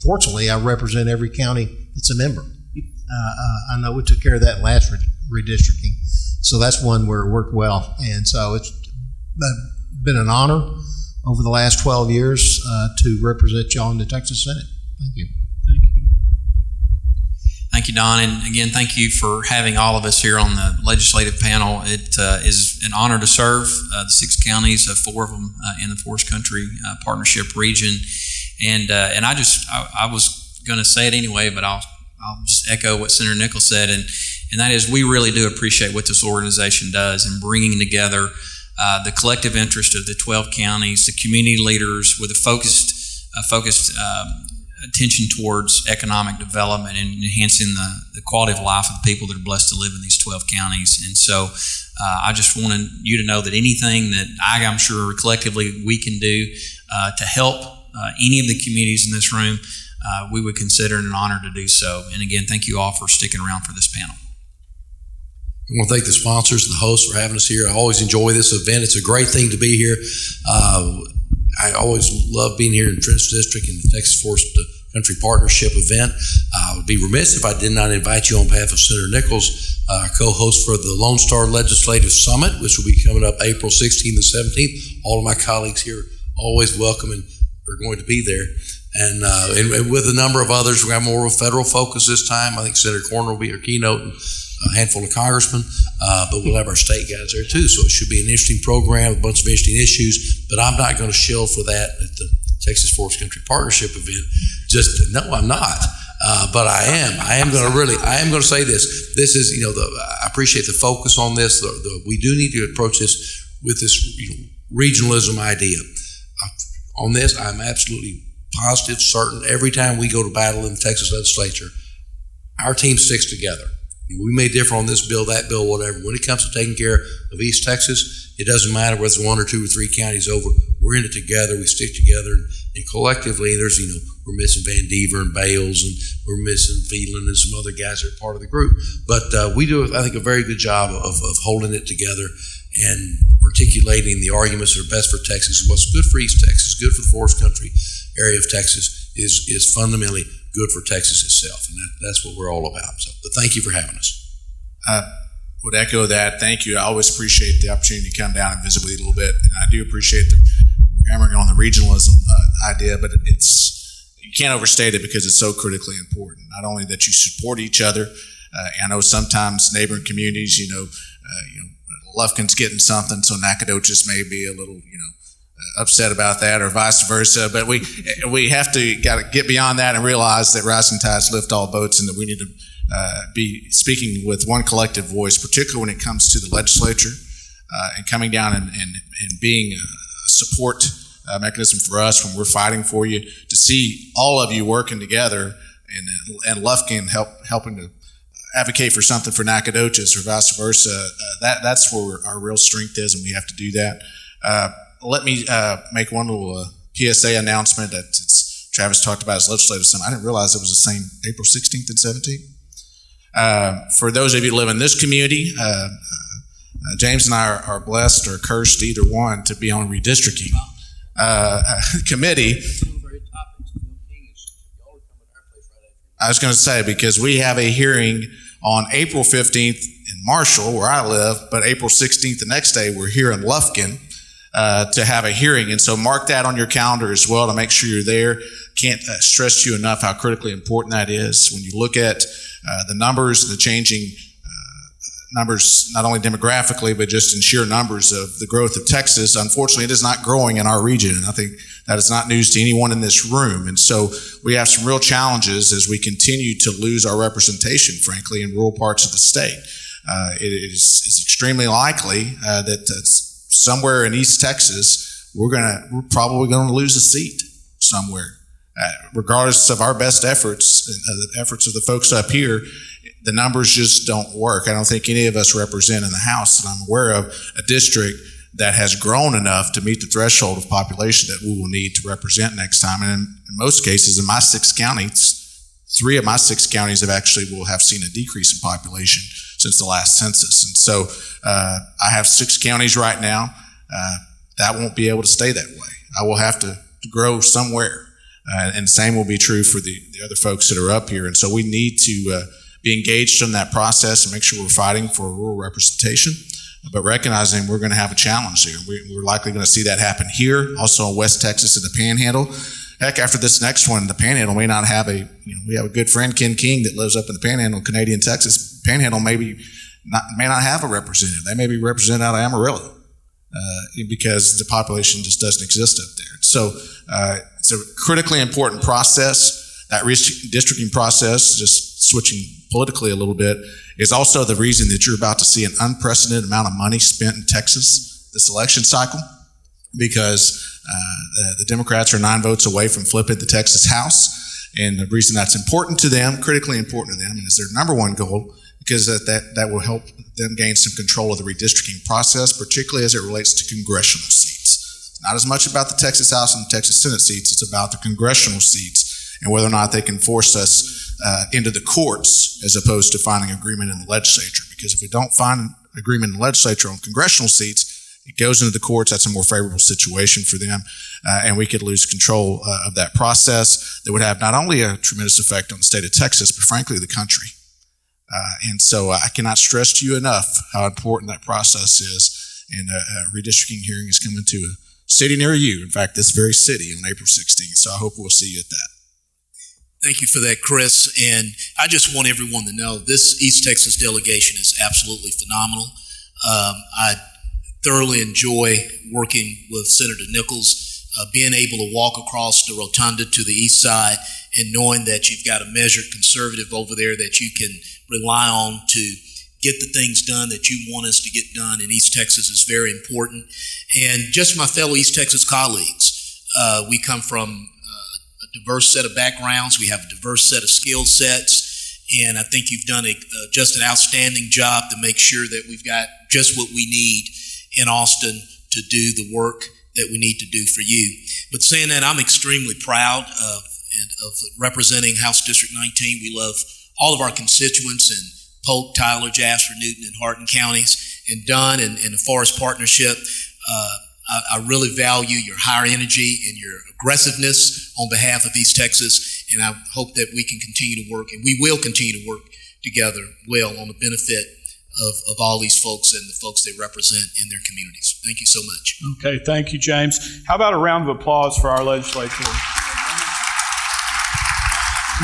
fortunately, I represent every county that's a member. I know we took care of that last redistricting, so that's one where it worked well, and so it's been an honor over the last 12 years to represent y'all in the Texas Senate. Thank you. Thank you, Don, and again, thank you for having all of us here on the legislative panel. It is an honor to serve the 6 counties, 4 of them in the Forest Country Partnership region, and I was going to say it anyway, but I'll just echo what Senator Nichols said, and that is we really do appreciate what this organization does in bringing together the collective interest of the 12 counties, the community leaders with a focused attention towards economic development and enhancing the quality of life of the people that are blessed to live in these 12 counties. And so I just wanted you to know that anything that I'm sure collectively we can do to help any of the communities in this room, we would consider it an honor to do so. And again, thank you all for sticking around for this panel. I want to thank the sponsors and the hosts for having us here. I always enjoy this event. It's a great thing to be here. I always love being here in Trenton District in the Texas Forest Country Partnership event. I would be remiss if I did not invite you on behalf of Senator Nichols, co-host for the Lone Star Legislative Summit, which will be coming up April 16th and 17th. All of my colleagues here always welcome and are going to be there. And with a number of others, we have more of a federal focus this time. I think Senator Corner will be our keynote, and a handful of congressmen, but we'll have our state guys there too. So it should be an interesting program, a bunch of interesting issues, but I'm not going to shill for that at the Texas Forest Country Partnership event. No, I'm not. But I am going to say this. This is, I appreciate the focus on this. We do need to approach this with this regionalism idea. On this, I'm absolutely positive, certain, every time we go to battle in the Texas legislature, our team sticks together. We may differ on this bill, that bill, whatever. When it comes to taking care of East Texas, it doesn't matter whether it's 1 or 2 or 3 counties over. We're in it together. We stick together, and collectively, there's we're missing Van Dever and Bales, and we're missing Phelan and some other guys that are part of the group. But we do, I think, a very good job of holding it together and articulating the arguments that are best for Texas. What's good for East Texas, good for the Forest Country area of Texas is fundamentally good for Texas itself, and that's what we're all about. So, but thank you for having us. Would echo that. Thank you. I always appreciate the opportunity to come down and visit with you a little bit, and I do appreciate the hammering on the regionalism idea, but you can't overstate it because it's so critically important. Not only that you support each other. I know sometimes neighboring communities, Lufkin's getting something, so Nacogdoches may be a little, upset about that, or vice versa. But we have to get beyond that and realize that rising tides lift all boats, and that we need to be speaking with one collective voice, particularly when it comes to the legislature, and coming down and being a support mechanism for us when we're fighting for you. To see all of you working together and Lufkin helping to advocate for something for Nacogdoches or vice versa, that's where our real strength is, and we have to do that. Let me make one little PSA announcement that Travis talked about his legislative summit. I didn't realize it was the same April 16th and 17th. For those of you who live in this community, James and I are blessed or cursed, either one, to be on a redistricting committee. I was going to say, because we have a hearing on April 15th in Marshall, where I live, but April 16th the next day, we're here in Lufkin to have a hearing. And so mark that on your calendar as well to make sure you're there. Can't stress to you enough how critically important that is. When you look at the numbers, the changing numbers, not only demographically, but just in sheer numbers of the growth of Texas, unfortunately, it is not growing in our region. And I think that is not news to anyone in this room. And so we have some real challenges as we continue to lose our representation, frankly, in rural parts of the state. It's extremely likely that somewhere in East Texas, we're probably going to lose a seat somewhere. Regardless of our best efforts, the efforts of the folks up here, the numbers just don't work. I don't think any of us represent in the House that I'm aware of a district that has grown enough to meet the threshold of population that we will need to represent next time. And in most cases, in my 6 counties, 3 of my 6 counties will have seen a decrease in population since the last census. And so I have 6 counties right now. That won't be able to stay that way. I will have to grow somewhere. And the same will be true for the other folks that are up here. And so we need to be engaged in that process and make sure we're fighting for rural representation, but recognizing we're going to have a challenge here. We're likely going to see that happen here, also in West Texas in the Panhandle. Heck, after this next one, the Panhandle may not have we have a good friend, Ken King, that lives up in the Panhandle, Canadian Texas. Panhandle may not have a representative. They may be represented out of Amarillo because the population just doesn't exist up there. So it's a critically important process. That redistricting process, just switching politically a little bit, is also the reason that you're about to see an unprecedented amount of money spent in Texas this election cycle, because the Democrats are 9 votes away from flipping the Texas House. And the reason that's important to them, critically important to them, and is their number one goal, because that will help them gain some control of the redistricting process, particularly as it relates to congressional seats. It's not as much about the Texas House and the Texas Senate seats, it's about the congressional seats and whether or not they can force us into the courts as opposed to finding agreement in the legislature. Because if we don't find agreement in the legislature on congressional seats, it goes into the courts. That's a more favorable situation for them, and we could lose control of that process that would have not only a tremendous effect on the state of Texas, but frankly the country. And so I cannot stress to you enough how important that process is, and a redistricting hearing is coming to a city near you. In fact, this very city on April 16th. So I hope we'll see you at that. Thank you for that, Chris. And I just want everyone to know this East Texas delegation is absolutely phenomenal. I thoroughly enjoy working with Senator Nichols, being able to walk across the rotunda to the east side and knowing that you've got a measured conservative over there that you can rely on to get the things done that you want us to get done in East Texas is very important. And just my fellow East Texas colleagues, we come from diverse set of backgrounds. We have a diverse set of skill sets, and I think you've done just an outstanding job to make sure that we've got just what we need in Austin to do the work that we need to do for you. But saying that, I'm extremely proud of representing House District 19. We love all of our constituents in Polk, Tyler, Jasper, Newton, and Hardin counties, and Dunn and the Forest Partnership. I really value your higher energy and your aggressiveness on behalf of East Texas, And I hope that we can continue to work, and we will continue to work together well on the benefit of all these folks and the folks they represent in their communities. Thank you so much. Okay, thank you, James. How about a round of applause for our legislators?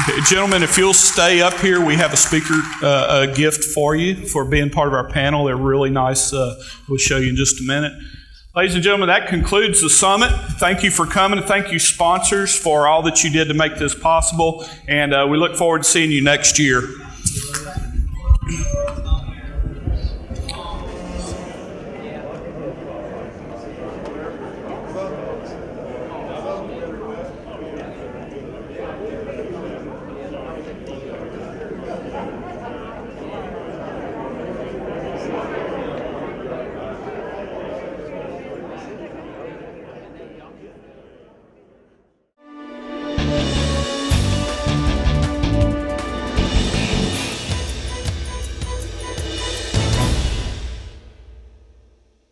Okay, gentlemen, if you'll stay up here, we have a speaker gift for you for being part of our panel. They're really nice. We'll show you in just a minute. Ladies and gentlemen, that concludes the summit. Thank you for coming, and thank you, sponsors, for all that you did to make this possible. And we look forward to seeing you next year.